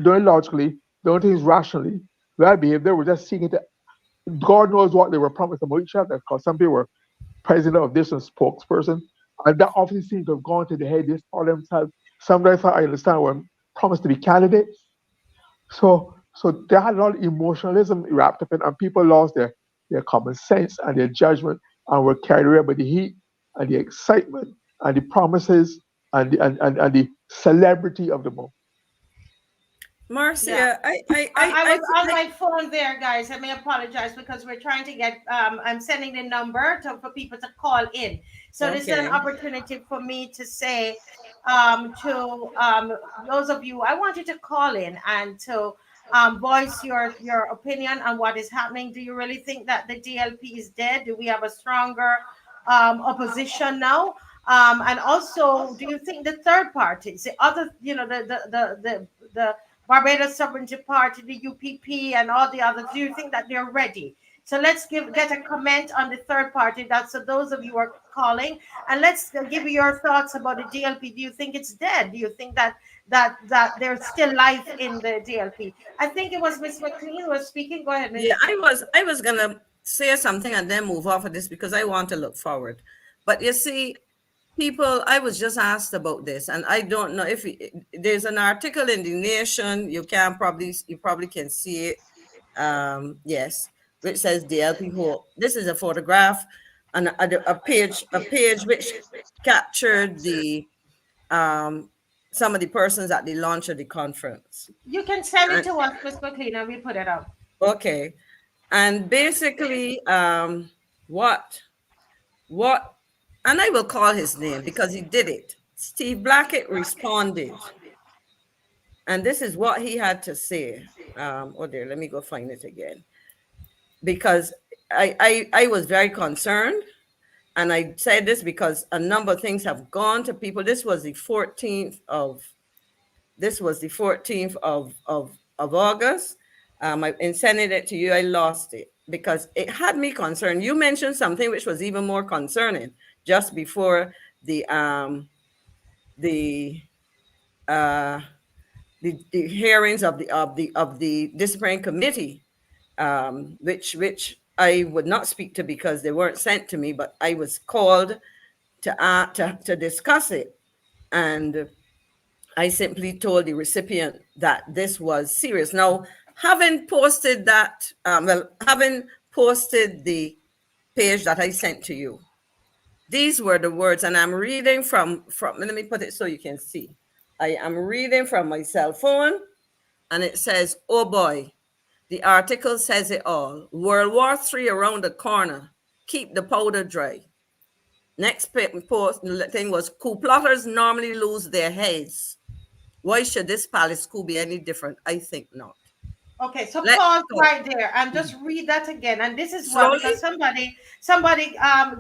doing logically, doing things rationally, well behaved. They were just seeking to. God knows what they were promising about each other, because some people were president of this and spokesperson, and that often seems to have gone to the head. They saw themselves. Sometimes I understand were promised to be candidates. So they had a lot of emotionalism wrapped up in, and people lost their common sense and their judgment, and were carried away by the heat and the excitement and the promises and the celebrity of the moment. Yeah. Marcia, I was on my phone there, guys. I may apologize because we're trying to get. I'm sending the number for people to call in. So this is an okay. opportunity for me to say to those of you, I want you to call in and to voice your opinion on what is happening. Do you really think that the DLP is dead? Do we have a stronger opposition now? And also, do you think the third parties, the other, the Barbados Sovereignty Party, the UPP, and all the others, do you think that they're ready? So let's get a comment on the third party. That's so those of you who are calling, and let's give you your thoughts about the DLP. Do you think it's dead? Do you think that there's still life in the DLP? I think it was Miss McLean who was speaking. Go ahead, Yeah, Miss. I was gonna say something and then move off of this because I want to look forward. But you see, people, I was just asked about this, and I don't know if there's an article in the Nation. You probably can see it. Yes, which says DLP Hope. This is a photograph and a page which captured the some of the persons at the launch of the conference. You can send it And, to us, Miss McLean, and we put it up. okay, and basically, what, and I will call his name because he did it. Steve Blackett responded, and this is what he had to say. Oh dear, let me go find it again, because I was very concerned, and I said this because a number of things have gone to people. This was the 14th of August. I sending it to you, I lost it because it had me concerned. You mentioned something which was even more concerning just before the the uh, the hearings of the disciplinary committee, which I would not speak to because they weren't sent to me, but I was called to discuss it, and I simply told the recipient that this was serious. Now, having posted that, having posted the page that I sent to you, these were the words, and I'm reading from. Let me put it so you can see. I am reading from my cell phone, and it says, "Oh boy, the article says it all. World War III around the corner. Keep the powder dry." Next post thing was, "Coup plotters normally lose their heads. Why should this palace coup be any different? I think not." Okay, so Let's pause go. right there and just read that again. And this is why, because Slowly.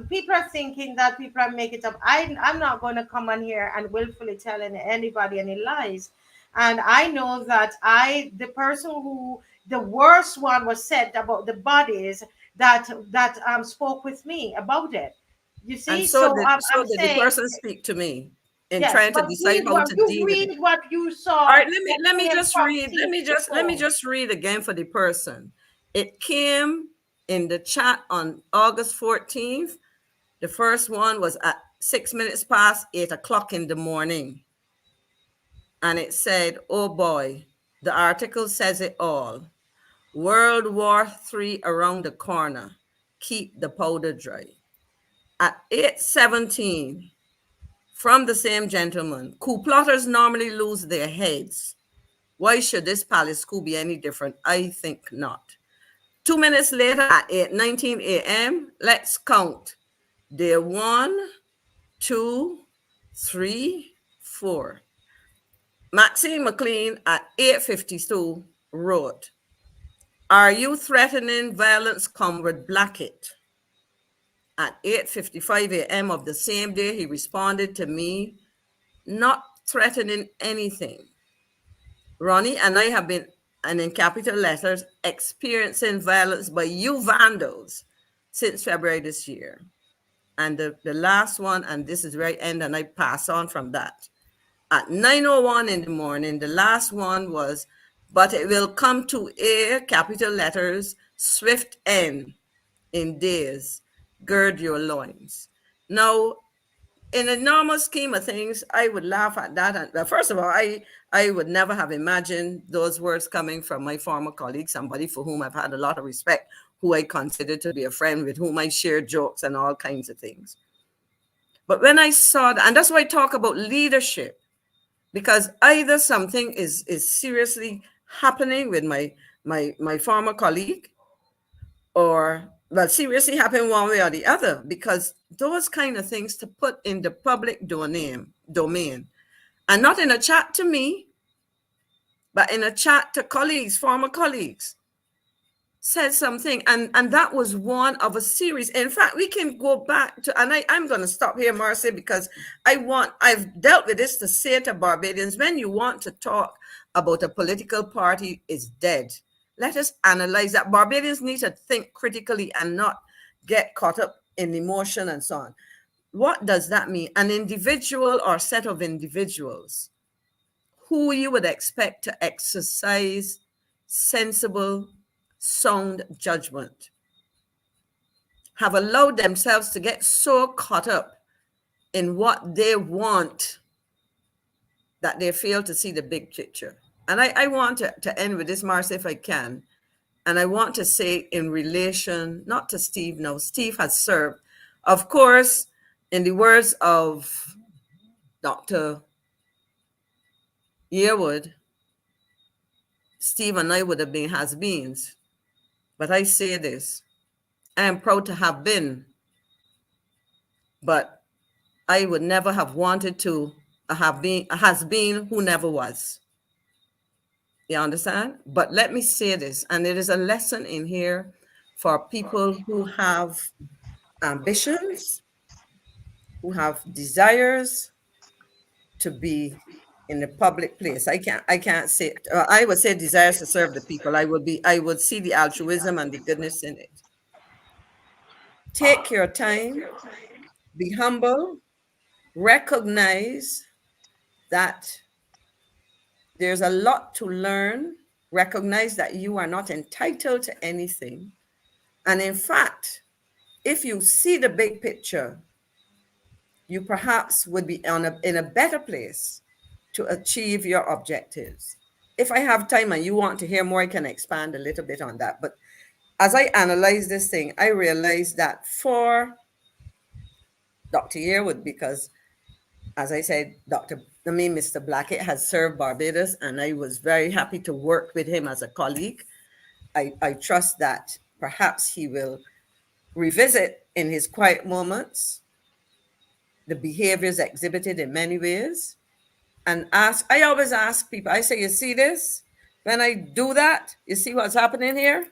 people are thinking that people are making it up. I'm not going to come on here and willfully telling anybody any lies. And I know that the person who the worst one was said about the bodies that spoke with me about it. You And see, so so I'm did the saying person speak to me in yes, trying to but decide read how what to you deal with it. read what you All saw right, that let me came just from read. Steve Let me phone. just read again for the person. It came in the chat on August 14th. The first one was at 6 minutes past 8 o'clock in the morning. And it said, "Oh boy, the article says it all. World War III around the corner. Keep the powder dry." At 8:17, from the same gentleman, "Coup plotters normally lose their heads. Why should this palace coup be any different? I think not." 2 minutes later, at 8:19 a.m., let's count. There 1, 2, 3, 4. Maxine McLean at 8:52 wrote, "Are you threatening violence, Comrade Blackett?" At 8:55 a.m. of the same day, he responded to me, "Not threatening anything. Ronnie and I have been," and in capital letters, "experiencing violence by you vandals since February this year." And the last one, and this is very end, and I pass on from that. At 9:01 in the morning, the last one was, "But it will come to a," capital letters, "swift end in days. Gird your loins." Now, in a normal scheme of things, I would laugh at that. And well, first of all, I would never have imagined those words coming from my former colleague, somebody for whom I've had a lot of respect, who I consider to be a friend, with whom I share jokes and all kinds of things. But when I saw that, and that's why I talk about leadership, because either something is seriously happening with my former colleague, or well, seriously happen one way or the other, because those kind of things to put in the public domain, and not in a chat to me, but in a chat to colleagues, former colleagues, said something, and that was one of a series. In fact, we can go back to, and I'm going to stop here, Marcy, because I've dealt with this to say to Barbadians, when you want to talk about a political party is dead, let us analyze that. Barbadians need to think critically and not get caught up in emotion and so on. What does that mean? An individual or set of individuals who you would expect to exercise sensible, sound judgment have allowed themselves to get so caught up in what they want that they fail to see the big picture. And I want to end with this, Marcia, if I can. And I want to say in relation, not to Steve, no, Steve has served. Of course, in the words of Dr. Yearwood, Steve and I would have been has-beens. But I say this, I am proud to have been, but I would never have wanted to have been a has-been who never was. You understand? But let me say this, and it is a lesson in here for people who have ambitions, who have desires to be in the public place. I can't say, I would say desires to serve the people. I would see the altruism and the goodness in it. Take your time, be humble, recognize that there's a lot to learn, recognize that you are not entitled to anything. And in fact, if you see the big picture, you perhaps would be in a better place to achieve your objectives. If I have time and you want to hear more, I can expand a little bit on that. But as I analyze this thing, I realize that for Dr. Yearwood, because as I said, Mr. Blackett has served Barbados, and I was very happy to work with him as a colleague. I trust that perhaps he will revisit in his quiet moments the behaviors exhibited in many ways, and I always ask people, I say, you see this? When I do that, you see what's happening here?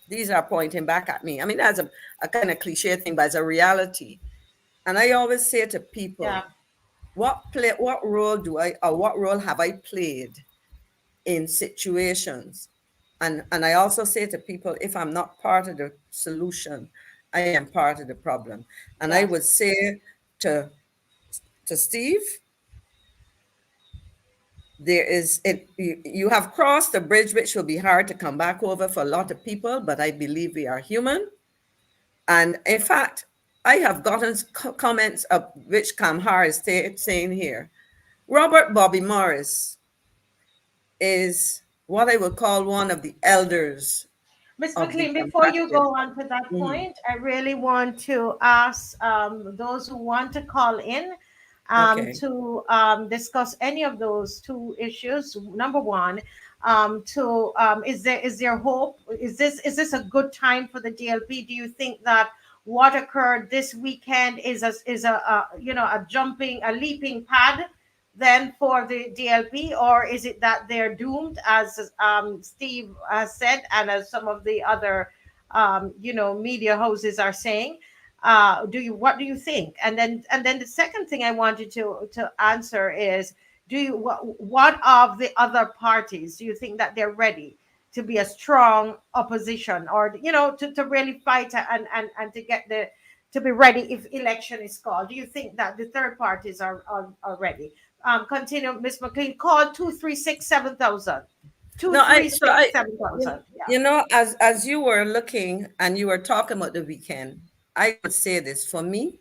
These are pointing back at me. I mean, that's a kind of cliche thing, but it's a reality. And I always say to people, what role have I played in situations? And I also say to people, if I'm not part of the solution, I am part of the problem. And I would say to Steve, you have crossed a bridge which will be hard to come back over for a lot of people, but I believe we are human. And in fact, I have gotten comments of which Kamhar is saying here. Robert Bobby Morris is what I would call one of the elders. Ms. McLean, before you go on to that point, I really want to ask those who want to call in to discuss any of those two issues. Number one, is there hope? Is this a good time for the DLP? Do you think that what occurred this weekend is a leaping pad then for the DLP, or is it that they're doomed, as Steve has said, and as some of the other media houses are saying? What do you think? And then the second thing I wanted to answer is, what of the other parties do you think that they're ready to be a strong opposition, or to really fight and to be ready if election is called? Do you think that the third parties are ready? Continue, Ms. McLean. Call 236-7000. 236-7000. As you were looking and you were talking about the weekend, I would say this for me,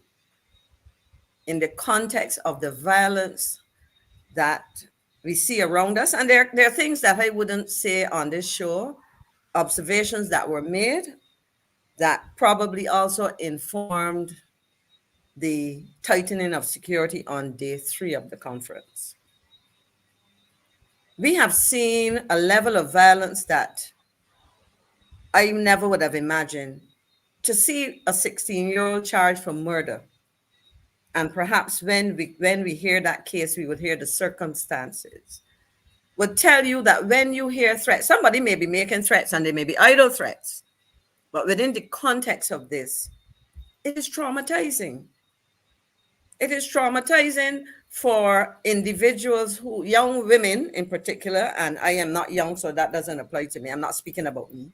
in the context of the violence that we see around us, and there are things that I wouldn't say on this show, observations that were made that probably also informed the tightening of security on day 3 of the conference. We have seen a level of violence that I never would have imagined. To see a 16-year-old charged for murder, and perhaps when we hear that case, we would hear the circumstances, would tell you that when you hear threats, somebody may be making threats and they may be idle threats, but within the context of this, it is traumatizing. It is traumatizing for individuals young women in particular, and I am not young, so that doesn't apply to me. I'm not speaking about me,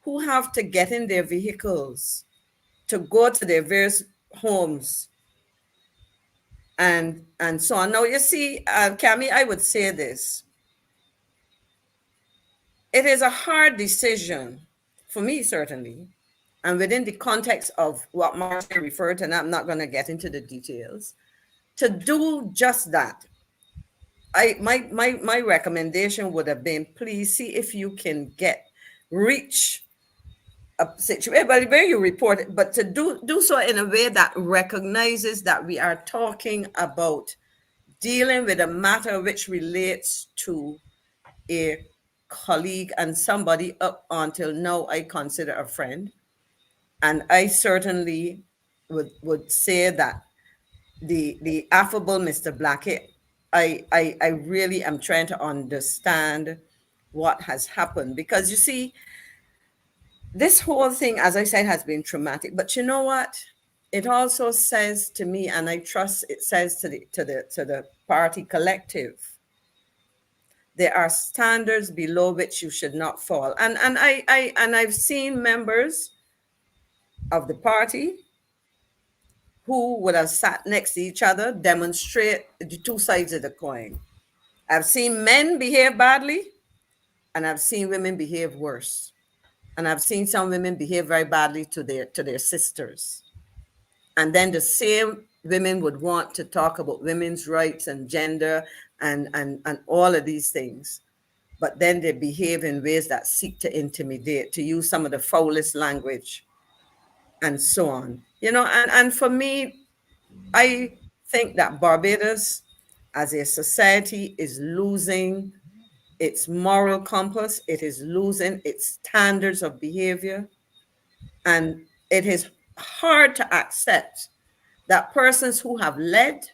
who have to get in their vehicles to go to their various homes and so on. Now, you see, Cami, I would say this. It is a hard decision for me, certainly, and within the context of what Marcia referred to, and I'm not going to get into the details, to do just that, my recommendation would have been, please see if you can reach a situation where you report it, but to do so in a way that recognizes that we are talking about dealing with a matter which relates to a colleague and somebody up until now I consider a friend. And I certainly would say that the affable Mr. Blackett, I really am trying to understand what has happened, because you see, this whole thing, as I said, has been traumatic. But you know what? It also says to me, and I trust it says to the party collective, there are standards below which you should not fall. And I've seen members of the party who would have sat next to each other demonstrate the two sides of the coin. I've seen men behave badly, and I've seen women behave worse. And I've seen some women behave very badly to their sisters. And then the same women would want to talk about women's rights and gender and all of these things. But then they behave in ways that seek to intimidate, to use some of the foulest language, and so on. And for me, I think that Barbados as a society is losing its moral compass. It is losing its standards of behavior. And it is hard to accept that persons who have led,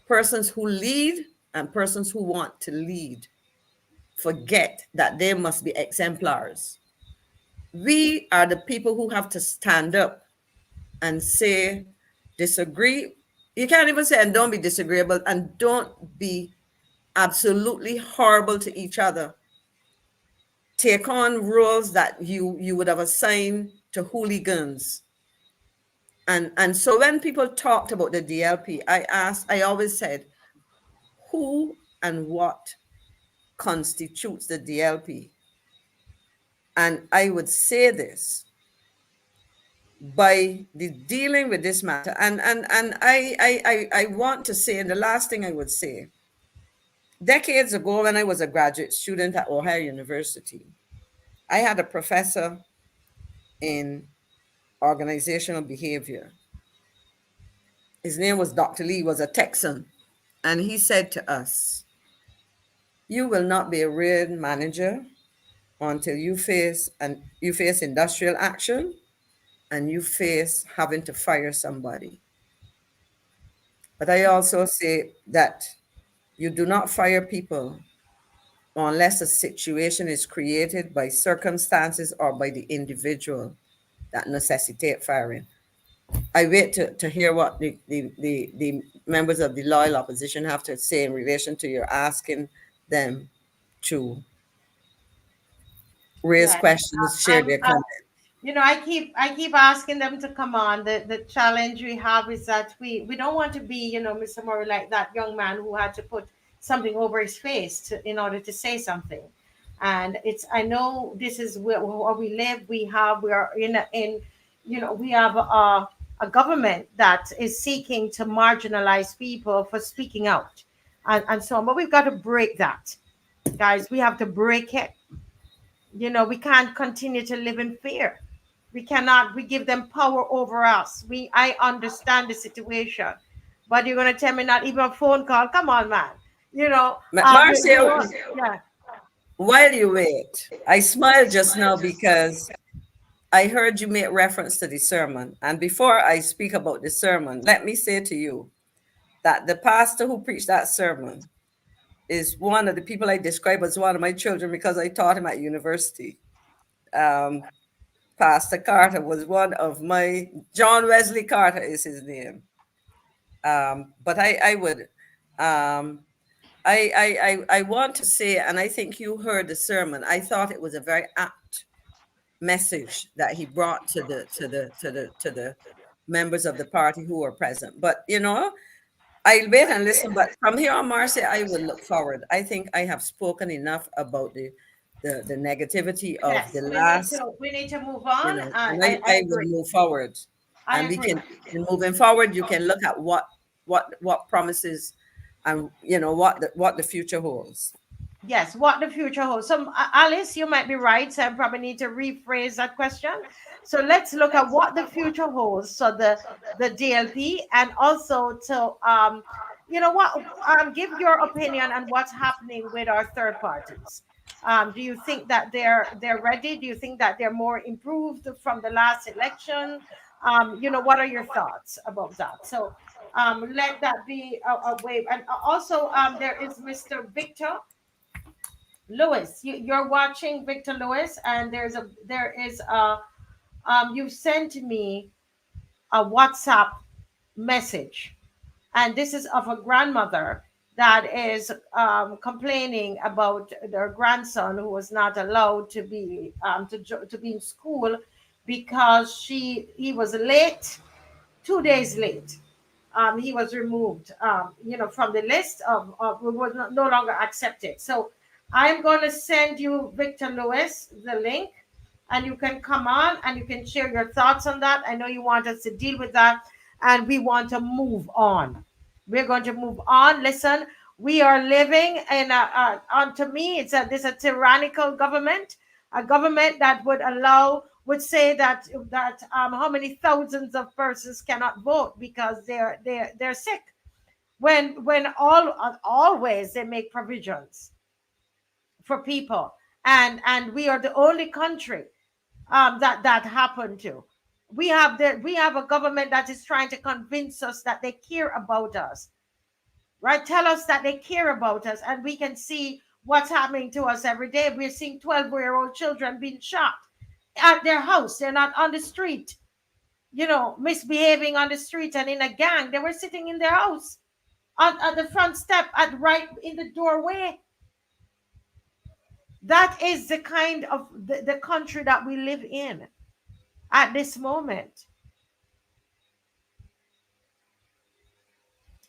persons who lead, and persons who want to lead forget that they must be exemplars. We are the people who have to stand up and say, disagree. You can't even say, and don't be disagreeable, and don't be absolutely horrible to each other. Take on roles that you would have assigned to hooligans. And so when people talked about the DLP, I always said, who and what constitutes the DLP? And I would say this, by the dealing with this matter, and I want to say, and the last thing I would say, decades ago when I was a graduate student at Ohio University, I had a professor in organizational behavior. His name was Dr. Lee, was a Texan. And he said to us, you will not be a real manager until you face industrial action and you face having to fire somebody. But I also say that you do not fire people unless a situation is created by circumstances or by the individual that necessitate firing. I wait to hear what the members of the loyal opposition have to say in relation to your asking them to raise questions, share their comments. I keep asking them to come on. The challenge we have is that we don't want to be, Mr. Murray, like that young man who had to put something over his face in order to say something. And I know this is where we live. We are we have a government that is seeking to marginalize people for speaking out and so on. But we've got to break that, guys. We have to break it. We can't continue to live in fear. We give them power over us. I understand the situation, but you're going to tell me not even a phone call? Come on, man. Marcia, yeah. While you wait, I smiled just now because I heard you make reference to the sermon. And before I speak about the sermon, let me say to you that the pastor who preached that sermon is one of the people I describe as one of my children because I taught him at university. Pastor Carter was one of my, John Wesley Carter is his name. But I want to say, and I think you heard the sermon, I thought it was a very apt message that he brought to the members of the party who were present. But I'll wait and listen. But from here on, Marcia, I will look forward. I think I have spoken enough about the negativity of the last. We need to move on. I will move forward. And moving forward, you can look at what what promises, and what the future holds. Yes, what the future holds. So, Alice, you might be right. So I probably need to rephrase that question. So let's look at what the future holds. So the DLP, and also to give your opinion on what's happening with our third parties. Do you think that they're ready? Do you think that they're more improved from the last election? What are your thoughts about that? So let that be a way. And also, there is Mr. Victor Lewis. You're watching Victor Lewis, and you sent me a WhatsApp message, and this is of a grandmother that is complaining about their grandson who was not allowed to be in school because he was late, 2 days late. He was removed, from the list of who was no longer accepted. So I'm going to send you, Victor Lewis, the link, and you can come on and you can share your thoughts on that. I know you want us to deal with that, and we want to move on. We're going to move on. Listen, we are living in to me, this a tyrannical government, a government that would say that how many thousands of persons cannot vote because they're sick, when always they make provisions for people, and we are the only country that happened to. We have a government that is trying to convince us that they care about us, right? Tell us that they care about us, and we can see what's happening to us every day. We're seeing 12-year-old children being shot at their house. They're not on the street, misbehaving on the street and in a gang. They were sitting in their house at the front step, at right in the doorway. That is the kind of the country that we live in at this moment.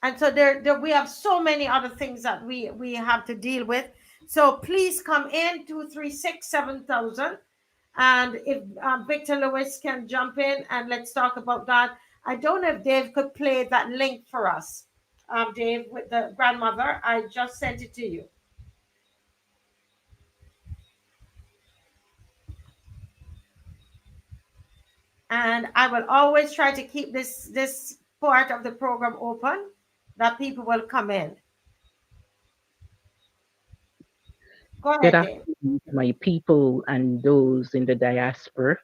And so we have so many other things that we have to deal with. So please come in 236-7000, and if Victor Lewis can jump in and let's talk about that. I don't know if Dave could play that link for us. Dave, with the grandmother, I just sent it to you. And I will always try to keep this part of the program open, that people will come in. Go Good ahead, Dave. afternoon, my people and those in the diaspora.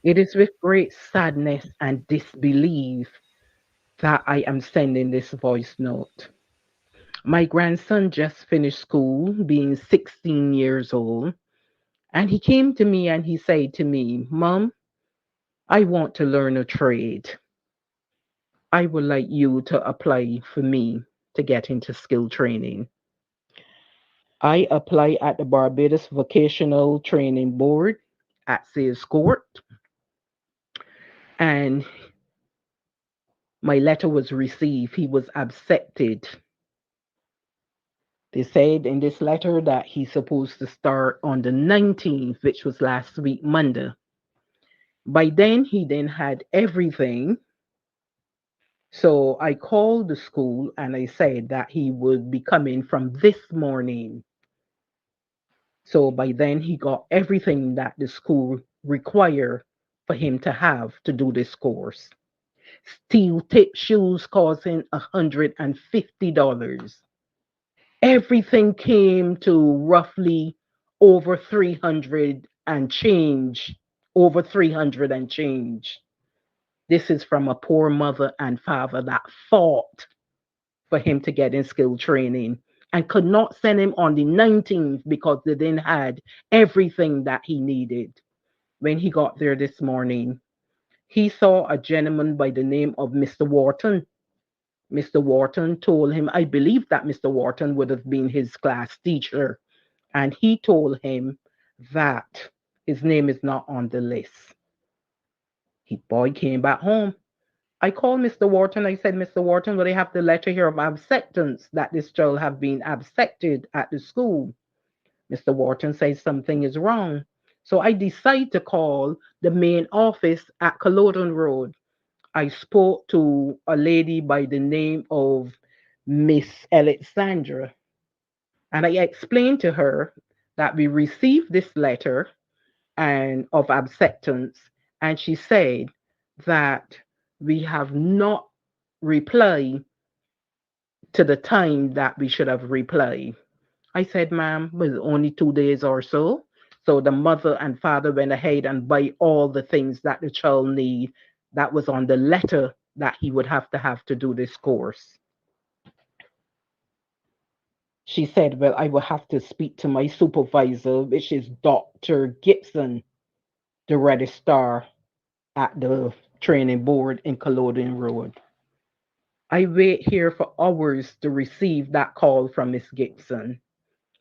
It is with great sadness and disbelief that I am sending this voice note. My grandson just finished school, being 16 years old, and he came to me and he said to me, Mom, I want to learn a trade. I would like you to apply for me to get into skill training. I apply at the Barbados Vocational Training Board at Sales Court, and my letter was received. He was accepted. They said in this letter that he's supposed to start on the 19th, which was last week, Monday. By then, he then had everything. So I called the school and I said that he would be coming from this morning. So by then, he got everything that the school require for him to have to do this course. Steel tip shoes costing $150. Everything came to roughly over 300 and change. Over 300 and change. This is from a poor mother and father that fought for him to get in skill training and could not send him on the 19th because they didn't had everything that he needed. When he got there this morning, he saw a gentleman by the name of Mr. Wharton. Mr. Wharton told him, I believe that Mr. Wharton would have been his class teacher, and he told him that his name is not on the list. He boy came back home. I called Mr. Wharton. I said, Mr. Wharton, will I have the letter here of acceptance that this child have been accepted at the school? Mr. Wharton says something is wrong. So I decide to call the main office at Culloden Road. I spoke to a lady by the name of Miss Alexandra, and I explained to her that we received this letter and of acceptance, and she said that we have not replied to the time that we should have replied. I said, ma'am, it was only 2 days or so. So the mother and father went ahead and buy all the things that the child need that was on the letter that he would have to do this course. She said, well, I will have to speak to my supervisor, which is Dr. Gibson, the registrar at the training board in Culloden Road. I wait here for hours to receive that call from Miss Gibson.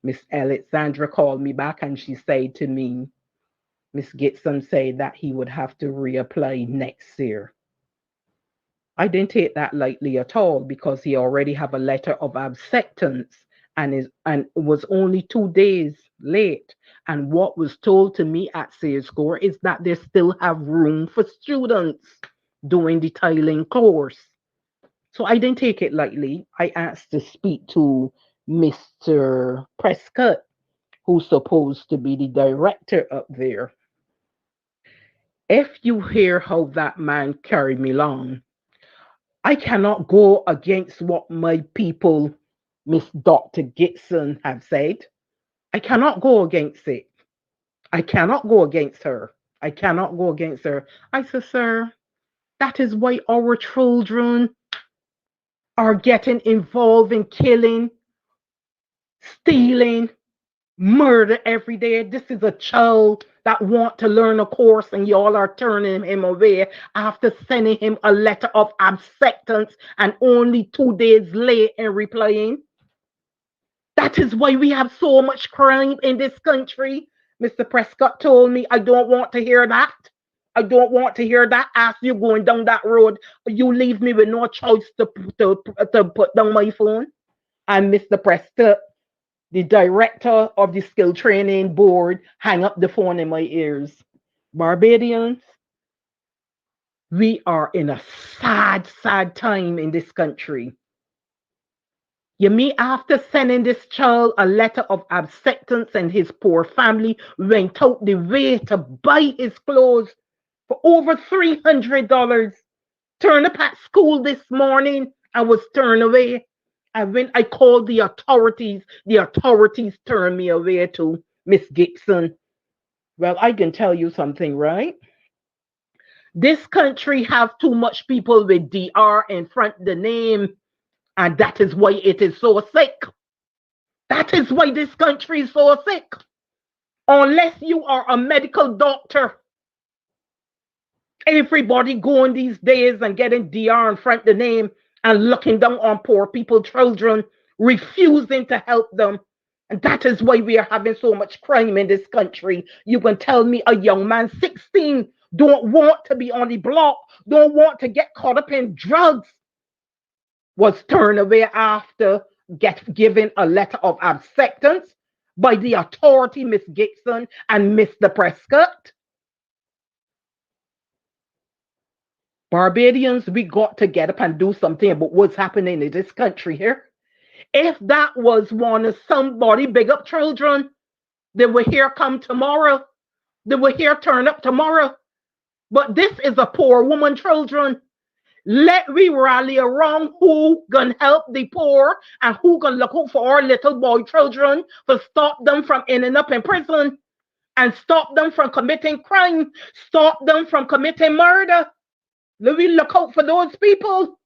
Miss Alexandra called me back and she said to me, Miss Gibson said that he would have to reapply next year. I didn't take that lightly at all because he already have a letter of acceptance and was only 2 days late. And what was told to me at Sears Core is that they still have room for students doing the tiling course. So I didn't take it lightly. I asked to speak to Mr. Prescott, who's supposed to be the director up there. If you hear how that man carried me along, I cannot go against what my people, Miss Dr. Gibson, have said. I cannot go against it. I cannot go against her. I cannot go against her. I said, sir, that is why our children are getting involved in killing, stealing, murder every day. This is a child that want to learn a course and y'all are turning him away after sending him a letter of acceptance and only 2 days late in replying. That is why we have so much crime in this country. Mr. Prescott told me, I don't want to hear that. I don't want to hear that. As you going down that road, you leave me with no choice to put down my phone. And Mr. Prescott, the director of the skill training board, hang up the phone in my ears. Barbadians, we are in a sad, sad time in this country. You mean after sending this child a letter of acceptance and his poor family went out the way to buy his clothes for over $300, turned up at school this morning and was turned away. And when I called the authorities turned me away to Miss Gibson. Well, I can tell you something, right? This country have too much people with DR in front of the name, and that is why it is so sick. That is why this country is so sick. Unless you are a medical doctor, everybody going these days and getting DR in front of the name and looking down on poor people, children, refusing to help them. And that is why we are having so much crime in this country. You can tell me a young man, 16, don't want to be on the block, don't want to get caught up in drugs, was turned away after given a letter of acceptance by the authority, Miss Gibson and Mr. Prescott. Barbadians, we got to get up and do something about what's happening in this country here. If that was one of somebody big up children, they will here come tomorrow. They will here turn up tomorrow. But this is a poor woman children. Let we rally around who gonna help the poor and who gonna look out for our little boy children to stop them from ending up in prison and stop them from committing crime, stop them from committing murder. Let me look out for those people.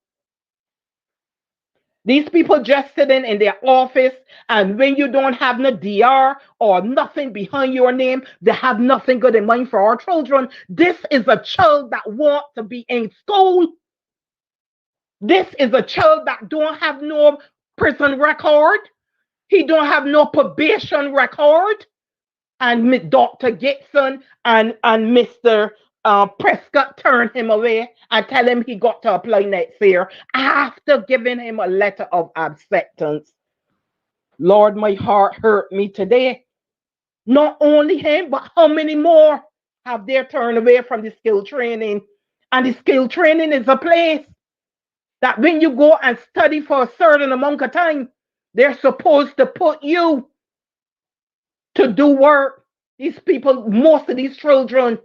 These people just sitting in their office, and when you don't have no DR or nothing behind your name, they have nothing good in mind for our children. This is a child that wants to be in school. This is a child that don't have no prison record. He don't have no probation record. And Dr. Gibson and Mr. Prescott turned him away and tell him he got to apply next year after giving him a letter of acceptance. Lord, my heart hurt me today. Not only him, but how many more have they turned away from the skill training And the skill training is a place that when you go and study for a certain amount of time, they're supposed to put you to do work. These people, most of these children,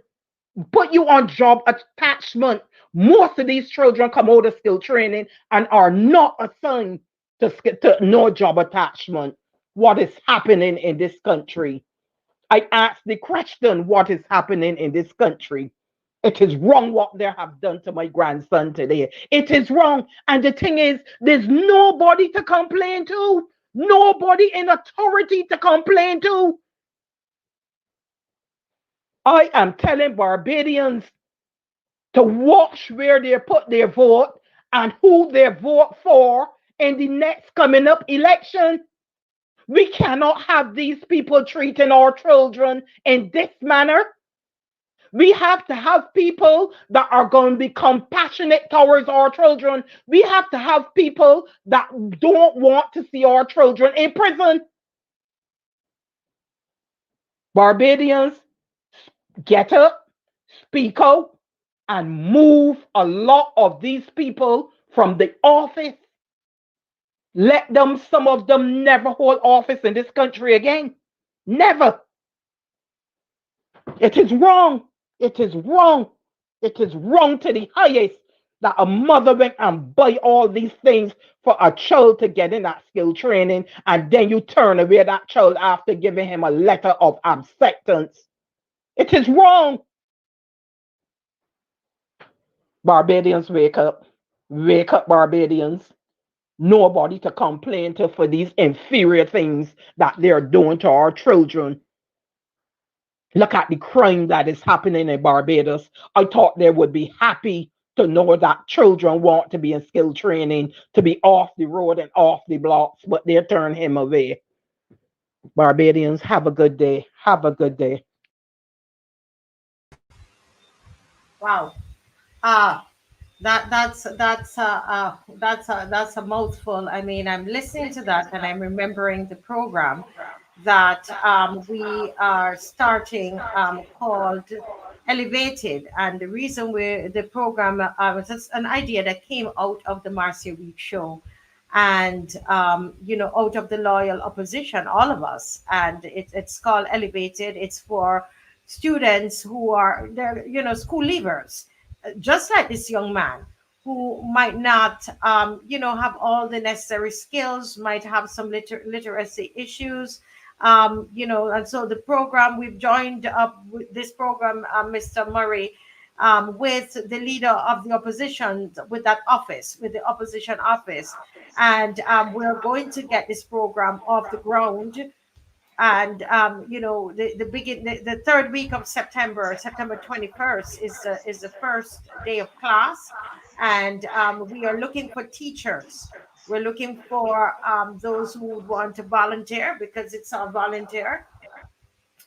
put you on job attachment. Most of these children come out of skill training and are not assigned to no job attachment. What is happening in this country? I ask the question, what is happening in this country? It is wrong what they have done to my grandson today. It is wrong. And the thing is, there's nobody to complain to. Nobody in authority to complain to. I am telling Barbadians to watch where they put their vote and who they vote for in the next coming up election. We cannot have these people treating our children in this manner. We have to have people that are going to be compassionate towards our children. We have to have people that don't want to see our children in prison. Barbadians, get up, speak out, and move a lot of these people from the office. Let them, some of them never hold office in this country again. Never. It is wrong. It is wrong. It is wrong to the highest that a mother went and buy all these things for a child to get in that skill training, and then you turn away that child after giving him a letter of acceptance. It is wrong. Barbadians, wake up. Wake up, Barbadians. Nobody to complain to for these inferior things that they're doing to our children. Look at the crime that is happening in Barbados. I thought they would be happy to know that children want to be in skill training, to be off the road and off the blocks, but they turn him away. Barbadians, have a good day. Have a good day. Wow. That's a mouthful. I mean, I'm listening to that and I'm remembering the program that we are starting called Elevated, and the reason we the program was just an idea that came out of the Marcia Week show, and out of the loyal opposition, all of us, and it's called Elevated. It's for students who are they're school leavers, just like this young man who might not have all the necessary skills, might have some literacy issues, and so the program we've joined up with this program, Mr. Murray, with the leader of the opposition, with that office, with the opposition office, and we're going to get this program off the ground. And the third week of September 21st is the first day of class, and we are looking for teachers. We're looking for those who would want to volunteer, because it's all volunteer.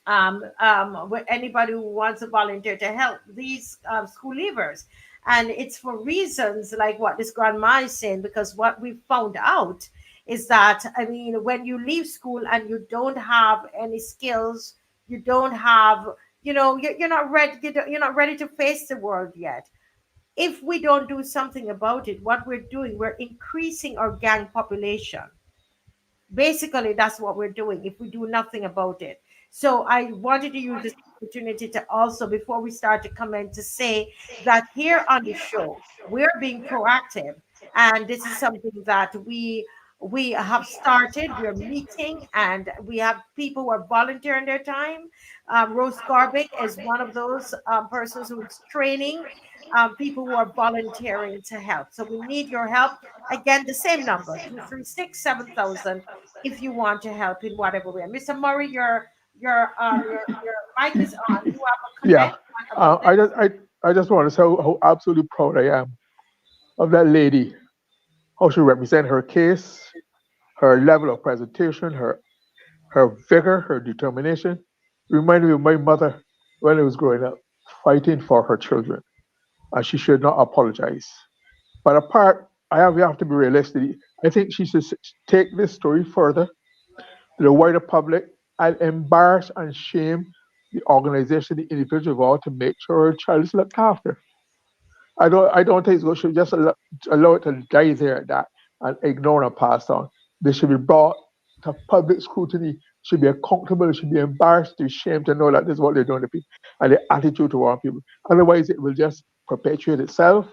With anybody who wants to volunteer to help these school leavers. And it's for reasons like what this grandma is saying, because what we found out is that, I mean, when you leave school and you don't have any skills, you don't have, you're not ready, you're not ready to face the world yet. If we don't do something about it, what we're doing, we're increasing our gang population. Basically, that's what we're doing if we do nothing about it. So I wanted to use this opportunity to also, before we start to comment, to say that here on the show we're being proactive, and this is something that we have started. We're meeting, and we have people who are volunteering their time. Rose Garbic is one of those persons who's training people who are volunteering to help. So we need your help. Again, the same number, 236-7000, if you want to help in whatever way. Mr. Murray, your mic is on. You have a Yeah. comment about I this? just I just want to say how absolutely proud I am of that lady, how she represents her case, her level of presentation, her vigor, her determination. Reminded me of my mother when I was growing up, fighting for her children, and she should not apologize. But apart, we have to be realistic. I think she should take this story further to the wider public and embarrass and shame the organization, the individual involved, to make sure her child is looked after. I don't think we should just allow it to die there at that and ignore and pass on. They should be brought to public scrutiny, should be accountable, should be embarrassed, to shame to know that this is what they're doing to people and the attitude toward people. Otherwise, it will just perpetuate itself,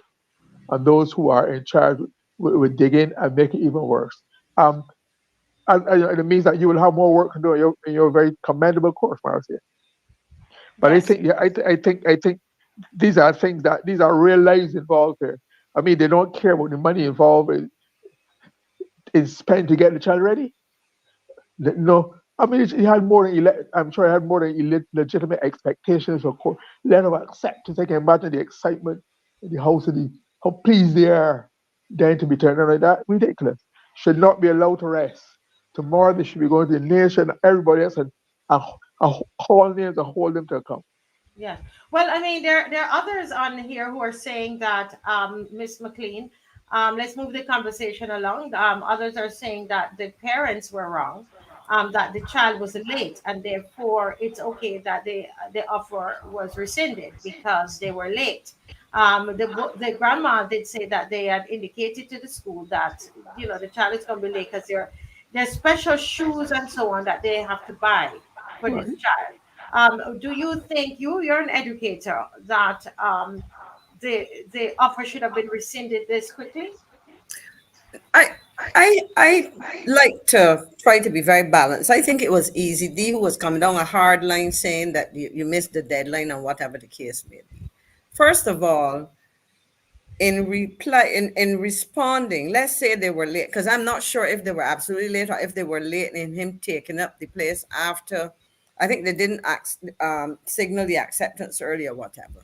and those who are in charge will dig in and make it even worse. Um, and it means that you will have more work to do in your very commendable course, Marcia. But I Yes. think, yeah, I think these are real lives involved here. I mean, they don't care about the money involved is spent to get the child ready. No, I mean, he had more than I'm sure he had more than legitimate expectations for letter of acceptance. I can imagine the excitement in the house, and how pleased they are. Then to be turned around like that, ridiculous. Should not be allowed to rest. Tomorrow they should be going to the nation, everybody else, and, call names and hold them to account. Yeah. Well, I mean, there are others on here who are saying that, Miss McLean, let's move the conversation along. Others are saying that the parents were wrong, that the child was late, and therefore it's okay that the offer was rescinded because they were late. The grandma did say that they had indicated to the school that, the child is going to be late because there's special shoes and so on that they have to buy for this Right. child. Do you think, you're an educator, that the offer should have been rescinded this quickly? I I like to try to be very balanced. I think it was easy. D who was coming down a hard line saying that you missed the deadline or whatever the case may be. First of all, in responding, let's say they were late, because I'm not sure if they were absolutely late or if they were late in him taking up the place after. I think they didn't signal the acceptance early or whatever.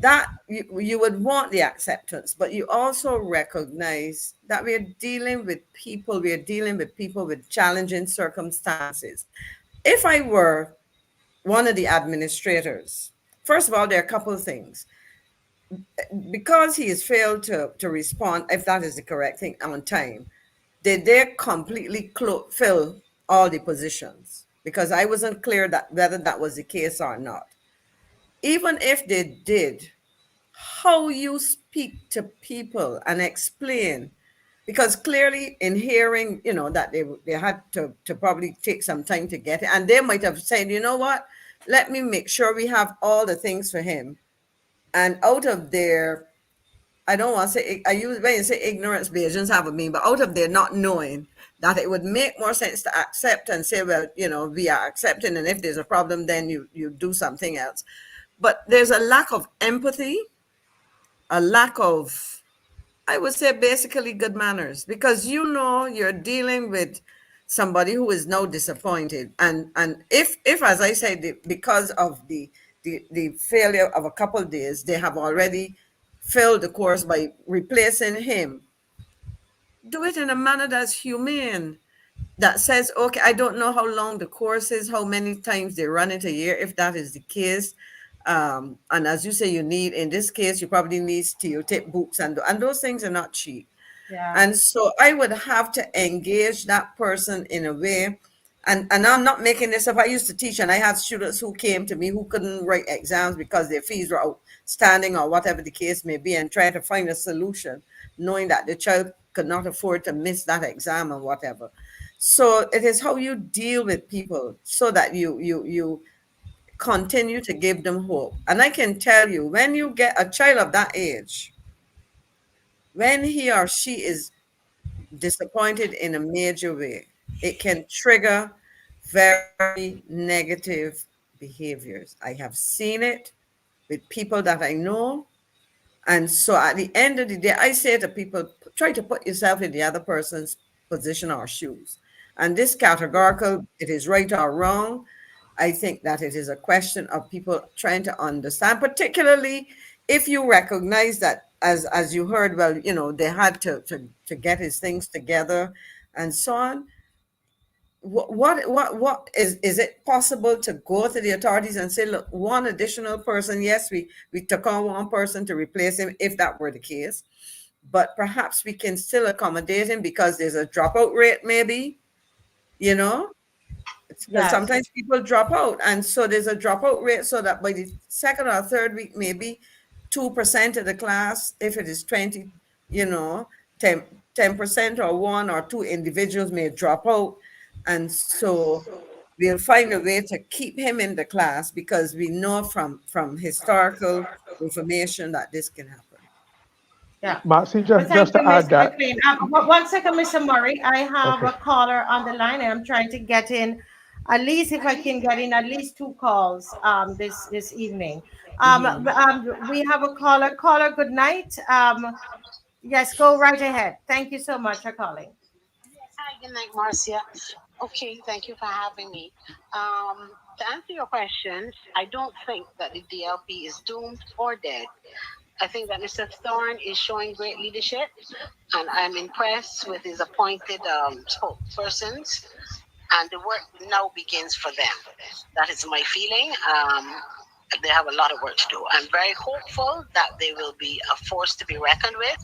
That you would want the acceptance, but you also recognize that we are dealing with people with challenging circumstances. If I were one of the administrators, first of all, there are a couple of things. Because he has failed to respond, if that is the correct thing, on time, did they completely fill all the positions? Because I wasn't clear that whether that was the case or not. Even if they did, how you speak to people and explain, because clearly in hearing, that they had to probably take some time to get it, and they might have said, you know what, let me make sure we have all the things for him. And out of their, I don't want to say, I use, when you say ignorance, Bajans have a mean, but out of their not knowing that it would make more sense to accept and say, well, we are accepting, and if there's a problem, then you do something else. But there's a lack of empathy, a lack of, I would say, basically good manners, because you're dealing with somebody who is now disappointed, and if as I said, because of the failure of a couple of days, they have already filled the course by replacing him. Do it in a manner that's humane, that says, okay, I don't know how long the course is, how many times they run it a year, if that is the case. And as you say, in this case, you probably need steel tip boots, and those things are not cheap. Yeah. And so I would have to engage that person in a way. And I'm not making this up. I used to teach, and I had students who came to me who couldn't write exams because their fees were outstanding or whatever the case may be, and try to find a solution, knowing that the child could not afford to miss that exam or whatever. So it is how you deal with people so that you continue to give them hope. And I can tell you, when you get a child of that age, when he or she is disappointed in a major way, it can trigger very negative behaviors. I have seen it with people that I know. And so at the end of the day, I say to people, try to put yourself in the other person's position or shoes. And this categorical, it is right or wrong. I think that it is a question of people trying to understand, particularly if you recognize that, as you heard, well, they had to get his things together and so on. What is it possible to go to the authorities and say, look, one additional person, yes, we took on one person to replace him if that were the case, but perhaps we can still accommodate him because there's a dropout rate, maybe, you know because Yes. sometimes people drop out, and so there's a dropout rate, so that by the second or third week, maybe 2% of the class. If it is 20, 10% or one or two individuals may drop out. And so we'll find a way to keep him in the class because we know from historical information that this can happen. Yeah. Marcy, Well, just thank you, to add Miss that, McLean. 1 second, Mr. Murray. I have okay. a caller on the line, and I'm trying to get in. At least if I can get in at least 2 calls this evening. We have a caller. Caller, good night. Yes, go right ahead. Thank you so much for calling. Yes, hi, good night, Marcia. Okay, thank you for having me. To answer your question, I don't think that the DLP is doomed or dead. I think that Mr. Thorne is showing great leadership, and I'm impressed with his appointed spokespersons, and the work now begins for them. That is my feeling. They have a lot of work to do. I'm very hopeful that they will be a force to be reckoned with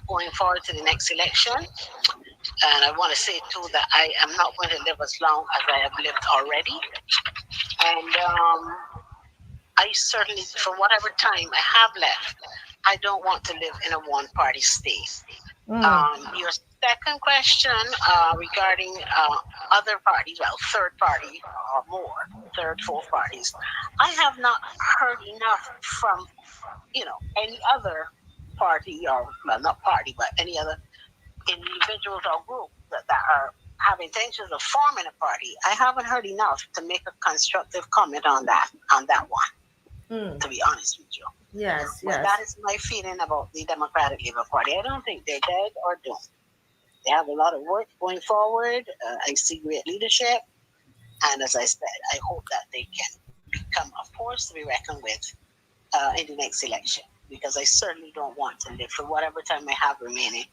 going forward to the next election. And I want to say, too, that I am not going to live as long as I have lived already. And I certainly, for whatever time I have left, I don't want to live in a one-party state. Your second question regarding other parties, well, third party or more, third, fourth parties, I have not heard enough from, any other party, or, well, not party, but any other individuals or groups that have intentions of forming a party. I haven't heard enough to make a constructive comment on that one, to be honest with you. Yes, But yes. that is my feeling about the Democratic Labour Party. I don't think they're dead or doomed. They have a lot of work going forward. I see great leadership. And as I said, I hope that they can become a force to be reckoned with in the next election. Because I certainly don't want to live for whatever time I have remaining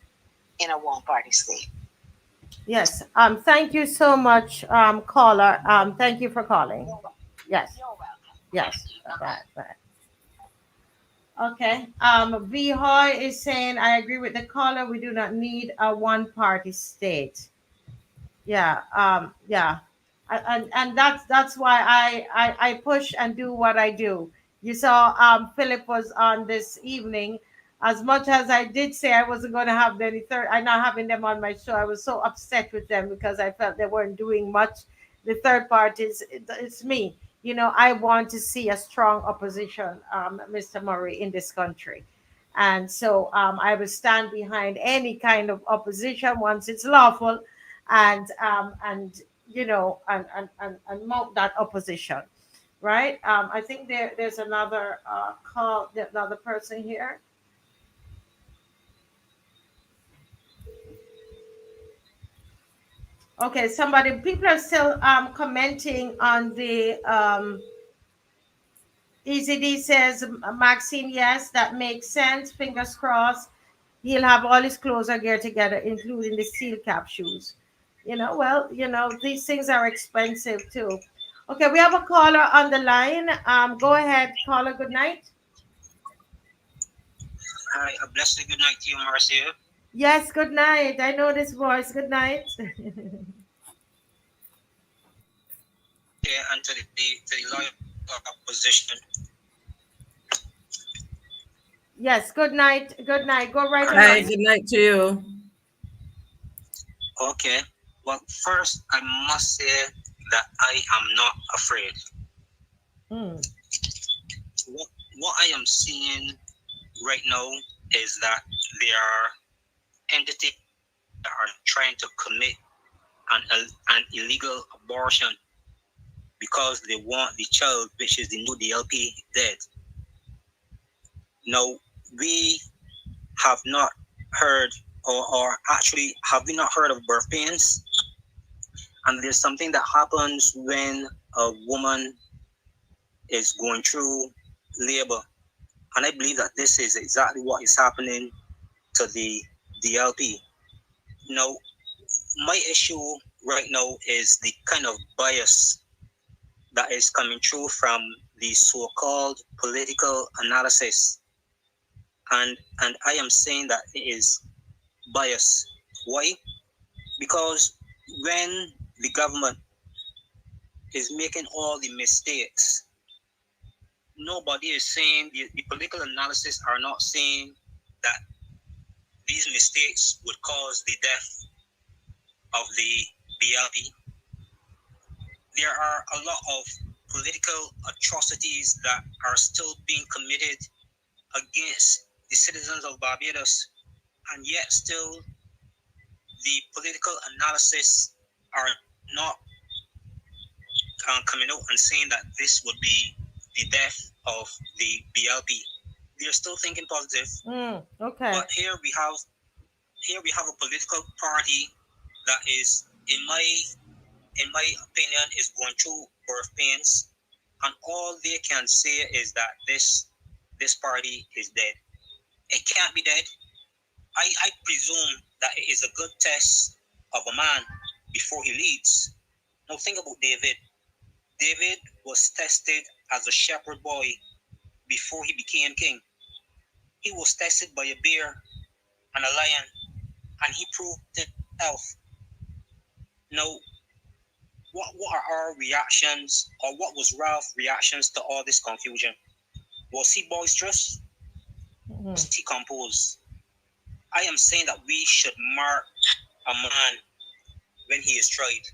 in a one-party state. Yes. Thank you so much, caller. Thank you for calling. Yes. You're welcome. Yes. Bye. Bye. Okay. V Hoy is saying, I agree with the caller. We do not need a one-party state. Yeah. Yeah. And that's why I push and do what I do. You saw Philip was on this evening. As much as I did say I wasn't going to have any third, I'm not having them on my show. I was so upset with them because I felt they weren't doing much. The third parties, it's me. I want to see a strong opposition, Mr. Murray, in this country. And so I will stand behind any kind of opposition once it's lawful, and and mount that opposition, right? I think there's another call, another person here. Okay, people are still commenting on the EZD says, Maxine, yes, that makes sense. Fingers crossed. He'll have all his clothes and gear together, including the steel cap shoes. These things are expensive too. Okay, we have a caller on the line. Go ahead, caller. Good night. Hi, a blessed good night to you, Marcia. Yes, good night. I know this voice. Good night. Yeah, and to the loyal opposition. Yes, good night. Good night. Go right Hi, ahead. good night to you. Okay. Well, first, I must say that I am not afraid. What I am seeing right now is that there are entities that are trying to commit an illegal abortion because they want the child, which is the new DLP, dead. Now, we have not heard, or actually, have we not heard of birth pains? And there's something that happens when a woman is going through labor. And I believe that this is exactly what is happening to the DLP. Now, my issue right now is the kind of bias that is coming through from the so-called political analysis. And I am saying that it is bias. Why? Because when the government is making all the mistakes, nobody is saying, the political analysis are not saying that these mistakes would cause the death of the BLP. There are a lot of political atrocities that are still being committed against the citizens of Barbados, and yet still the political analysis are not coming out and saying that this would be the death of the BLP. They're still thinking positive, Okay. but here we have a political party that is, in my opinion, is going through birth pains, and all they can say is that this party is dead. It can't be dead. I presume that it is a good test of a man before he leads. Now think about David. David was tested as a shepherd boy before he became king. He was tested by a bear and a lion, and he proved himself. Now, what are our reactions, or what was Ralph's reactions to all this confusion? Was he boisterous? Was he composed? I am saying that we should mark a man when he is tried.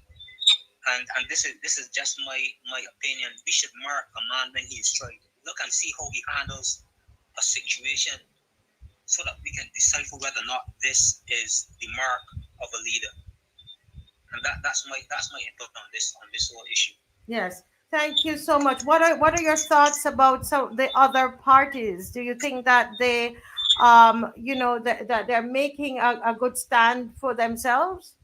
And this is just my opinion. We should mark a man when he is tried. Look and see how he handles a situation, so that we can decipher whether or not this is the mark of a leader. And that's my input on this whole issue. Yes. Thank you so much. What are your thoughts about the other parties? Do you think that they that they're making a good stand for themselves?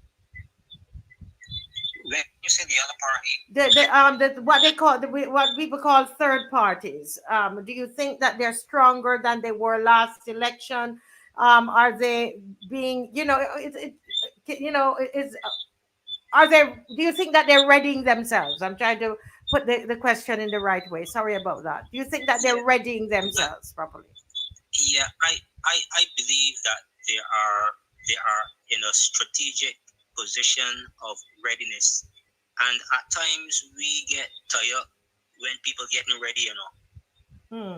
When you say the other party, What they call what people call third parties. Do you think that they're stronger than they were last election? Are they being, is are they? Do you think that they're readying themselves? I'm trying to put the question in the right way. Sorry about that. Do you think that they're yeah, readying themselves properly? yeah, I believe that they are in a strategic position of readiness, and at times we get tired when people getting ready. Hmm.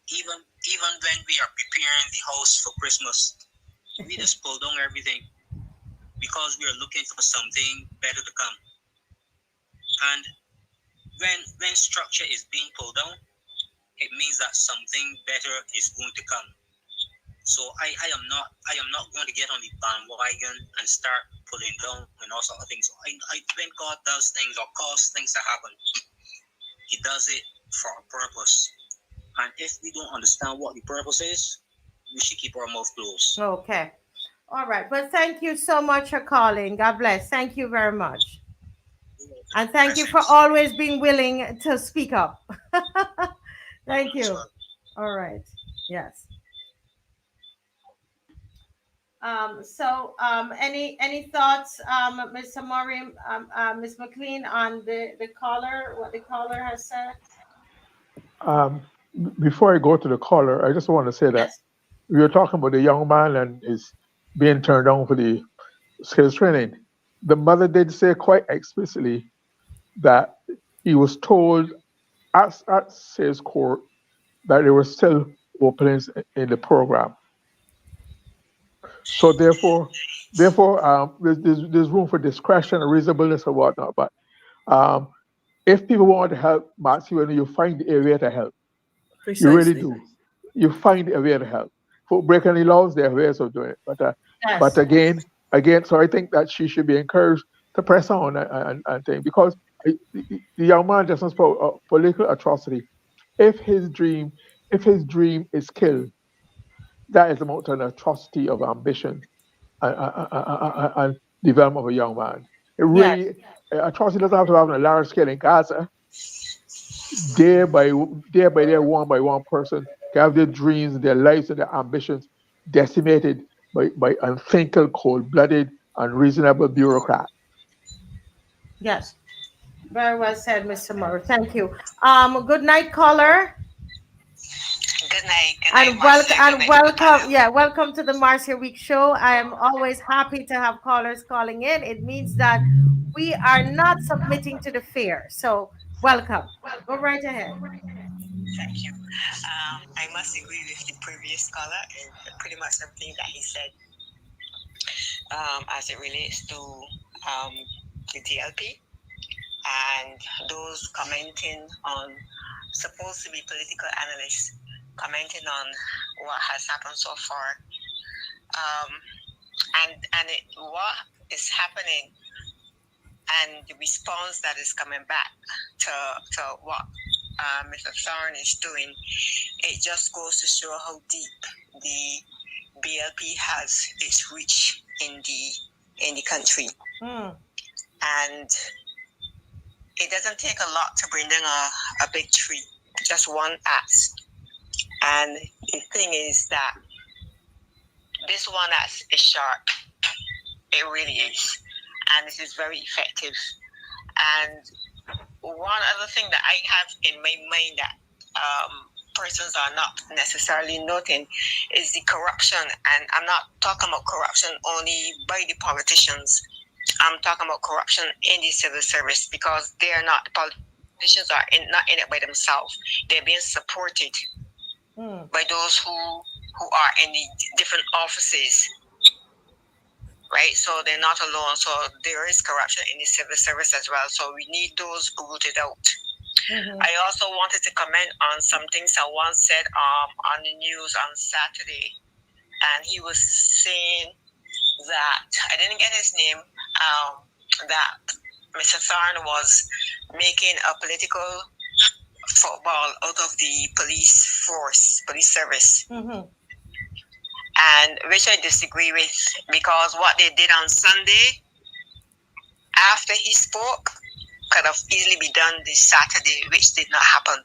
Even when we are preparing the house for Christmas, we just pull down everything because we are looking for something better to come. And when structure is being pulled down, it means that something better is going to come. So I am not going to get on the bandwagon and start pulling down and all sort of things. So when God does things or cause things to happen, He does it for a purpose. And if we don't understand what the purpose is, we should keep our mouth closed. Okay. All right. Well, thank you so much for calling. God bless. Thank you very much. And thank you for Blessings. always being willing to speak up. Thank As you. well. All right. Yes. Any thoughts, Mr. Murray, Ms. McLean, on the caller, what the caller has said? Um, Before I go to the caller, I just want to say that Yes. we were talking about the young man and is being turned down for the skills training. The mother did say quite explicitly that he was told at sales court that there were still openings in the program. So therefore, there's room for discretion and reasonableness and whatnot. But um, if people want to help, Matsy, when you find the area to help, you really Precisely. do. You find a way to help. For breaking the laws, there are ways of doing it. But Yes. again, so I think that she should be encouraged to press on and thing because the young man just spoke of political atrocity. If his dream, if his dream is killed, that is about an atrocity of ambition and development of a young man. It Yes. really atrocity doesn't have to happen on a large scale in Gaza. Day by day, one by one person can have their dreams, their lives, and their ambitions decimated by unthinkable, cold-blooded, unreasonable bureaucrat. Yes. Very well said, Mr. Murray. Thank you. Good night, caller. Good night, Marcia. Good night to the Welcome. panel. Yeah, welcome to the Marcia Week Show. I am always happy to have callers calling in. It means that we are not submitting to the fear. So welcome. Go right ahead. Thank you. I must agree with the previous caller and pretty much everything that he said as it relates to the DLP and those commenting on, supposed to be political analysts, commenting on what has happened so far. What is happening and the response that is coming back to what Mr. Thorne is doing, it just goes to show how deep the BLP has its reach in the country. And it doesn't take a lot to bring down a big tree, just one axe. And the thing is that this one axe is sharp. It really is. And it is very effective. And one other thing that I have in my mind that persons are not necessarily noting is the corruption. And I'm not talking about corruption only by the politicians. I'm talking about corruption in the civil service, because they are not, the politicians are not in it by themselves. They're being supported by those who are in the different offices, right? So they're not alone. So there is corruption in the civil service as well. So we need those rooted out. I also wanted to comment on something someone said on the news on Saturday, and he was saying that, I didn't get his name, that Mr. Thorne was making a political football out of the police force, police service. And which I disagree with, because what they did on Sunday after he spoke could have easily be done this Saturday, which did not happen.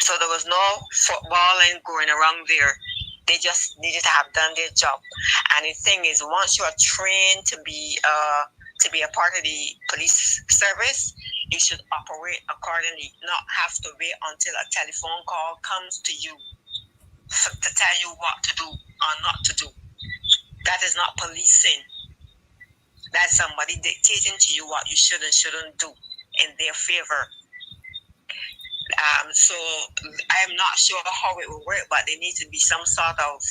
So there was no footballing going around there. They just needed to have done their job. And the thing is, once you are trained to be a part of the police service, you should operate accordingly, not have to wait until a telephone call comes to you to tell you what to do or not to do. That is not policing. That's somebody dictating to you what you should and shouldn't do in their favor. So I'm not sure how it will work, but there needs to be some sort of,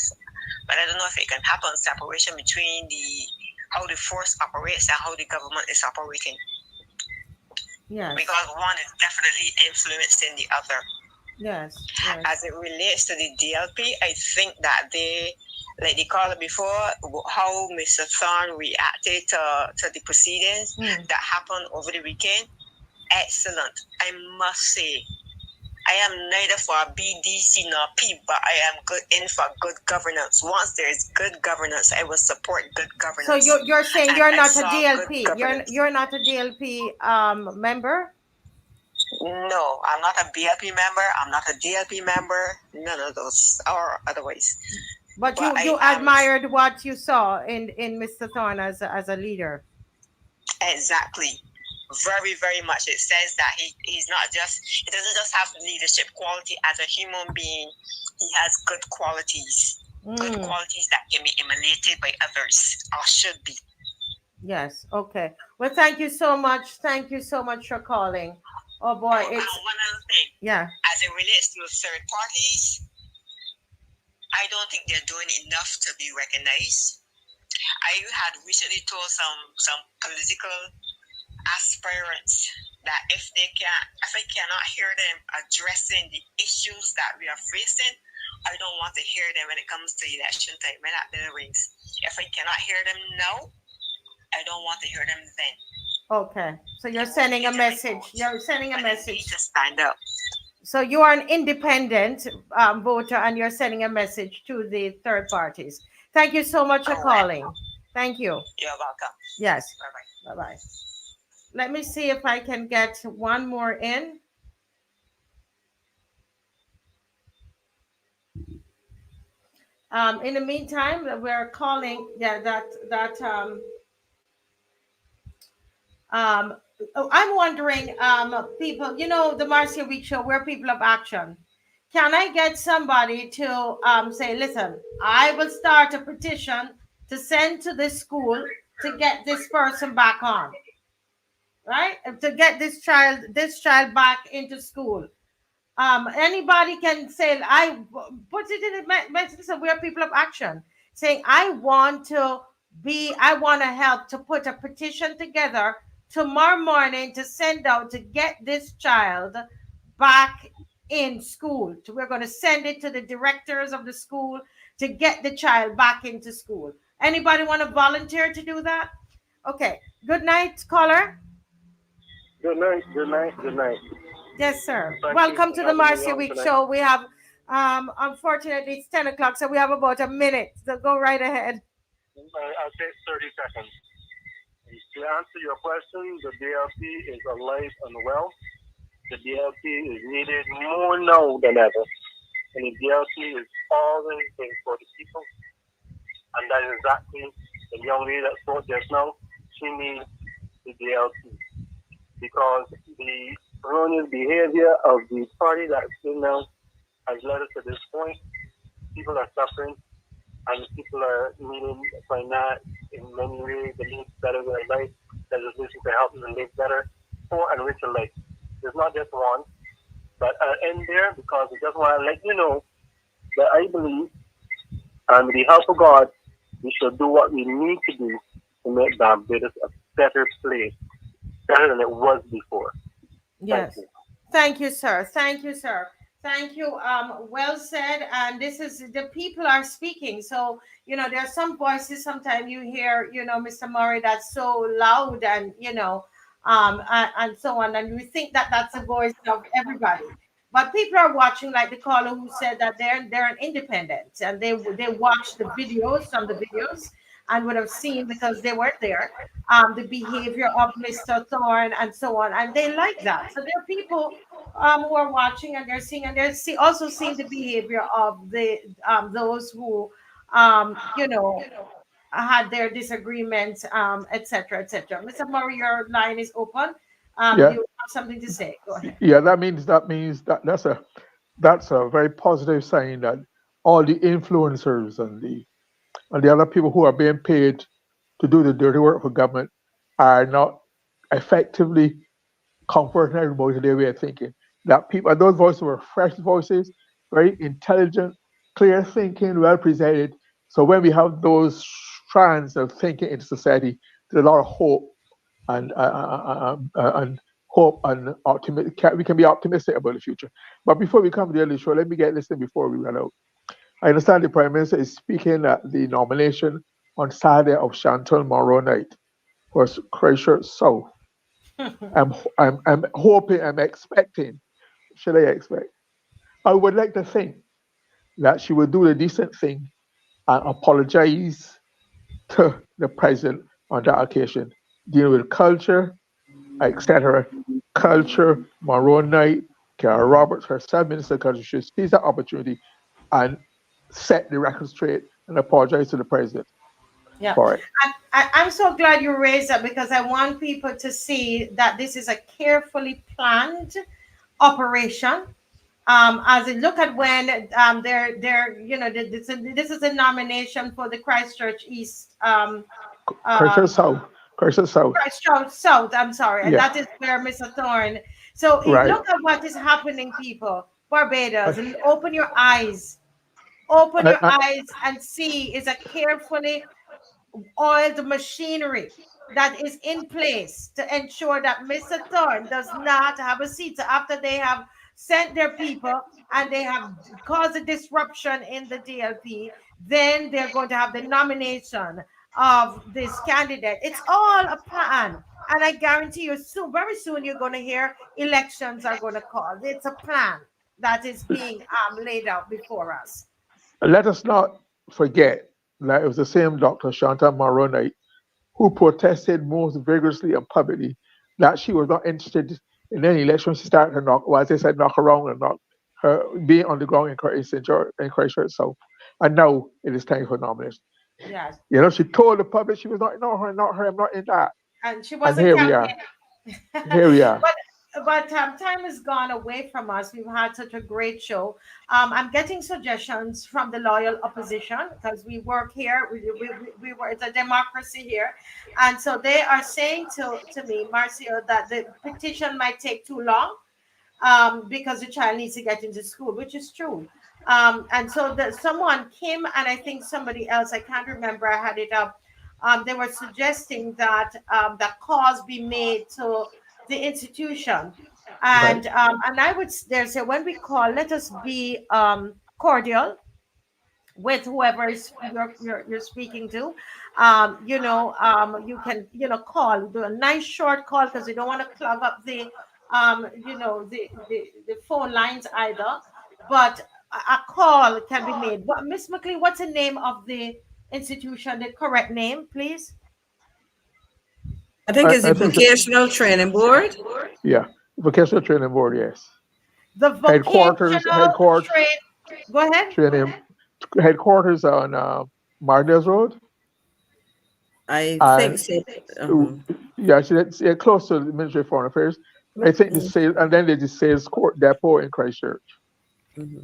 but I don't know if it can happen, separation between how the force operates and how the government is operating. Yes. Because one is definitely influencing the other. Yes. As it relates to the DLP, I think that they, like the caller before, how Mr. Thorne reacted to the proceedings that happened over the weekend, excellent. I must say, I am neither for BDC nor P, but I am good in for good governance. Once there is good governance, I will support good governance. So you're saying you're not a DLP. You're not a DLP member? No, I'm not a BLP member. I'm not a DLP member. None of those, or otherwise. But you admired what you saw in Mr. Thorne as a leader. Exactly. Very, very much. It says that he doesn't just have leadership quality as a human being. He has good qualities. Good qualities that can be emulated by others, or should be. Yes. Okay. Well, thank you so much. Thank you so much for calling. Oh boy. One other thing. Yeah. As it relates to third parties, I don't think they're doing enough to be recognized. I had recently told some political aspirants that if I cannot hear them addressing the issues that we are facing, I don't want to hear them when it comes to election time, when that bell rings. If I cannot hear them now, I don't want to hear them then. Okay, so you're sending a message. You're sending a message to stand up. So you are an independent voter, and you're sending a message to the third parties. Thank you so much for calling. Thank you. You're welcome. Yes. Bye-bye. Bye-bye. Let me see if I can get one more in. In the meantime, we're calling. Yeah, I'm wondering, people, the Marcia Week show, we're people of action. Can I get somebody to say, listen, I will start a petition to send to this school to get this person back on, right? To get this child back into school. Anybody can say, I put it in the message. We're people of action, saying, I want to help to put a petition together tomorrow morning to send out to get this child back in school. We're going to send it to the directors of the school to get the child back into school. Anybody want to volunteer to do that? Okay. Good night, caller. Good night, good night, good night. Yes, sir. Thank you Welcome for to the having me Marcia on Week tonight. show. We have, unfortunately, it's 10 o'clock, so we have about a minute. So go right ahead. I'll take 30 seconds. To answer your question, the DLP is alive and well. The DLP is needed more now than ever. And the DLP is always been for the people. And that is exactly the young lady that spoke just now. She needs the DLP. Because the erroneous behavior of the party that's in now has led us to this point. People are suffering, and people are needing finance in many ways. They need better their life. Legislation to help them live better, poor and rich alike. There's not just one, but I'll end there because I just want to let you know that I believe, and with the help of God, we should do what we need to do to make Barbados a better place, better than it was before. Yes. Thank you. Thank you, sir. Thank you, sir. Thank you. Well said. And this is the people are speaking. So, there are some voices sometimes you hear, Mr. Murray, that's so loud and, and so on. And we think that that's the voice of everybody. But people are watching, like the caller who said that they're an independent and they watch the videos, some of the videos, and would have seen because they weren't there, the behavior of Mr. Thorne and so on, and they like that. So there are people who are watching and they're seeing and also seeing the behavior of the those who had their disagreements, etc., etc. Mr. Murray, your line is open. Yeah, You have something to say? Go ahead. yeah. That's a very positive sign that all the influencers and the other people who are being paid to do the dirty work for government are not effectively comforting everybody to their way of thinking. That people, those voices were fresh voices, very intelligent, clear thinking, well presented. So when we have those strands of thinking in society, there's a lot of hope and hope and optimism. We can be optimistic about the future. But before we come to the end of the show, let me get listening before we run out. I understand the Prime Minister is speaking at the nomination on Saturday of Chantal Moreau night for Christchurch South. I'm hoping, I'm expecting, should I expect? I would like to think that she would do the decent thing and apologize to the president on that occasion, dealing with culture, etc. Culture, Moreau Knight, Kara Roberts, her sub minister of culture, should seize that opportunity and set the record straight and apologize to the president Yeah. for it. I'm so glad you raised that because I want people to see that this is a carefully planned operation. As I look at when they're this is a nomination for the Christchurch East Christchurch South. Christchurch South. Christchurch South. I'm sorry, and Yeah. that is where Mr. Thorne. So Right. look at what is happening, people. Barbados, and open your eyes. Open I, your I, eyes and see is a carefully oiled machinery that is in place to ensure that Mr. Thorne does not have a seat. So after they have sent their people and they have caused a disruption in the DLP, then they're going to have the nomination of this candidate. It's all a plan. And I guarantee you, soon, very soon, you're going to hear elections are going to call. It's a plan that is being laid out before us. Let us not forget that it was the same Dr. Shanta Maronite who protested most vigorously and publicly that she was not interested in any election. She started to knock, well, as they said, knock around and knock her being on the ground in Christchurch South. And now it is time for nomination. Yes. She told the public she was not, no, her, not her, I'm not in that. And she And wasn't here we are. campaigning. Here we are. But time has gone away from us. We've had such a great show. I'm getting suggestions from the loyal opposition because we work here. We work. It's a democracy here, and so they are saying to me, Marcio, that the petition might take too long. because the child needs to get into school, which is true. And so someone, Kim, and I think somebody else, I can't remember, I had it up. They were suggesting that that calls be made to the institution, Right. and I would there say when we call, let us be cordial with whoever is you're speaking to. You can call, do a nice short call, because you don't want to clog up the phone lines either. But a call can be made. What, Miss McLean, what's the name of the institution, the correct name, please? I think it's the I think so. Vocational Training Board. Yeah. Vocational Training Board, yes. The vocational Headquarters trade. Go ahead. training headquarters on Mardez Road. I think And so. Uh-huh. yeah, it's close to the Ministry of Foreign Affairs. And I think the sales, and then there's the sales court depot in Christchurch. Mm-hmm.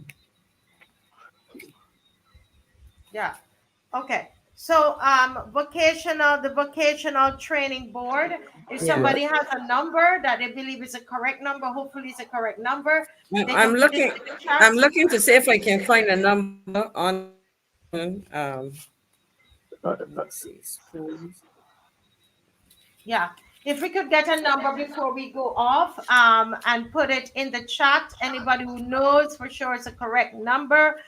Yeah. Okay. So the vocational training board, if Yeah. somebody has a number that they believe is a correct number, hopefully it's a correct number, they I'm can put looking. it in the chat. I'm looking to see if I can find a number on. Let's see. Schools. Yeah. If we could get a number before we go off, and put it in the chat, anybody who knows for sure it's a correct number,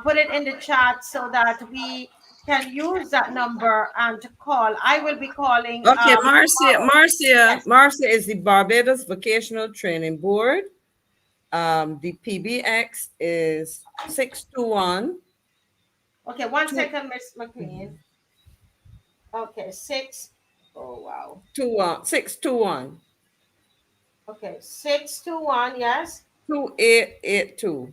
put it in the chat so that we can use that number to call. I will be calling. Okay, Marcia Yes. is the Barbados Vocational Training Board. The PBX is 621. Okay, 1 second, Miss McLean. Okay, oh wow. 621. Okay, 621, yes. 2882.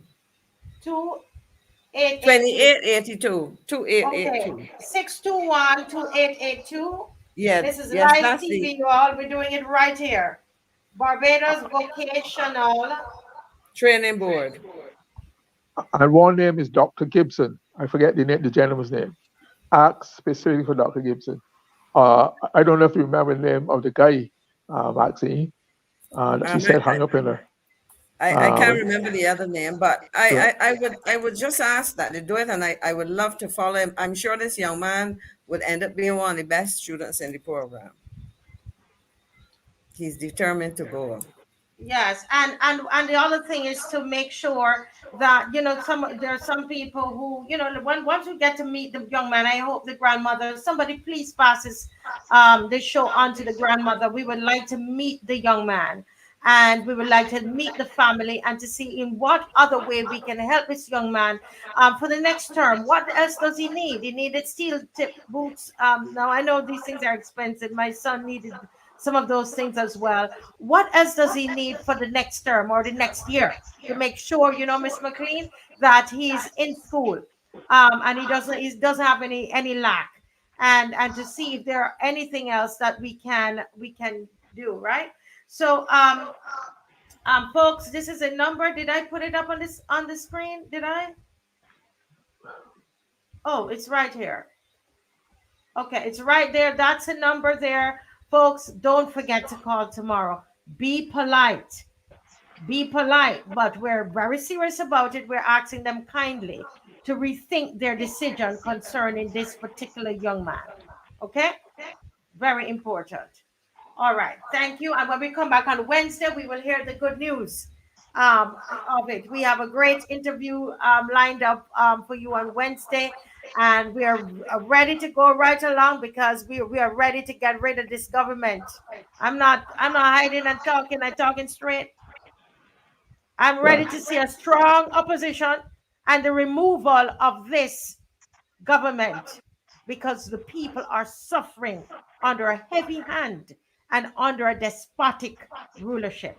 2882. 2882. Okay, 621-2882. Yeah, This is yes, live that's TV, the you all. We're doing it right here. Barbados Vocational. training board. And one name is Dr. Gibson. I forget the gentleman's name. Ask specifically for Dr. Gibson. I don't know if you remember the name of the guy, Maxine. She said hung up in her. I can't remember the other name, but I would just ask that they do it, and I would love to follow him. I'm sure this young man would end up being one of the best students in the program. He's determined to go. Yes, and the other thing is to make sure that there are some people who once you get to meet the young man, I hope the grandmother, somebody please pass this show on to the grandmother. We would like to meet the young man, and we would like to meet the family and to see in what other way we can help this young man for the next term. What else does he need? He needed steel tip boots. Now I know these things are expensive. My son needed some of those things as well. What else does he need for the next term or the next year to make sure, Miss McLean, that he's in school, and he doesn't have any lack, and to see if there are anything else that we can do, right? So folks, this is a number. Did I put it up on the screen? Did I? Oh, it's right here. Okay, it's right there. That's a number there. Folks, don't forget to call tomorrow. Be polite. Be polite, but we're very serious about it. We're asking them kindly to rethink their decision concerning this particular young man. Okay? Very important. All right. Thank you. And when we come back on Wednesday, we will hear the good news of it. We have a great interview lined up for you on Wednesday. And we are ready to go right along because we are ready to get rid of this government. I'm not hiding and talking. I'm talking straight. I'm ready to see a strong opposition and the removal of this government because the people are suffering under a heavy hand and under a despotic rulership.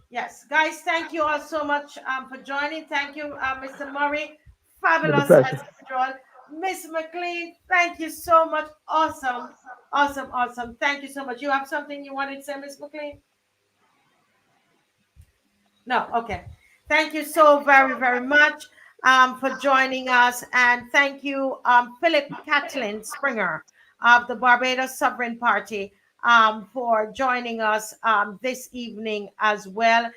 Yes, guys, thank you all so much for joining. Thank you, Mr. Murray. Fabulous as usual. Miss McLean, thank you so much. Awesome. Thank you so much. You have something you wanted to say, Miss McLean? No, okay. Thank you so very, very much for joining us. And thank you, Philip Catlin Springer of the Barbados Sovereign Party. for joining us this evening as well.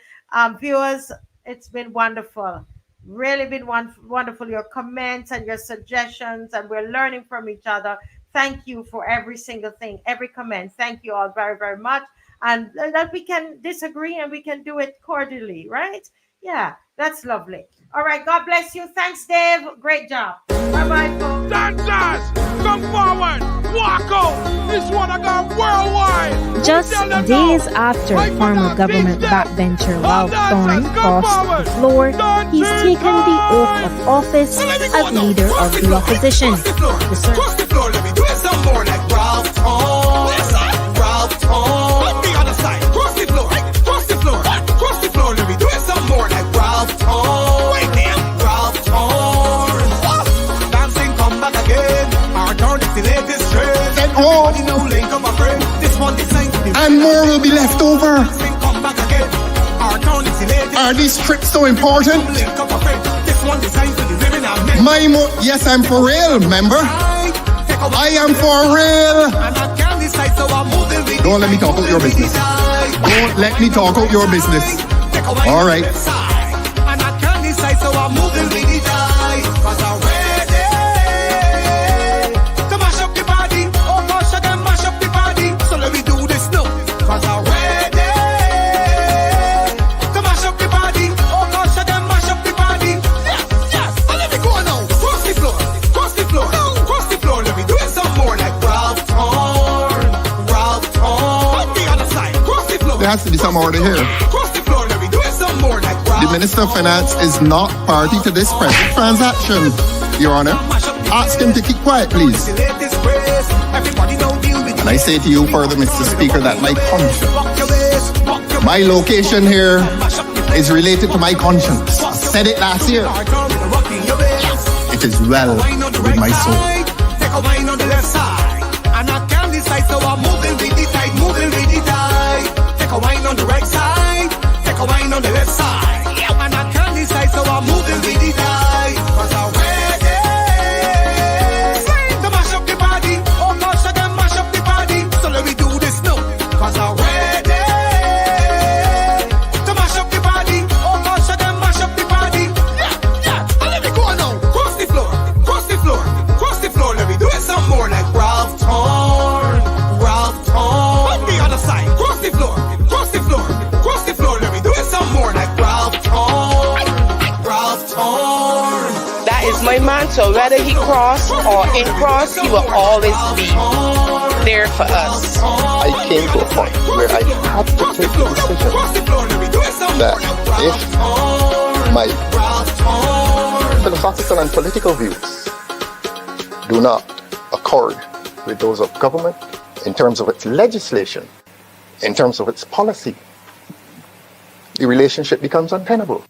Viewers, it's been wonderful. Really been wonderful. Your comments and your suggestions, and we're learning from each other. Thank you for every single thing, every comment. Thank you all very, very much. And that we can disagree and we can do it cordially, right? Yeah, that's lovely. All right, God bless you. Thanks, Dave. Great job. Bye-bye, folks. Dancers, come forward. Walk out. This one I got worldwide. Just days after former government backbencher Ralph Thorne crossed the floor, he's taken the oath of office as leader of the opposition. Cross the floor, let me do it some more like Ralph Thorne. Ralph Thorne. On the other side. Cross the floor. Cross the floor. Cross the floor, let me do it some more like Ralph Thorne. Wait there. Ralph Thorne. Dancing, come back again. Our turn is the latest trend. Everybody know link up my friend. This one designed to be and more will be left over. Dancing, come back again. Our turn is the latest. Are these trips so important? Link up my friend. This one designed to be living our men. Yes, I'm for real, member. I am for real. Don't let me talk out your business. Don't let me talk out your business. All right. And I can't decide, so I'm moving with the die. Cause I'm ready to mash up the body. Oh gosh, I can mash up the body. So let me do this now. Cause I'm ready to mash up the body. Oh gosh, I can mash up the body. Yes, yes. And let me go now. Cross the floor. Cross the floor. Cross the floor. Let me do it some more like Ralph Thorne. Ralph Thorne. On the other side. Cross the floor. There has to be some order here. Cross the floor. Let me do it some more like Ralph. The Minister of Finance is not party to this present transaction, Your Honor. Ask him to keep quiet, please. And I say to you further, Mr. Speaker, that my conscience, my location here is related to my conscience. I said it last year. It is well with my soul. Take a wine on the left side, and I can't decide, so I'm moving with the tide, moving with the tide. Take a wine on the right side, take a wine on the left side, and I can't decide, so I'm moving with the tide. Cause I'm ready to mash up the body. Oh gosh, I can mash up the body. So let me do this now. Cause I'm ready to mash up the body. Oh gosh, I can mash up the body. Yeah, yeah. And let me go now. Cross the floor. Cross the floor. Cross the floor. Let me do it some more like Ralph Thorne. Ralph Thorne. On the other side. Cross the floor. Cross the floor. Cross the floor. Let me do it some more like Ralph Thorne. Ralph Thorne. That is my man, so whether he cross or in cross, he will always be there for us. I came to a point where I had to take the decision that if my philosophical and political views do not accord with those of government in terms of its legislation, in terms of its policy, the relationship becomes untenable.